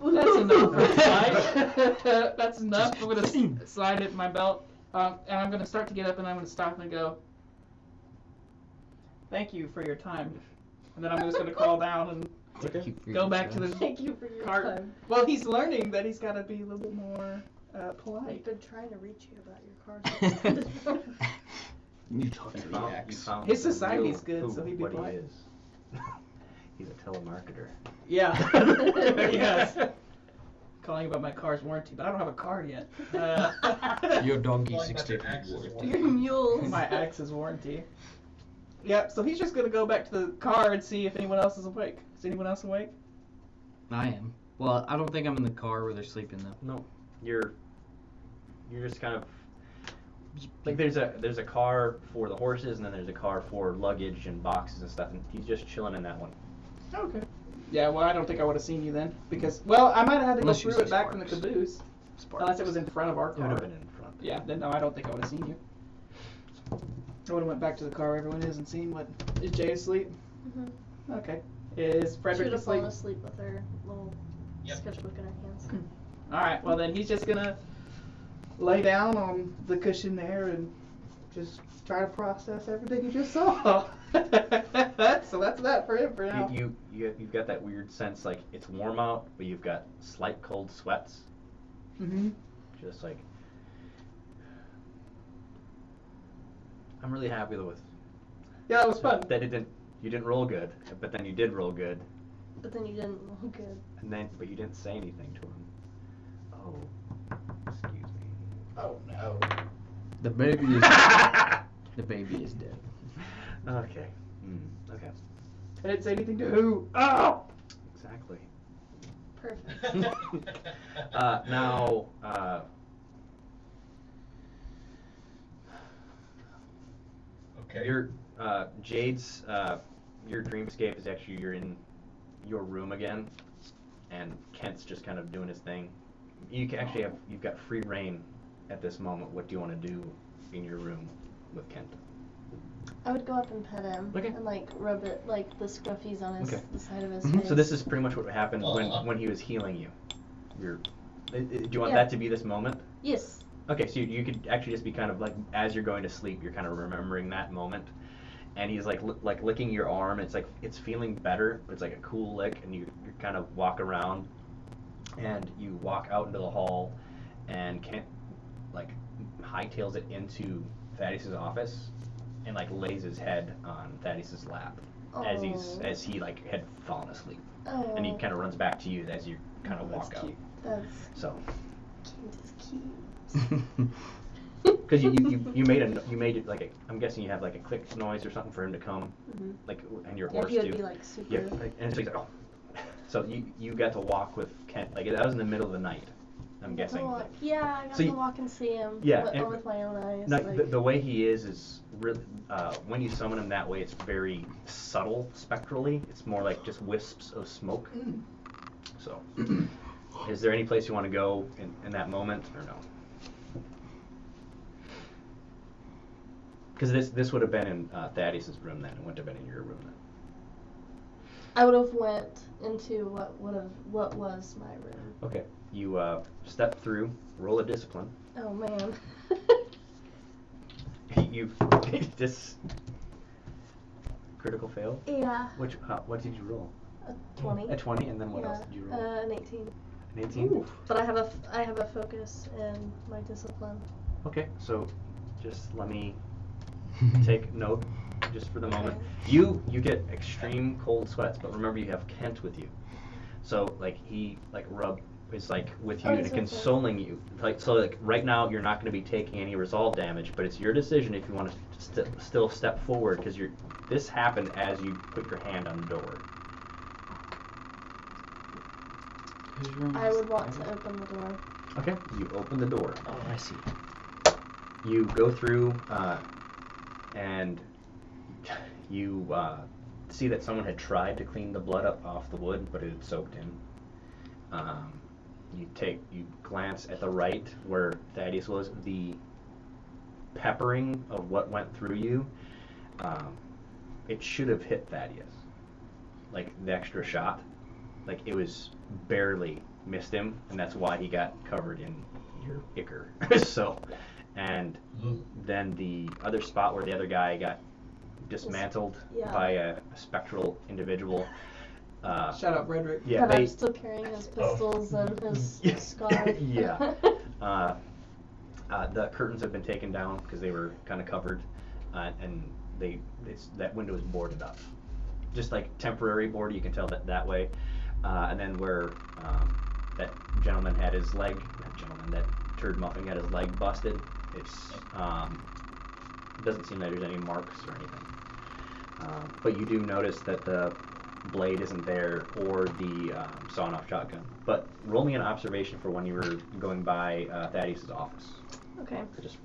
Speaker 2: That's enough for tonight. That's enough. I'm gonna slide it in my belt, and I'm gonna start to get up, and I'm gonna stop and go. Thank you for your time, and then I'm just gonna crawl down and
Speaker 4: Thank you for
Speaker 2: go
Speaker 4: your
Speaker 2: back to
Speaker 4: time.
Speaker 2: the
Speaker 3: Thank you for your
Speaker 2: cart.
Speaker 3: time.
Speaker 2: Well, he's learning that he's gotta be a little bit more
Speaker 3: I've
Speaker 2: polite.
Speaker 3: been trying to reach you about your car.
Speaker 4: You talk to
Speaker 1: You
Speaker 4: the
Speaker 1: found,
Speaker 4: axe.
Speaker 1: you found
Speaker 2: His
Speaker 1: the
Speaker 2: society's
Speaker 1: real
Speaker 2: good, so he'd be
Speaker 1: what
Speaker 2: polite.
Speaker 1: he is. He's a telemarketer.
Speaker 2: Yeah. Yes. Calling about my car's warranty, but I don't have a card yet.
Speaker 4: Your donkey
Speaker 5: Calling about
Speaker 4: 60
Speaker 5: your axes
Speaker 4: worth.
Speaker 5: one.
Speaker 3: Your mules.
Speaker 2: my axe's warranty. Yep, so he's just gonna go back to the car and see if anyone else is awake. Is anyone else awake?
Speaker 4: I am. Well, I don't think I'm in the car where they're sleeping though.
Speaker 1: No, you're just kind of like there's a car for the horses and then there's a car for luggage and boxes and stuff, and he's just chilling in that one.
Speaker 2: Okay. Yeah, well, I don't think I would have seen you then, because, well, I might have had to
Speaker 4: Unless
Speaker 2: go
Speaker 4: you
Speaker 2: through
Speaker 4: see
Speaker 2: it back from the
Speaker 4: sparks.
Speaker 2: caboose. Unless it was in front of our
Speaker 1: It would
Speaker 2: car.
Speaker 1: have been in front.
Speaker 2: Yeah, then no, I don't think I would have seen you. I would have went back to the car where everyone is and seen what. Is Jay asleep?
Speaker 3: Mhm.
Speaker 2: Okay. Is
Speaker 3: She
Speaker 2: Frederick
Speaker 3: would have
Speaker 2: asleep?
Speaker 3: fallen asleep with her little
Speaker 5: Yep.
Speaker 3: sketchbook in her hands.
Speaker 2: Alright, well then he's just gonna lay down on the cushion there and just try to process everything he just saw. So that's that for him for now.
Speaker 1: You've got that weird sense like it's warm out, but you've got slight cold sweats,
Speaker 2: Mm-hmm.
Speaker 1: just like. I'm really happy with
Speaker 2: Yeah, it was fun.
Speaker 1: that you didn't roll good, but then you did roll good,
Speaker 3: But then you didn't look good.
Speaker 1: but you didn't say anything to him. Oh, excuse me.
Speaker 2: Oh no.
Speaker 4: The baby is the baby is dead.
Speaker 1: Okay. Okay.
Speaker 2: I didn't say anything to who? Oh!
Speaker 1: Exactly.
Speaker 3: Perfect.
Speaker 1: Now,
Speaker 5: Okay.
Speaker 1: your Jade's your dreamscape is actually you're in your room again, and Kent's just kind of doing his thing. You can actually you've got free reign at this moment. What do you want to do in your room with Kent?
Speaker 3: I would go up and pet him
Speaker 1: Okay.
Speaker 3: and like rub it like the scruffies on his
Speaker 1: Okay.
Speaker 3: the side of his
Speaker 1: Mhm.
Speaker 3: face.
Speaker 1: So this is pretty much what happened
Speaker 5: Aw.
Speaker 1: when he was healing you. Do you want
Speaker 3: Yeah.
Speaker 1: that to be this moment?
Speaker 3: Yes.
Speaker 1: Okay, so you could actually just be kind of like as you're going to sleep, you're kind of remembering that moment, and he's like like licking your arm. It's like it's feeling better, but it's like a cool lick, and you kind of walk around, and you walk out into the hall, and Kent like hightails it into Thaddeus's office, and like lays his head on Thaddeus's lap
Speaker 3: Oh.
Speaker 1: as he like had fallen asleep,
Speaker 3: Oh.
Speaker 1: and he kind of runs back to you as you kind of
Speaker 2: That's
Speaker 1: walk out.
Speaker 2: cute.
Speaker 3: That's
Speaker 1: So.
Speaker 3: cute as cute.
Speaker 1: Because you made it like I'm guessing you have like a click noise or something for him to come,
Speaker 3: Mhm.
Speaker 1: like and your
Speaker 3: Yeah,
Speaker 1: horse
Speaker 3: he would
Speaker 1: too.
Speaker 3: be like super.
Speaker 1: Yep. Like, and it's like oh, so you got to walk with Kent like that was in the middle of the night. I'm
Speaker 3: I got to
Speaker 1: guessing.
Speaker 3: walk-
Speaker 1: like-
Speaker 3: Yeah, I got
Speaker 1: So
Speaker 3: to
Speaker 1: you-
Speaker 3: walk and see him.
Speaker 1: Yeah,
Speaker 3: With,
Speaker 1: and-
Speaker 3: with my own eyes.
Speaker 1: No,
Speaker 3: like,
Speaker 1: the way he is really when you summon him that way, it's very subtle spectrally. It's more like just wisps of smoke. So, is there any place you want to go in that moment or no? Because this would have been in Thaddeus's room then, it wouldn't have been in your room then.
Speaker 3: I would have went into what was my room.
Speaker 1: Okay, you step through, roll a discipline.
Speaker 3: Oh man.
Speaker 1: You this critical fail.
Speaker 3: Yeah.
Speaker 1: What did you roll?
Speaker 3: A 20.
Speaker 1: A 20, and then what
Speaker 3: yeah.
Speaker 1: else did you roll?
Speaker 3: An 18.
Speaker 1: An 18.
Speaker 3: But I have a focus in my discipline.
Speaker 1: Okay, so just let me take note just for the moment.
Speaker 3: Okay.
Speaker 1: You get extreme cold sweats, but remember you have Kent with you. So like he like is like with you
Speaker 3: Oh,
Speaker 1: and
Speaker 3: he's with me.
Speaker 1: consoling you. Like so like right now you're not going to be taking any resolve damage, but it's your decision if you want to still step forward because this happened as you put your hand on the door.
Speaker 3: I would want to open the door.
Speaker 1: Okay, you open the door.
Speaker 4: Oh, I see.
Speaker 1: You go through, and you see that someone had tried to clean the blood up off the wood, but it had soaked in. You glance at the right where Thaddeus was. The peppering of what went through you, it should have hit Thaddeus. Like the extra shot, like it was barely missed him, and that's why he got covered in your ichor. So, and then the other spot where the other guy got dismantled
Speaker 3: Yeah.
Speaker 1: by a spectral individual.
Speaker 2: Shut up, Frederick.
Speaker 1: Yeah,
Speaker 3: but
Speaker 1: they.
Speaker 3: I'm still carrying his pistols and his
Speaker 1: Yeah.
Speaker 3: scar.
Speaker 1: Yeah. The curtains have been taken down because they were kind of covered. and that window is boarded up, just like temporary board. You can tell that way. And then where that gentleman had his leg, that turd muffin had his leg busted. It's it doesn't seem like there's any marks or anything. But you do notice that the blade isn't there or the sawn-off shotgun. But roll me an observation for when you were going by Thaddeus' office.
Speaker 3: Okay.
Speaker 1: Just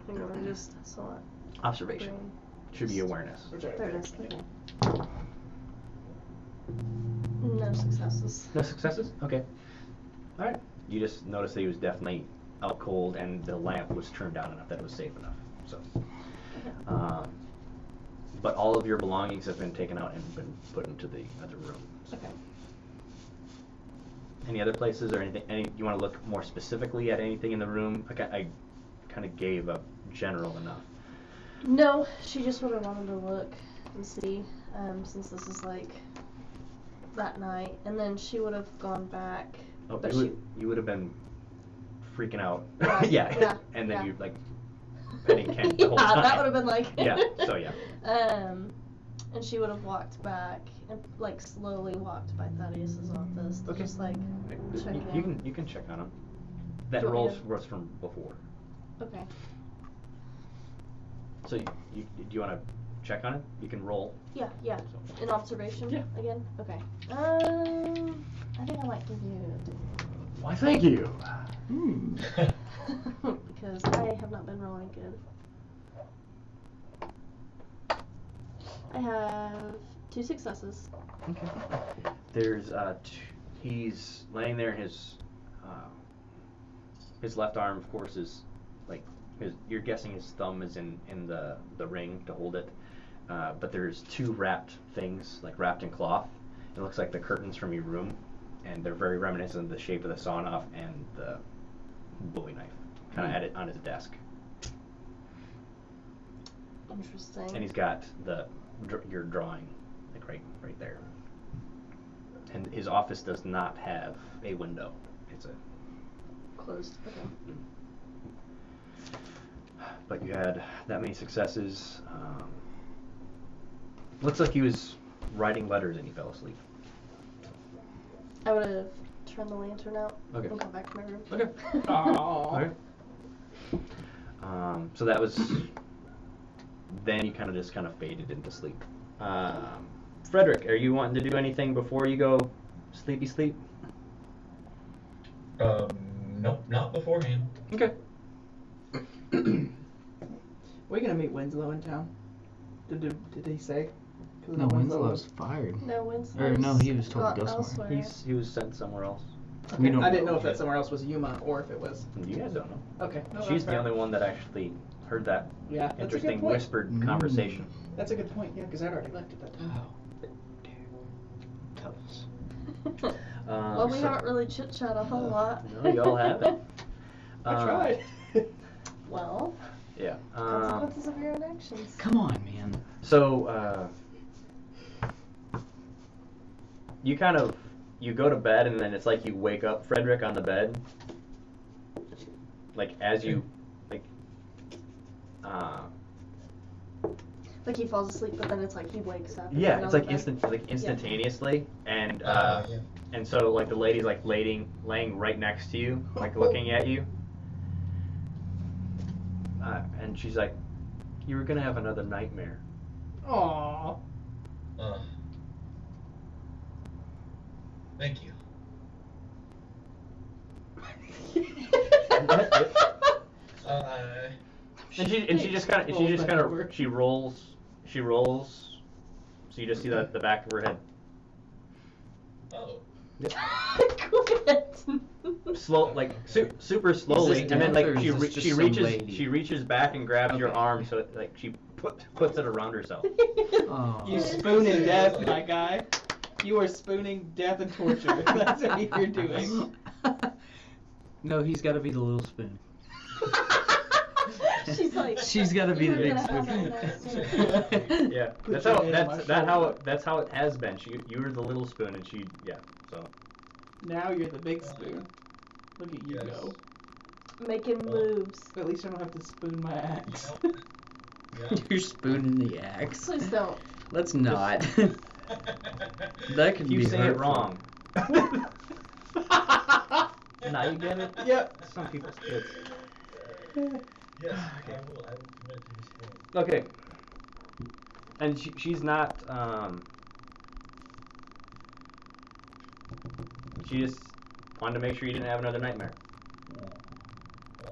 Speaker 3: I think I just saw it.
Speaker 1: observation. Should be awareness.
Speaker 3: There it is. Okay. No successes.
Speaker 1: No successes? Okay. Alright. You just noticed that he was definitely out cold and the lamp was turned down enough that it was safe enough. So, but all of your belongings have been taken out and been put into the other room.
Speaker 3: Okay.
Speaker 1: Any other places or anything? You want to look more specifically at anything in the room? Like I kind of gave a general enough.
Speaker 3: No, she just would have wanted to look and see, since this is like that night, and then she would have gone back.
Speaker 1: Oh,
Speaker 3: but
Speaker 1: you would have been freaking out.
Speaker 3: Yeah,
Speaker 1: yeah.
Speaker 3: yeah,
Speaker 1: And then
Speaker 3: yeah.
Speaker 1: you like petting Kent the
Speaker 3: yeah,
Speaker 1: whole time.
Speaker 3: that would have been like.
Speaker 1: Yeah. So yeah.
Speaker 3: And she would have walked back and like slowly walked by Thaddeus's office to
Speaker 1: Okay.
Speaker 3: just like check in.
Speaker 1: You can check on him. That
Speaker 3: Do you want me
Speaker 1: rolls from before.
Speaker 3: Okay.
Speaker 1: So do you want to check on it? You can roll.
Speaker 3: Yeah, yeah.
Speaker 1: So.
Speaker 3: An observation?
Speaker 1: Yeah.
Speaker 3: Again? Okay. I think I might give you
Speaker 1: Why, thank you.
Speaker 4: Hmm.
Speaker 3: because I have not been rolling good. I have 2 successes.
Speaker 1: Okay. There's he's laying there. His left arm, of course, is like you're guessing his thumb is in the ring to hold it. But there's 2 wrapped things, like wrapped in cloth. It looks like the curtains from your room, and they're very reminiscent of the shape of the sawn-off and the Bowie knife, kind of at it on his desk.
Speaker 3: Interesting.
Speaker 1: And he's got your drawing, like right there. And his office does not have a window. It's a.
Speaker 3: Closed. Okay.
Speaker 1: But you had that many successes. Looks like he was writing letters and he fell asleep.
Speaker 3: I would have turned the lantern out
Speaker 1: Okay.
Speaker 3: and gone back to my room.
Speaker 1: Okay.
Speaker 2: Aww.
Speaker 1: Okay. So that was. Then you kind of faded into sleep. Frederick, are you wanting to do anything before you go sleepy sleep?
Speaker 5: Nope, not beforehand.
Speaker 1: Okay.
Speaker 2: We're gonna meet Winslow in town. Did he say? 'Cause
Speaker 4: No,
Speaker 2: Winslow
Speaker 4: Winslow's fired.
Speaker 3: No, Winslow.
Speaker 4: Or no, he was told to go
Speaker 3: elsewhere.
Speaker 4: somewhere.
Speaker 1: He was sent somewhere else.
Speaker 2: Okay.
Speaker 4: We don't
Speaker 2: I didn't know
Speaker 4: know
Speaker 2: if that
Speaker 4: yet.
Speaker 2: somewhere else was Yuma or if it was.
Speaker 1: You guys don't know.
Speaker 2: Okay. No,
Speaker 1: She's
Speaker 2: that's
Speaker 1: the
Speaker 2: fair.
Speaker 1: only one that actually heard that
Speaker 2: Yeah, that's a good
Speaker 1: interesting
Speaker 2: point.
Speaker 1: whispered
Speaker 4: Mm.
Speaker 1: conversation.
Speaker 2: That's a good point. Yeah, because I'd already left at that time.
Speaker 4: Oh. Tell us.
Speaker 3: Well, we
Speaker 1: So-
Speaker 3: haven't really chit-chat a whole lot.
Speaker 1: No, y'all haven't.
Speaker 2: I tried.
Speaker 3: Well,
Speaker 1: Yeah.
Speaker 3: consequences of your own actions.
Speaker 4: Come on, man.
Speaker 1: So, you go to bed and then it's like you wake up Frederick on the bed. Like as you, like,
Speaker 3: Like he falls asleep, but then it's like he wakes up.
Speaker 1: yeah,
Speaker 3: and
Speaker 1: it's
Speaker 3: on
Speaker 1: like
Speaker 3: the bed.
Speaker 1: instantaneously, and
Speaker 5: Yeah.
Speaker 1: and so like the lady's like laying right next to you, like looking at you, and she's like, "You were gonna have another nightmare."
Speaker 2: Aww.
Speaker 5: Thank you.
Speaker 1: And she just kind of she rolls, so you just see the back of her head.
Speaker 5: Oh.
Speaker 3: Quit.
Speaker 1: Slow, like super slowly,
Speaker 4: this
Speaker 1: and then
Speaker 4: death,
Speaker 1: like
Speaker 4: or is
Speaker 1: she
Speaker 4: this just
Speaker 1: she
Speaker 4: some
Speaker 1: reaches
Speaker 4: lady?
Speaker 1: back and grabs your
Speaker 4: Okay.
Speaker 1: arm, so like she puts it around herself.
Speaker 4: Oh.
Speaker 2: You spooning death, my guy. You are spooning death and torture. That's what you're doing.
Speaker 4: No, he's got to be the little spoon.
Speaker 3: She's like.
Speaker 4: She's got to be
Speaker 3: "You
Speaker 4: the
Speaker 3: were
Speaker 4: big
Speaker 3: gonna have
Speaker 4: spoon.
Speaker 3: that next time."
Speaker 1: Yeah,
Speaker 2: Put
Speaker 1: that's
Speaker 2: your
Speaker 1: how
Speaker 2: hand on my
Speaker 1: that's how it has been. You were the little spoon, and she so.
Speaker 2: Now you're the big spoon. Look at you
Speaker 5: Yes.
Speaker 2: go.
Speaker 3: making moves.
Speaker 2: At least I don't have to spoon my axe.
Speaker 5: You know? Yeah.
Speaker 4: You're spooning the axe.
Speaker 3: Please don't.
Speaker 4: Let's not. That could
Speaker 1: You
Speaker 4: be
Speaker 1: say it
Speaker 4: hurtful.
Speaker 1: wrong. Now you get it?
Speaker 2: Yep.
Speaker 1: Some people's kids.
Speaker 5: Yes, I will commit to this thing.
Speaker 1: Okay. And she's not, she just wanted to make sure you didn't have another nightmare.
Speaker 5: Well,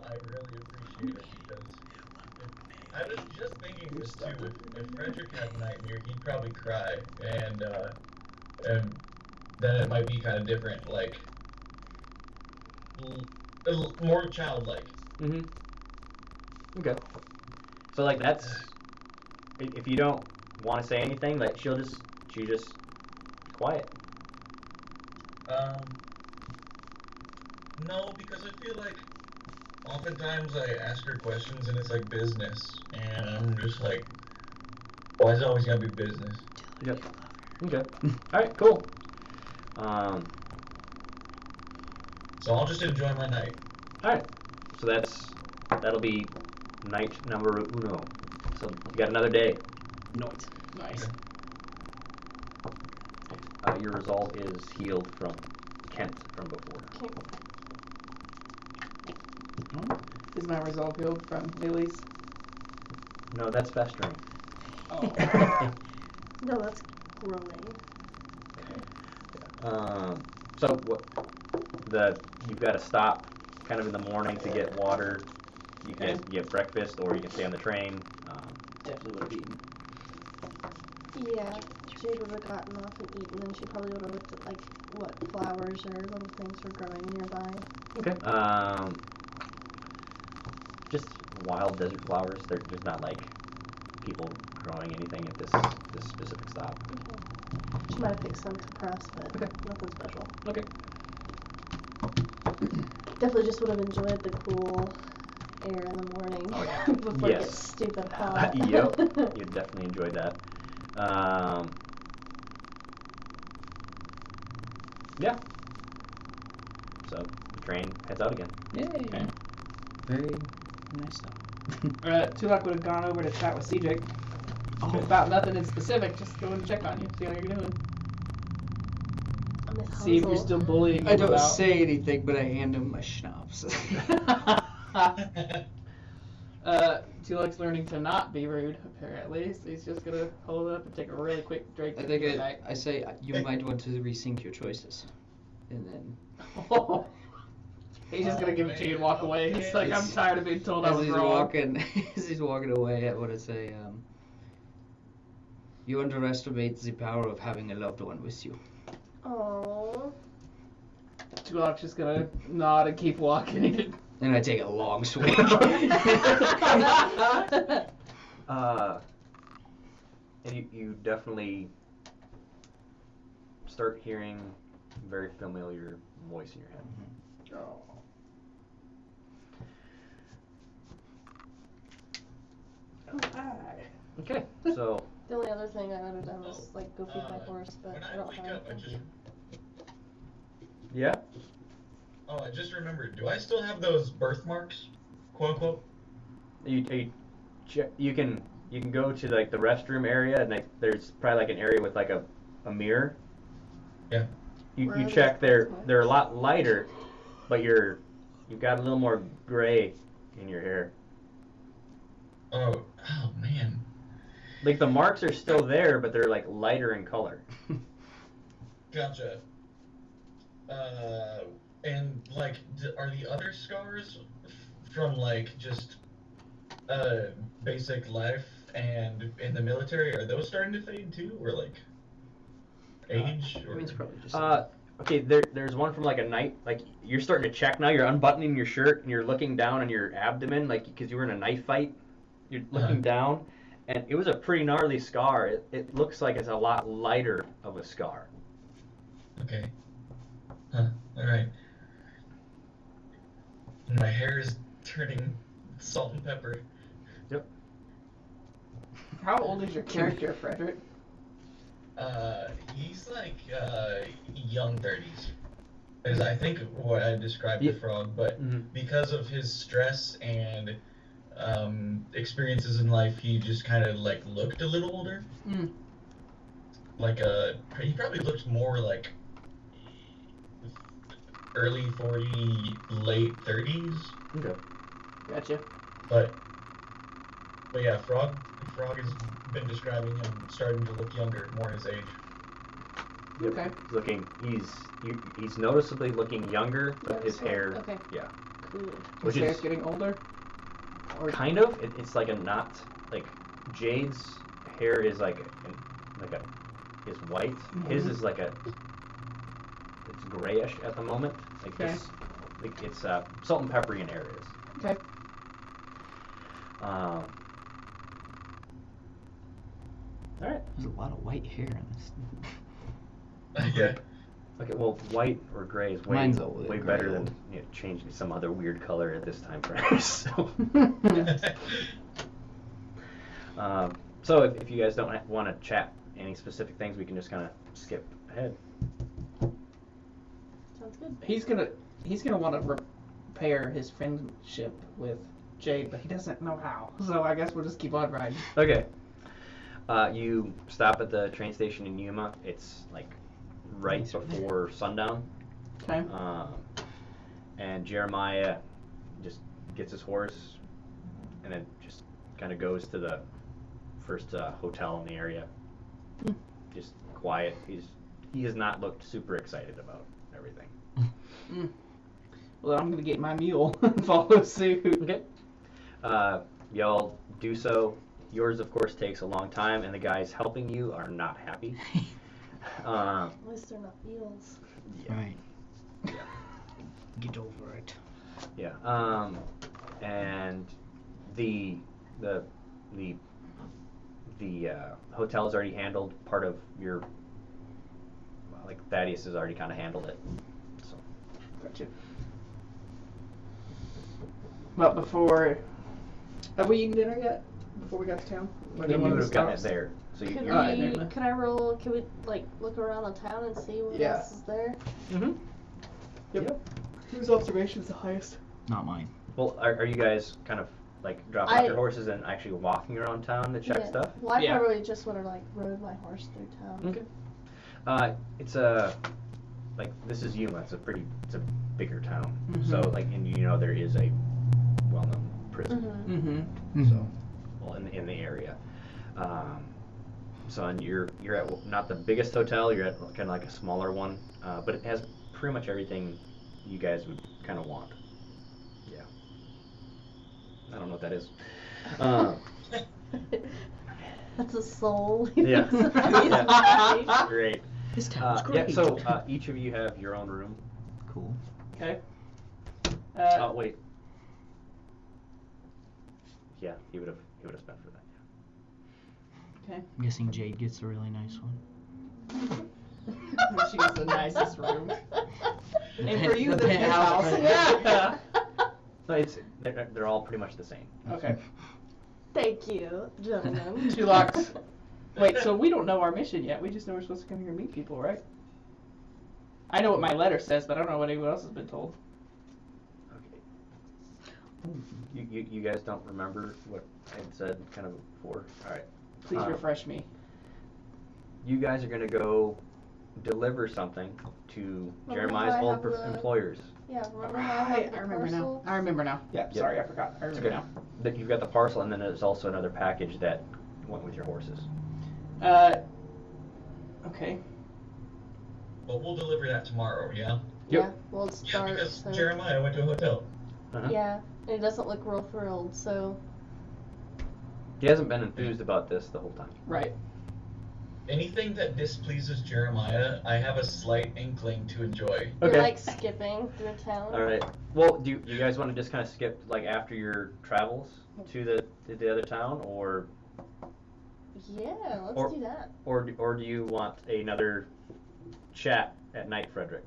Speaker 5: I really appreciate it because I was just thinking this too. If Frederick had a nightmare, he'd probably cry, and then it might be kind of different, like more childlike.
Speaker 1: Mm-hmm. Okay. So like that's, if you don't want to say anything, like she's just quiet.
Speaker 5: No, because I feel like oftentimes I ask her questions and it's like business, and I'm just like, why is it always gotta be business?
Speaker 1: Yep. Okay. All right. Cool.
Speaker 5: So I'll just enjoy my night.
Speaker 1: All right. So that'll be night number uno. So you got another day.
Speaker 4: Not.
Speaker 2: Nice.
Speaker 1: Your resolve is healed from Kent from before.
Speaker 2: Is my resolve healed from Lily's?
Speaker 1: No, that's festering.
Speaker 2: Oh.
Speaker 3: No, that's growing.
Speaker 1: So what? You've got to stop kind of in the morning to get water. You can get breakfast, or you can stay on the train.
Speaker 2: Definitely would have eaten.
Speaker 3: Yeah, Jade would have gotten off and eaten, and she probably would have looked at like what flowers or little things were growing nearby.
Speaker 1: Okay. Just wild desert flowers. There's not like people growing anything at this specific stop.
Speaker 3: Okay. She might have picked some to press, but
Speaker 1: Okay.
Speaker 3: nothing special.
Speaker 1: Okay.
Speaker 3: Definitely just would have enjoyed the cool air in the morning before it
Speaker 1: Yes.
Speaker 3: gets stupid hot.
Speaker 1: Yep. You definitely enjoyed that. Yeah. So the train heads out again.
Speaker 4: Yay.
Speaker 2: Okay.
Speaker 4: Very nice stuff.
Speaker 2: Tulak would have gone over to chat with CJ. About nothing in specific, just go and check on you, see how you're doing.
Speaker 3: Miss
Speaker 2: See if you're
Speaker 3: Hansel.
Speaker 2: still bullying him
Speaker 4: I don't
Speaker 2: about.
Speaker 4: say anything, but I hand him my schnapps.
Speaker 2: Tulak's learning to not be rude, apparently, so he's just gonna hold it up and take a really quick drink.
Speaker 4: I think I say you might want to rethink your choices, and then
Speaker 2: He's just gonna give it to you and walk away. He's like, I'm tired of being told I
Speaker 4: as
Speaker 2: was
Speaker 4: he's
Speaker 2: wrong.
Speaker 4: walking, as he's walking away, I want to say, you underestimate the power of having a loved one with you.
Speaker 3: Aww.
Speaker 2: Tulak's just gonna nod and keep walking.
Speaker 4: And I take a long swing.
Speaker 1: And you definitely start hearing a very familiar voice in your head.
Speaker 2: Oh.
Speaker 1: Okay, so
Speaker 3: The only other thing I would have done was like go feed my horse, but
Speaker 5: When
Speaker 3: I
Speaker 5: I
Speaker 3: don't
Speaker 5: wake
Speaker 3: have
Speaker 5: up, I just
Speaker 1: yeah,
Speaker 5: I just remembered. Do I still have those birthmarks, quote unquote?
Speaker 1: you can go to like the restroom area, and like there's probably like an area with like a mirror.
Speaker 5: Yeah.
Speaker 1: You
Speaker 3: Where are
Speaker 1: check,
Speaker 3: those birthmarks?
Speaker 1: they're a lot lighter, but you've got a little more gray in your hair.
Speaker 5: Oh man.
Speaker 1: Like the marks are still there, but they're like lighter in color.
Speaker 5: Gotcha. And like, are the other scars from like just basic life and in the military, are those starting to fade too, or like age?
Speaker 4: I mean, it's probably just.
Speaker 1: Okay, there's one from like a night, like you're starting to check now, you're unbuttoning your shirt and you're looking down on your abdomen, like because you were in a knife fight, you're looking down, and it was a pretty gnarly scar. It looks like it's a lot lighter of a scar.
Speaker 5: Okay. Huh. All right. And my hair is turning salt and pepper.
Speaker 1: Yep.
Speaker 2: How old is your character, Frederick?
Speaker 5: He's like young 30s. is I think what I described
Speaker 1: Yeah.
Speaker 5: the frog, but
Speaker 1: Mhm.
Speaker 5: because of his stress and experiences in life, he just kind of like looked a little older.
Speaker 2: Mm.
Speaker 5: Like he probably looked more like early 40, late 30s.
Speaker 1: Okay.
Speaker 2: Gotcha.
Speaker 5: But yeah, Frog has been describing him starting to look younger, more his age.
Speaker 1: Yep.
Speaker 2: Okay.
Speaker 1: He's looking. He's noticeably looking younger, but his hair.
Speaker 3: Okay.
Speaker 1: Yeah.
Speaker 3: Cool.
Speaker 2: His
Speaker 1: Which
Speaker 2: hair's
Speaker 1: is
Speaker 2: getting older. Or
Speaker 1: kind of. It's like a not like Jade's hair is like is white. His
Speaker 2: Mhm.
Speaker 1: is like it's grayish at the moment. Like
Speaker 2: Okay.
Speaker 1: it's salt and peppery in areas.
Speaker 2: Okay.
Speaker 1: All right.
Speaker 4: There's a lot of white hair in this.
Speaker 5: Yeah.
Speaker 1: Okay. Well, white or gray is way
Speaker 4: Mine's old,
Speaker 1: way
Speaker 4: gray
Speaker 1: better than
Speaker 4: old.
Speaker 1: changing to some other weird color at this time frame. So. So if you guys don't want to chat any specific things, we can just kind of skip ahead.
Speaker 3: Sounds good.
Speaker 2: He's gonna want to repair his friendship with Jade, but he doesn't know how. So I guess we'll just keep on riding.
Speaker 1: Okay. You stop at the train station in Yuma. It's like right
Speaker 4: Nice right there.
Speaker 1: before sundown.
Speaker 2: Okay.
Speaker 1: And Jeremiah just gets his horse and then just kind of goes to the first hotel in the area.
Speaker 2: Hmm.
Speaker 1: Just quiet. He has not looked super excited about everything.
Speaker 2: Mm. Well, I'm gonna get my mule and follow suit.
Speaker 1: Okay. Y'all do so. Yours, of course, takes a long time, and the guys helping you are not happy.
Speaker 3: At least they're not eels.
Speaker 4: Right. Get over it.
Speaker 1: Yeah. And the hotel is already handled. Part of your like Thaddeus has already kind of handled it. So.
Speaker 2: Gotcha. But before, have we eaten dinner yet? Before we got to town? Or
Speaker 1: You
Speaker 2: did
Speaker 1: would
Speaker 2: one
Speaker 1: have gotten it
Speaker 2: stop?
Speaker 1: there. So
Speaker 3: Could
Speaker 1: you're
Speaker 2: Alright,
Speaker 3: we?
Speaker 2: never mind.
Speaker 3: Can I roll? Can we like look around the town and see what
Speaker 2: Yeah.
Speaker 3: else is there?
Speaker 1: Mm-hmm.
Speaker 2: Yep. Whose observation is the highest?
Speaker 4: Not mine.
Speaker 1: Well, are you guys kind of like dropping off
Speaker 3: I-
Speaker 1: your horses and actually walking around town to check
Speaker 3: Yeah.
Speaker 1: stuff?
Speaker 3: Well, I
Speaker 2: Yeah.
Speaker 3: probably just would have like rode my horse through town.
Speaker 1: Okay. It's like this is Yuma. It's a bigger town.
Speaker 2: Mhm.
Speaker 1: So like, and there is a well-known prison.
Speaker 3: Mm-hmm.
Speaker 2: Mm-hmm.
Speaker 1: So, well, in the area. So and you're at not the biggest hotel. You're at kind of like a smaller one, but it has pretty much everything you guys would kind of want. Yeah. I don't know what that is.
Speaker 3: That's a soul.
Speaker 1: Yeah.
Speaker 3: Yeah.
Speaker 1: Great.
Speaker 4: This town's great.
Speaker 1: Yeah. So each of you have your own room.
Speaker 4: Cool.
Speaker 2: Okay.
Speaker 1: Oh wait. Yeah, he would have spent for that.
Speaker 2: Okay.
Speaker 4: I'm guessing Jade gets a really nice one.
Speaker 2: She gets the nicest room.
Speaker 4: The
Speaker 2: And
Speaker 4: pen-
Speaker 2: for you,
Speaker 4: the
Speaker 2: the
Speaker 4: penthouse.
Speaker 2: penthouse. Yeah.
Speaker 1: No, they're all pretty much the same.
Speaker 2: Okay.
Speaker 3: Thank you, gentlemen.
Speaker 2: 2 locks. Wait, so we don't know our mission yet. We just know we're supposed to come here and meet people, right? I know what my letter says, but I don't know what anyone else has been told.
Speaker 1: Okay. You guys don't remember what I had said kind of before? All right.
Speaker 2: Please refresh me.
Speaker 1: You guys are gonna go deliver something to
Speaker 3: Remember
Speaker 1: Jeremiah's
Speaker 3: how I
Speaker 1: old
Speaker 3: have the-
Speaker 1: employers.
Speaker 3: Yeah, remember how I
Speaker 2: Right,
Speaker 3: had the
Speaker 2: I remember now.
Speaker 3: parcel?
Speaker 2: I remember now. Yeah,
Speaker 1: Yep.
Speaker 2: sorry, I forgot. I remember now.
Speaker 1: That you've got the parcel, and then there's also another package that went with your horses.
Speaker 2: Okay.
Speaker 5: But we'll deliver that tomorrow, yeah?
Speaker 1: Yep.
Speaker 3: Yeah, well, it's
Speaker 5: Yeah,
Speaker 3: dark,
Speaker 5: because
Speaker 3: so.
Speaker 5: Jeremiah went to a hotel.
Speaker 1: Uh-huh.
Speaker 3: Yeah, and he doesn't look real thrilled, so.
Speaker 1: He hasn't been enthused about this the whole time.
Speaker 2: Right.
Speaker 5: Anything that displeases Jeremiah, I have a slight inkling to enjoy.
Speaker 3: You're
Speaker 1: Okay.
Speaker 3: like skipping through town.
Speaker 1: All right. Well, do you guys want to just kind of skip like after your travels to the other town, or
Speaker 3: Yeah, let's
Speaker 1: Or-
Speaker 3: do that.
Speaker 1: or do you want another chat at night, Frederick?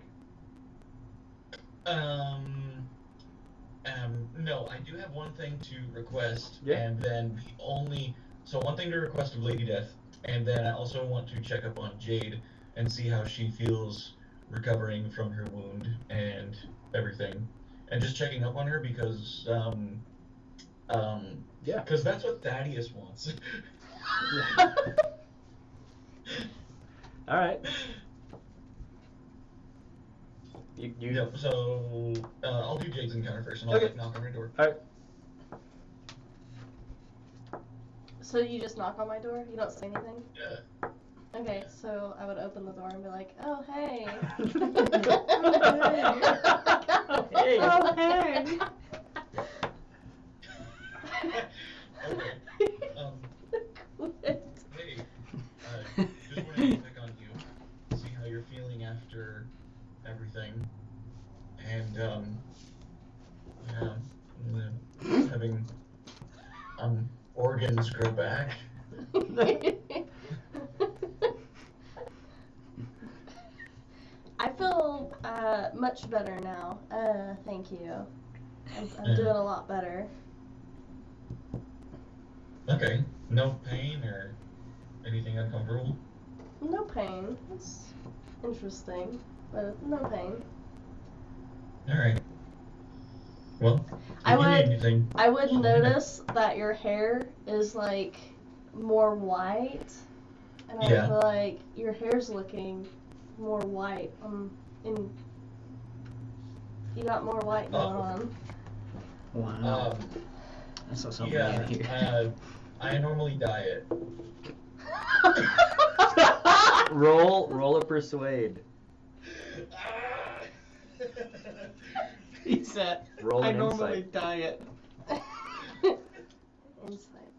Speaker 5: No, I do have one thing to request,
Speaker 1: Yeah.
Speaker 5: and then one thing to request of Lady Death, and then I also want to check up on Jade and see how she feels recovering from her wound and everything, and just checking up on her because
Speaker 1: Yeah.
Speaker 5: because that's what Thaddeus wants.
Speaker 1: All right. You.
Speaker 5: Yep. So I'll do Jade's encounter first, and I'll
Speaker 1: Okay.
Speaker 5: like, knock on her door.
Speaker 1: All right.
Speaker 3: So you just knock on my door? You don't say anything?
Speaker 5: Yeah.
Speaker 3: Okay, so I would open the door and be like, oh, hey.
Speaker 1: Hey.
Speaker 2: Oh, hey.
Speaker 5: Okay. Hey, just wanted to check on you, see how you're feeling after everything, and yeah, having organs grow back.
Speaker 3: I feel much better now. Thank you. I'm doing a lot better.
Speaker 5: Okay, no pain or anything uncomfortable?
Speaker 3: No pain. It's interesting, but no pain.
Speaker 5: Alright. Well, if
Speaker 3: I
Speaker 5: you need
Speaker 3: would-
Speaker 5: anything,
Speaker 3: I would notice that your hair is like more white, and I
Speaker 5: Yeah.
Speaker 3: feel like your hair's looking more white. You got more white going on.
Speaker 4: Wow. I saw something
Speaker 5: yeah,
Speaker 4: in here.
Speaker 5: I normally dye it.
Speaker 1: Roll a persuade.
Speaker 2: He said,
Speaker 1: Roll
Speaker 2: I
Speaker 1: an
Speaker 2: normally
Speaker 1: insight.
Speaker 2: diet.
Speaker 3: Insight.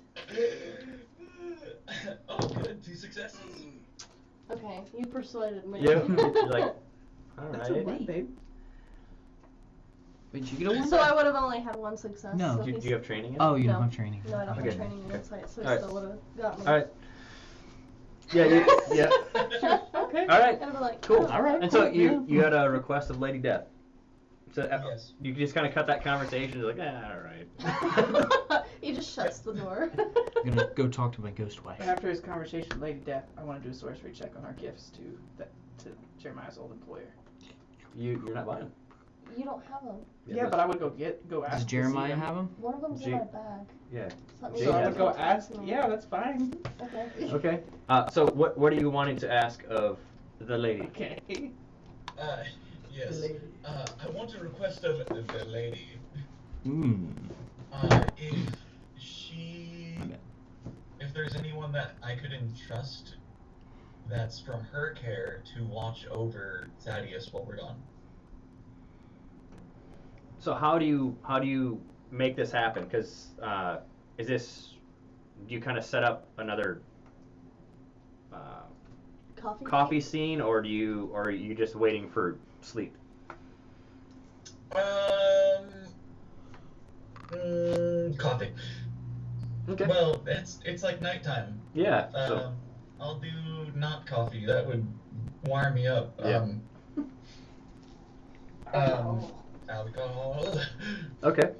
Speaker 5: Oh, good. 2 successes.
Speaker 3: Okay, you persuaded me.
Speaker 1: Yeah. You're like, all
Speaker 2: That's
Speaker 1: right.
Speaker 2: alright, babe.
Speaker 4: Wait, you get a one?
Speaker 3: So I would have only had one success.
Speaker 4: No.
Speaker 3: So
Speaker 1: Do
Speaker 3: he's-
Speaker 1: you have training in it?
Speaker 4: Oh, you
Speaker 3: No.
Speaker 4: don't have training.
Speaker 3: No, I don't
Speaker 1: Okay.
Speaker 3: have training in insight, so he
Speaker 1: Alright.
Speaker 3: still would have got me.
Speaker 1: All right. Yeah. Yeah.
Speaker 2: Okay.
Speaker 1: All right.
Speaker 3: And I'd be like,
Speaker 1: Cool.
Speaker 3: oh.
Speaker 2: Alright.
Speaker 1: And so
Speaker 2: cool,
Speaker 1: you had a request of Lady Death. So
Speaker 5: Yes.
Speaker 1: you just kind of cut that conversation. You're like, all right.
Speaker 3: He just shuts the door.
Speaker 4: I'm gonna go talk to my ghost wife.
Speaker 2: After his conversation with Lady Death, I want to do a sorcery check on our gifts to Jeremiah's old employer.
Speaker 1: You're not buying them.
Speaker 3: You don't have them.
Speaker 2: Yeah, but I would go ask.
Speaker 4: Does
Speaker 2: to see
Speaker 4: Jeremiah
Speaker 2: them.
Speaker 4: have them?
Speaker 3: One of them's in
Speaker 1: Jake-
Speaker 3: my bag.
Speaker 1: Yeah.
Speaker 3: So that means
Speaker 1: Jake
Speaker 2: So I
Speaker 1: has
Speaker 2: would go
Speaker 3: have
Speaker 2: ask.
Speaker 3: them.
Speaker 2: Yeah, that's fine.
Speaker 3: Okay.
Speaker 1: Okay. So what are you wanting to ask of the lady?
Speaker 2: Okay.
Speaker 5: Yes.
Speaker 2: Lady.
Speaker 5: I want to request of the lady.
Speaker 4: Hmm.
Speaker 5: If there's anyone that I could entrust that's from her care to watch over Thaddeus while we're gone.
Speaker 1: So how do you make this happen? Because do you kind of set up another coffee scene, or are you just waiting for sleep?
Speaker 5: Coffee.
Speaker 1: Okay.
Speaker 5: Well, it's like nighttime.
Speaker 1: Yeah. So
Speaker 5: I'll do not coffee. That would wire me up.
Speaker 1: Yeah.
Speaker 5: Alcohol.
Speaker 1: okay.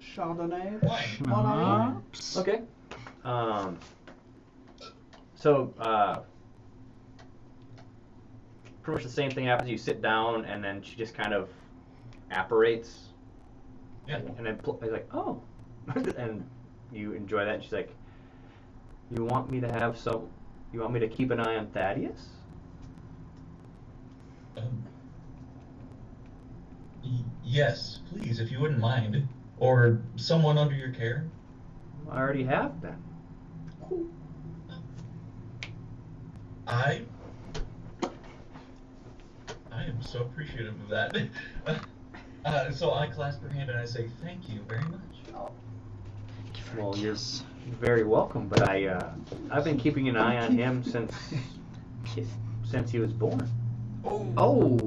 Speaker 2: Chardonnay.
Speaker 5: Wine.
Speaker 4: Schnapps.
Speaker 1: Okay. So pretty much the same thing happens. You sit down, and then she just kind of apparates,
Speaker 5: Yeah.
Speaker 1: and then he's like, oh, and you enjoy that. And she's like, you want me to keep an eye on Thaddeus?
Speaker 5: Yes, please, if you wouldn't mind, or someone under your care.
Speaker 1: I already have been.
Speaker 5: I am so appreciative of that. So I clasp her hand and I say, thank you very much.
Speaker 1: Well, you're very welcome, but I've been keeping an eye on him since he was born.
Speaker 4: Oh.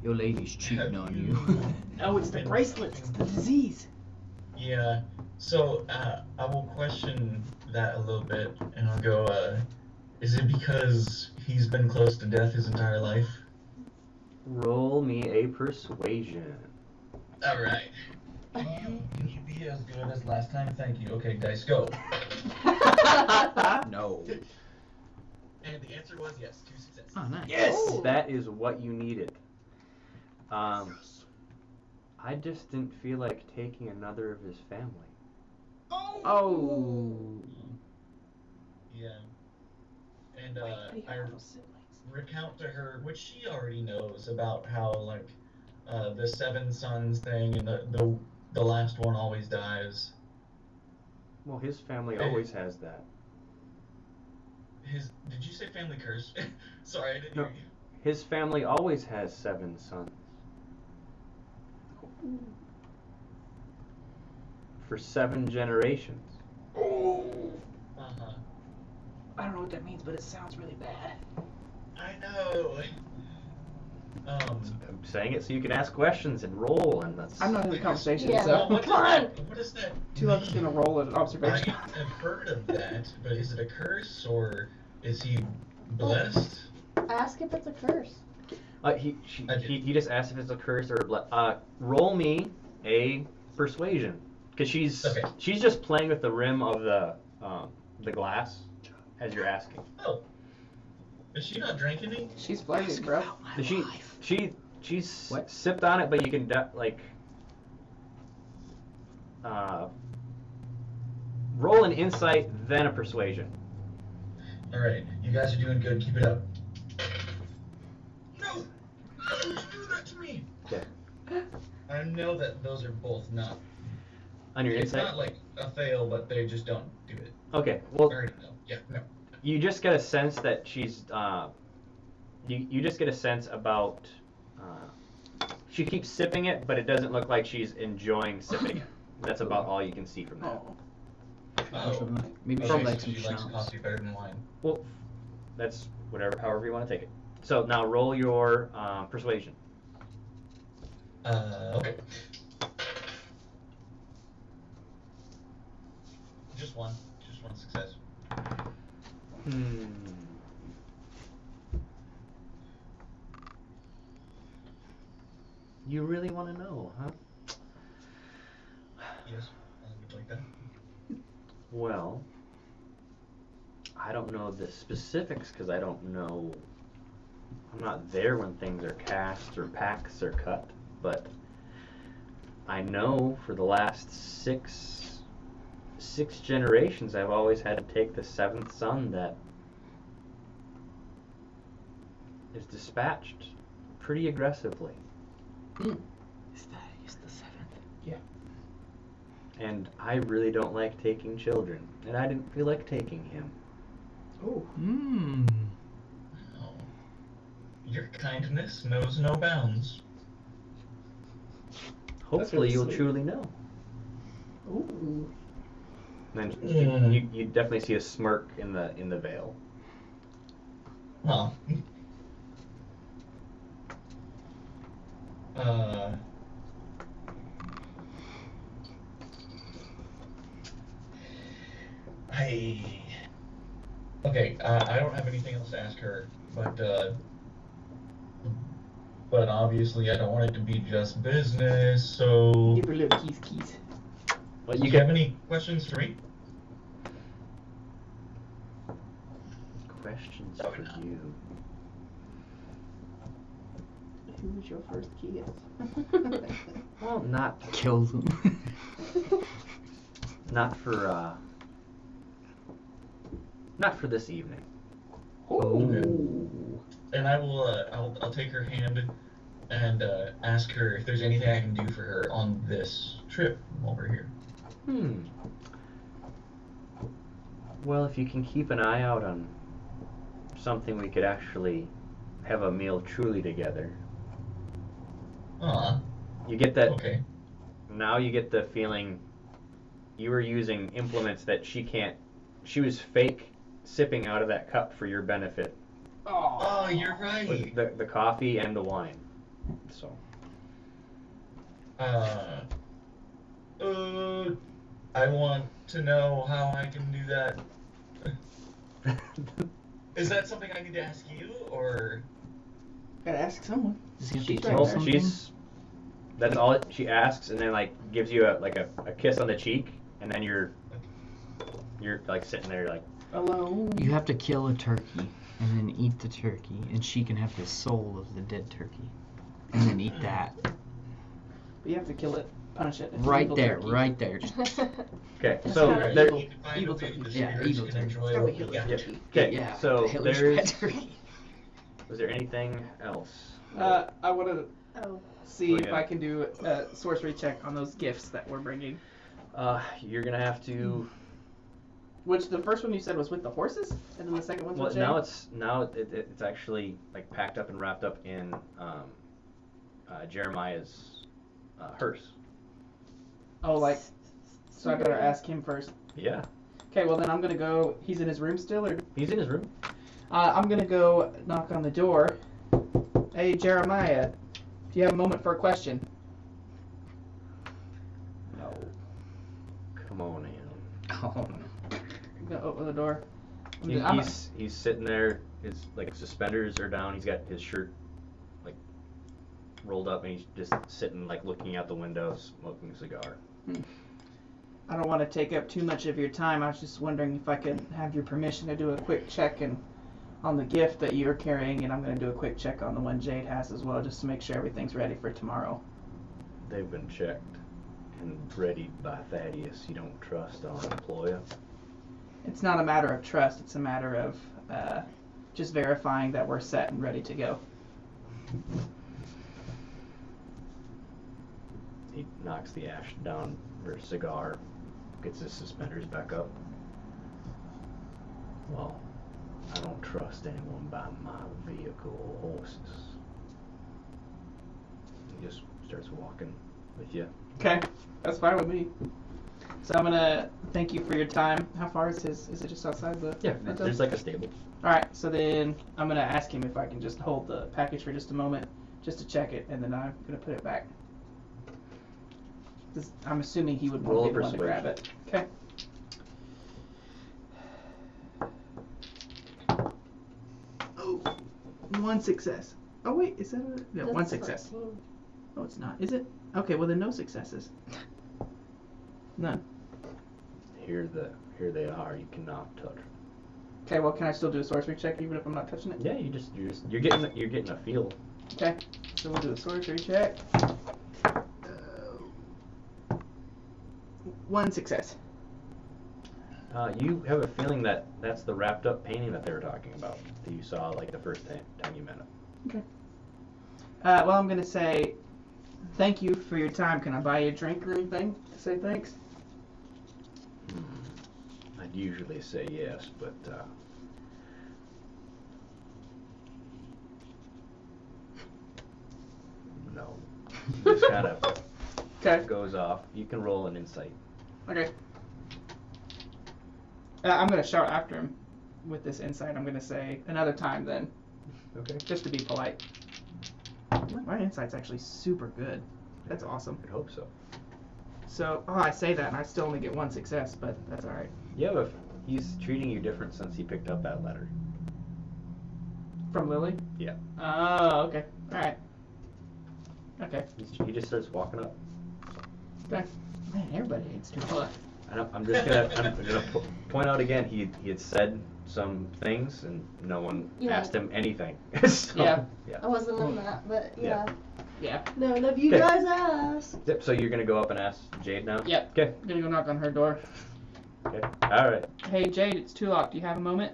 Speaker 4: Your lady's cheating on you.
Speaker 2: Oh, it's the bracelet. It's the disease.
Speaker 5: Yeah, so I will question that a little bit, and I'll go, is it because he's been close to death his entire life?
Speaker 1: Roll me a persuasion.
Speaker 5: Alright. Can you be as good as last time? Thank you. Okay, dice, go.
Speaker 4: No.
Speaker 5: And the answer was yes, 2 successes.
Speaker 4: Oh, nice.
Speaker 1: Yes,
Speaker 3: Oh.
Speaker 1: that is what you needed. I just didn't feel like taking another of his family.
Speaker 4: Oh.
Speaker 5: Yeah. And
Speaker 2: But he
Speaker 5: I
Speaker 2: had no siblings.
Speaker 5: recount to her, which she already knows, about how like the 7 sons thing and the last one always dies.
Speaker 1: Well, his family always has that.
Speaker 5: Did you say family curse? Sorry, I didn't
Speaker 1: No.
Speaker 5: hear you.
Speaker 1: His family always has 7 sons. For 7 generations.
Speaker 5: Uh-huh.
Speaker 2: I don't know what that means, but it sounds really bad.
Speaker 5: I know.
Speaker 1: I'm saying it so you can ask questions and roll, and that's.
Speaker 2: I'm not in the conversation,
Speaker 3: Yeah.
Speaker 2: so
Speaker 5: what
Speaker 3: Come on.
Speaker 5: does that
Speaker 2: two of us
Speaker 5: mean?
Speaker 2: gonna roll an
Speaker 5: I
Speaker 2: observation.
Speaker 5: have heard of that, but is it a curse or is he blessed?
Speaker 3: Ask if it's a curse.
Speaker 1: He just asked if it's a curse or roll me a persuasion, because she's just playing with the rim of the glass as you're asking.
Speaker 5: Oh. Is she not drinking me?
Speaker 2: She's flirting, bro.
Speaker 1: She's
Speaker 4: What?
Speaker 1: sipped on it, but you can roll an insight, then a persuasion.
Speaker 5: Alright, you guys are doing good. Keep it up. No! How would you do that to me?
Speaker 1: Okay.
Speaker 5: I know that those are both not.
Speaker 1: On your
Speaker 5: It's
Speaker 1: insight.
Speaker 5: not like a fail, but they just don't do it.
Speaker 1: Okay.
Speaker 5: I
Speaker 1: Well,
Speaker 5: already know. Yeah, no.
Speaker 1: you just get a sense that she's you just get a sense about she keeps sipping it, but it doesn't look like she's enjoying sipping it. That's about all you can see from that.
Speaker 2: Oh.
Speaker 4: Maybe
Speaker 5: Okay,
Speaker 4: she likes
Speaker 5: so
Speaker 4: some
Speaker 5: she likes
Speaker 4: schnapps.
Speaker 5: coffee better than wine.
Speaker 1: Well, that's however you want to take it. So now roll your persuasion.
Speaker 5: Okay. Just one success.
Speaker 1: You really want to know, huh?
Speaker 5: Yes, I would like that.
Speaker 1: Well, I don't know the specifics because I don't know. I'm not there when things are cast or packs are cut, but I know for the last six generations I've always had to take the 7th son that is dispatched pretty aggressively.
Speaker 4: Is the 7th?
Speaker 2: Yeah.
Speaker 1: And I really don't like taking children, and I didn't feel like taking him.
Speaker 2: Oh.
Speaker 4: Mmm.
Speaker 5: Oh. Your kindness knows no bounds.
Speaker 1: Hopefully
Speaker 2: really
Speaker 1: you'll
Speaker 2: sweet.
Speaker 1: truly know.
Speaker 2: Ooh.
Speaker 1: And
Speaker 5: Mm.
Speaker 1: then you definitely see a smirk in the veil.
Speaker 5: Oh. I don't have anything else to ask her, but obviously I don't want it to be just business, so
Speaker 2: Give her little keys.
Speaker 1: Well,
Speaker 5: do you have any questions for me?
Speaker 1: questions for you.
Speaker 2: Who was your first kiss?
Speaker 1: Well, not
Speaker 4: Kills him.
Speaker 1: not for this evening.
Speaker 2: Oh.
Speaker 5: And I will I'll take her hand and ask her if there's anything I can do for her on this trip while we're here.
Speaker 1: Well, if you can keep an eye out on something we could actually have a meal truly together. You get that.
Speaker 5: Okay.
Speaker 1: Now you get the feeling you were using implements that she can't. She was fake sipping out of that cup for your benefit.
Speaker 5: Oh, you're right.
Speaker 1: With the coffee and the wine. So.
Speaker 5: I want to know how I can do that. Is that something I need to ask you, or?
Speaker 2: Gotta ask someone.
Speaker 4: Does he have
Speaker 2: She's
Speaker 4: to
Speaker 2: right
Speaker 4: kill
Speaker 2: there.
Speaker 4: something?
Speaker 1: That's all she asks, and then like gives you a kiss on the cheek, and then you're like sitting there like.
Speaker 2: Alone.
Speaker 4: You have to kill a turkey and then eat the turkey, and she can have the soul of the dead turkey, and then eat that.
Speaker 2: But you have to kill it, punish it. It's
Speaker 4: Right
Speaker 2: evil
Speaker 4: there,
Speaker 2: turkey.
Speaker 4: right there.
Speaker 1: Okay,
Speaker 3: That's
Speaker 1: so
Speaker 3: kinda
Speaker 1: there.
Speaker 3: evil.
Speaker 5: You can find
Speaker 2: Evil
Speaker 5: a way
Speaker 2: turkey.
Speaker 5: the
Speaker 4: Yeah,
Speaker 5: spirits
Speaker 4: evil
Speaker 5: can
Speaker 4: turkey.
Speaker 5: enjoy
Speaker 3: It's gotta
Speaker 5: what
Speaker 3: be
Speaker 5: we got.
Speaker 3: Hitler turkey.
Speaker 1: Okay,
Speaker 4: Yeah,
Speaker 1: so
Speaker 4: Hitler's
Speaker 1: there's.
Speaker 4: pet turkey.
Speaker 1: Was there anything else?
Speaker 2: I want to
Speaker 3: Oh.
Speaker 2: see
Speaker 1: Oh,
Speaker 2: if
Speaker 1: yeah.
Speaker 2: I can do a sorcery check on those gifts that we're bringing.
Speaker 1: You're gonna have to.
Speaker 2: Which the first one you said was with the horses, and then the second one's
Speaker 1: Well,
Speaker 2: with Jay?
Speaker 1: now it's actually like packed up and wrapped up in Jeremiah's hearse.
Speaker 2: Oh, like, so I better ask him first.
Speaker 1: Yeah,
Speaker 2: Okay, well then I'm gonna go. He's in his room still, or
Speaker 1: he's in his room.
Speaker 2: I'm gonna go knock on the door. Hey Jeremiah, do you have a moment for a question? No.
Speaker 1: Come on in.
Speaker 4: Oh no.
Speaker 2: I'm gonna open the door.
Speaker 1: He's sitting there. His like suspenders are down. He's got his shirt like rolled up, and he's just sitting like looking out the window, smoking a cigar.
Speaker 2: I don't want to take up too much of your time. I was just wondering if I could have your permission to do a quick check on the gift that you're carrying, and I'm going to do a quick check on the one Jade has as well, just to make sure everything's ready for tomorrow.
Speaker 1: They've been checked and readied by Thaddeus. You don't trust our employer?
Speaker 2: It's not a matter of trust. It's a matter of just verifying that we're set and ready to go.
Speaker 1: He knocks the ash down for a cigar, gets his suspenders back up. Well, I don't trust anyone by my vehicle or horses. He just starts walking with you.
Speaker 2: Okay, that's fine with me. So I'm gonna thank you for your time. How far is his? Is it just outside the?
Speaker 1: Yeah,
Speaker 2: window?
Speaker 1: there's like a stable.
Speaker 2: All right. So then I'm gonna ask him if I can just hold the package for just a moment, just to check it, and then I'm gonna put it back. I'm assuming he would
Speaker 1: Roll
Speaker 2: want
Speaker 1: a
Speaker 2: me to want to grab it. Okay. Oh, one success. Oh wait, is that a no? One
Speaker 3: That's
Speaker 2: success.
Speaker 3: 14.
Speaker 2: Oh, it's not. Is it? Okay. Well, then no successes. None.
Speaker 1: Here they are. You cannot touch them.
Speaker 2: Okay. Well, can I still do a sorcery check even if I'm not touching it?
Speaker 1: Yeah, you're getting a feel.
Speaker 2: Okay. So we'll do a sorcery check. One success.
Speaker 1: You have a feeling that that's the wrapped up painting that they were talking about that you saw like the first time you met him.
Speaker 2: Okay. Well, I'm gonna say thank you for your time. Can I buy you a drink or anything to say thanks?
Speaker 1: I'd usually say yes, but no. Just kind of
Speaker 2: Okay.
Speaker 1: goes off. You can roll an insight.
Speaker 2: Okay. I'm gonna shout after him with this insight. I'm gonna say another time then,
Speaker 1: Okay.
Speaker 2: just to be polite. My insight's actually super good. That's awesome.
Speaker 1: I hope so.
Speaker 2: So, I say that and I still only get one success, but that's alright.
Speaker 1: Yeah, but he's treating you different since he picked up that letter.
Speaker 2: From Lily?
Speaker 1: Yeah.
Speaker 2: Oh, okay. Alright. Okay.
Speaker 1: He just starts walking up.
Speaker 2: Okay. Man, everybody hates Tula.
Speaker 1: I'm just gonna point out again. He had said some things and no one
Speaker 3: Yeah.
Speaker 1: asked him anything. So,
Speaker 2: Yeah.
Speaker 3: I wasn't in that, but yeah.
Speaker 2: Yeah.
Speaker 3: No, none of you
Speaker 1: Okay.
Speaker 3: guys asked.
Speaker 1: Yep. So you're gonna go up and ask Jade now.
Speaker 2: Yep.
Speaker 1: Okay.
Speaker 2: I'm gonna go knock on her door.
Speaker 1: Okay. All right.
Speaker 2: Hey Jade, it's Tulok. Do you have a moment?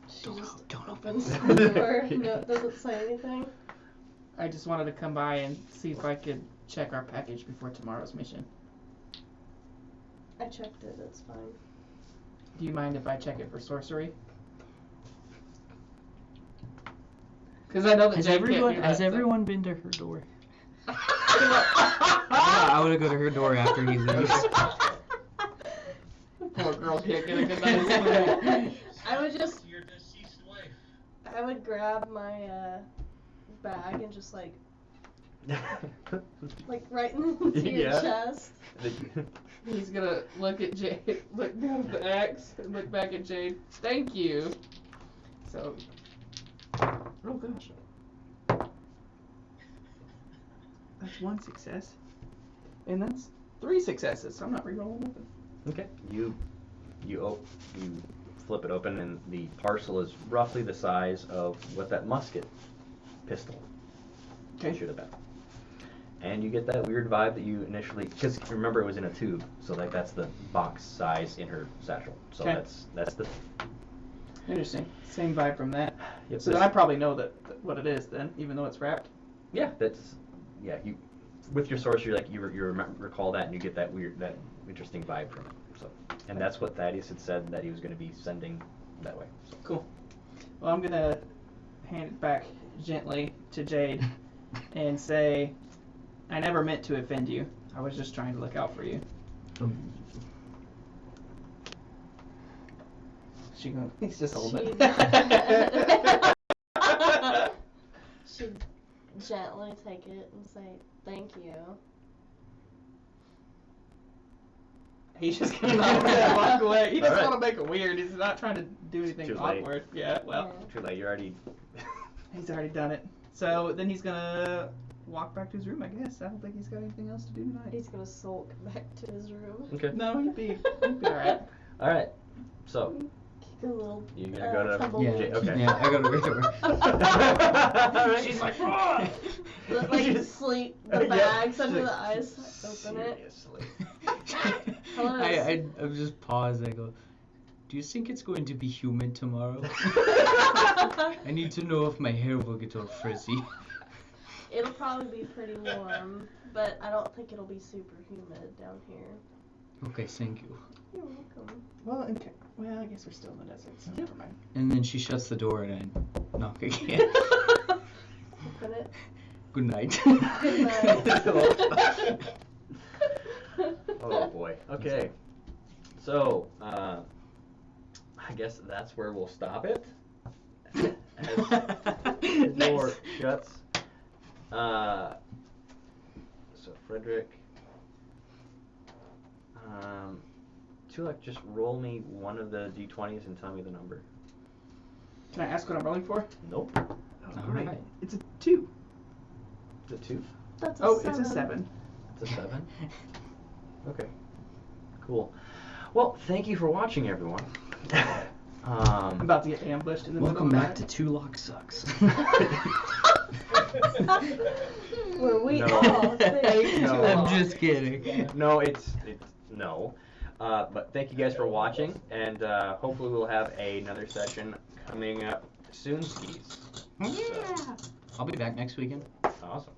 Speaker 3: She just
Speaker 4: Don't
Speaker 3: opens the door. No, doesn't say anything.
Speaker 2: I just wanted to come by and see if I could check our package before tomorrow's mission.
Speaker 3: I checked it. It's fine.
Speaker 2: Do you mind if I check it for sorcery? Because I know that
Speaker 4: Has
Speaker 2: Jade
Speaker 4: everyone
Speaker 2: can't do that,
Speaker 4: everyone been to her door? I want to go to her door after he leaves.
Speaker 2: Poor girl can't get a good night's sleep.
Speaker 3: I would just,
Speaker 5: Your deceased wife.
Speaker 3: I would grab my bag and just like right into your
Speaker 1: Yeah.
Speaker 3: chest.
Speaker 2: He's gonna look at Jade, look down at the axe, and look back at Jade. Thank you. So, oh gosh, that's one success, and that's 3 successes. So I'm not rerolling nothing.
Speaker 1: Okay. You flip it open, and the parcel is roughly the size of what that musket pistol should have been. And you get that weird vibe that you initially, because remember it was in a tube, so like that's the box size in her satchel. So
Speaker 2: Okay.
Speaker 1: that's the.
Speaker 2: Interesting. Same vibe from that.
Speaker 1: Yep,
Speaker 2: So
Speaker 1: this-
Speaker 2: then I probably know that what it is then, even though it's wrapped.
Speaker 1: Yeah, you with your source, you're like you recall that, and you get that interesting vibe from it. So, and that's what Thaddeus had said that he was going to be sending that way. So.
Speaker 2: Cool. Well, I'm gonna hand it back gently to Jade and say, I never meant to offend you. I was just trying to look out for you. She going, he's just holding it.
Speaker 3: She'd gently take it and say, thank you.
Speaker 2: He's just gonna knock it and walk away. He just
Speaker 1: Alright.
Speaker 2: want to make it weird. He's not trying to do anything
Speaker 1: Too late.
Speaker 2: awkward. Yeah, well,
Speaker 1: Too late. You're already.
Speaker 2: he's already done it. So then he's gonna walk back to his room, I guess. I don't think he's got anything else to do tonight.
Speaker 3: He's gonna sulk back to his room.
Speaker 1: Okay.
Speaker 2: No, he'd be alright.
Speaker 1: All right. So
Speaker 3: Kick a little
Speaker 1: you're gonna go to
Speaker 3: tumbleweed.
Speaker 1: Jade. Okay.
Speaker 4: Yeah, I gotta go.
Speaker 1: All right.
Speaker 2: She's like, "Ah!"
Speaker 3: Like sleep the
Speaker 1: Yep.
Speaker 3: bags
Speaker 1: She's
Speaker 3: under
Speaker 1: like,
Speaker 3: the eyes. Open it.
Speaker 1: Seriously.
Speaker 3: Hello.
Speaker 4: I just pause. I go, do you think it's going to be humid tomorrow? I need to know if my hair will get all frizzy.
Speaker 3: It'll probably be pretty warm, but I don't think it'll be super humid down here.
Speaker 4: Okay, thank you.
Speaker 3: You're welcome.
Speaker 2: Well, okay. Well, I guess we're still in the desert, so never mind.
Speaker 4: And then she shuts the door and I knock again.
Speaker 3: Open it.
Speaker 4: Good night.
Speaker 3: Good night.
Speaker 1: Oh boy. Okay. So I guess that's where we'll stop it. As the door shuts. So Frederick. Tulak, just roll me one of the d20s and tell me the number.
Speaker 2: Can I ask what I'm rolling for?
Speaker 1: Nope.
Speaker 4: Alright.
Speaker 2: It's a 2.
Speaker 1: It's a 2.
Speaker 3: That's a
Speaker 2: Oh,
Speaker 3: 7.
Speaker 2: it's a 7.
Speaker 1: It's a 7. Okay. Cool. Well, thank you for watching, everyone.
Speaker 2: I'm about to get ambushed in the
Speaker 4: Welcome
Speaker 2: middle
Speaker 4: back
Speaker 2: of
Speaker 4: to
Speaker 2: the
Speaker 4: Two Lock Sucks.
Speaker 3: Where we
Speaker 1: No.
Speaker 3: all think.
Speaker 1: No.
Speaker 4: I'm just kidding.
Speaker 1: No, it's no. But thank you guys for watching, and hopefully we'll have another session coming up soon, skis.
Speaker 4: Yeah. I'll be back next weekend.
Speaker 1: Awesome.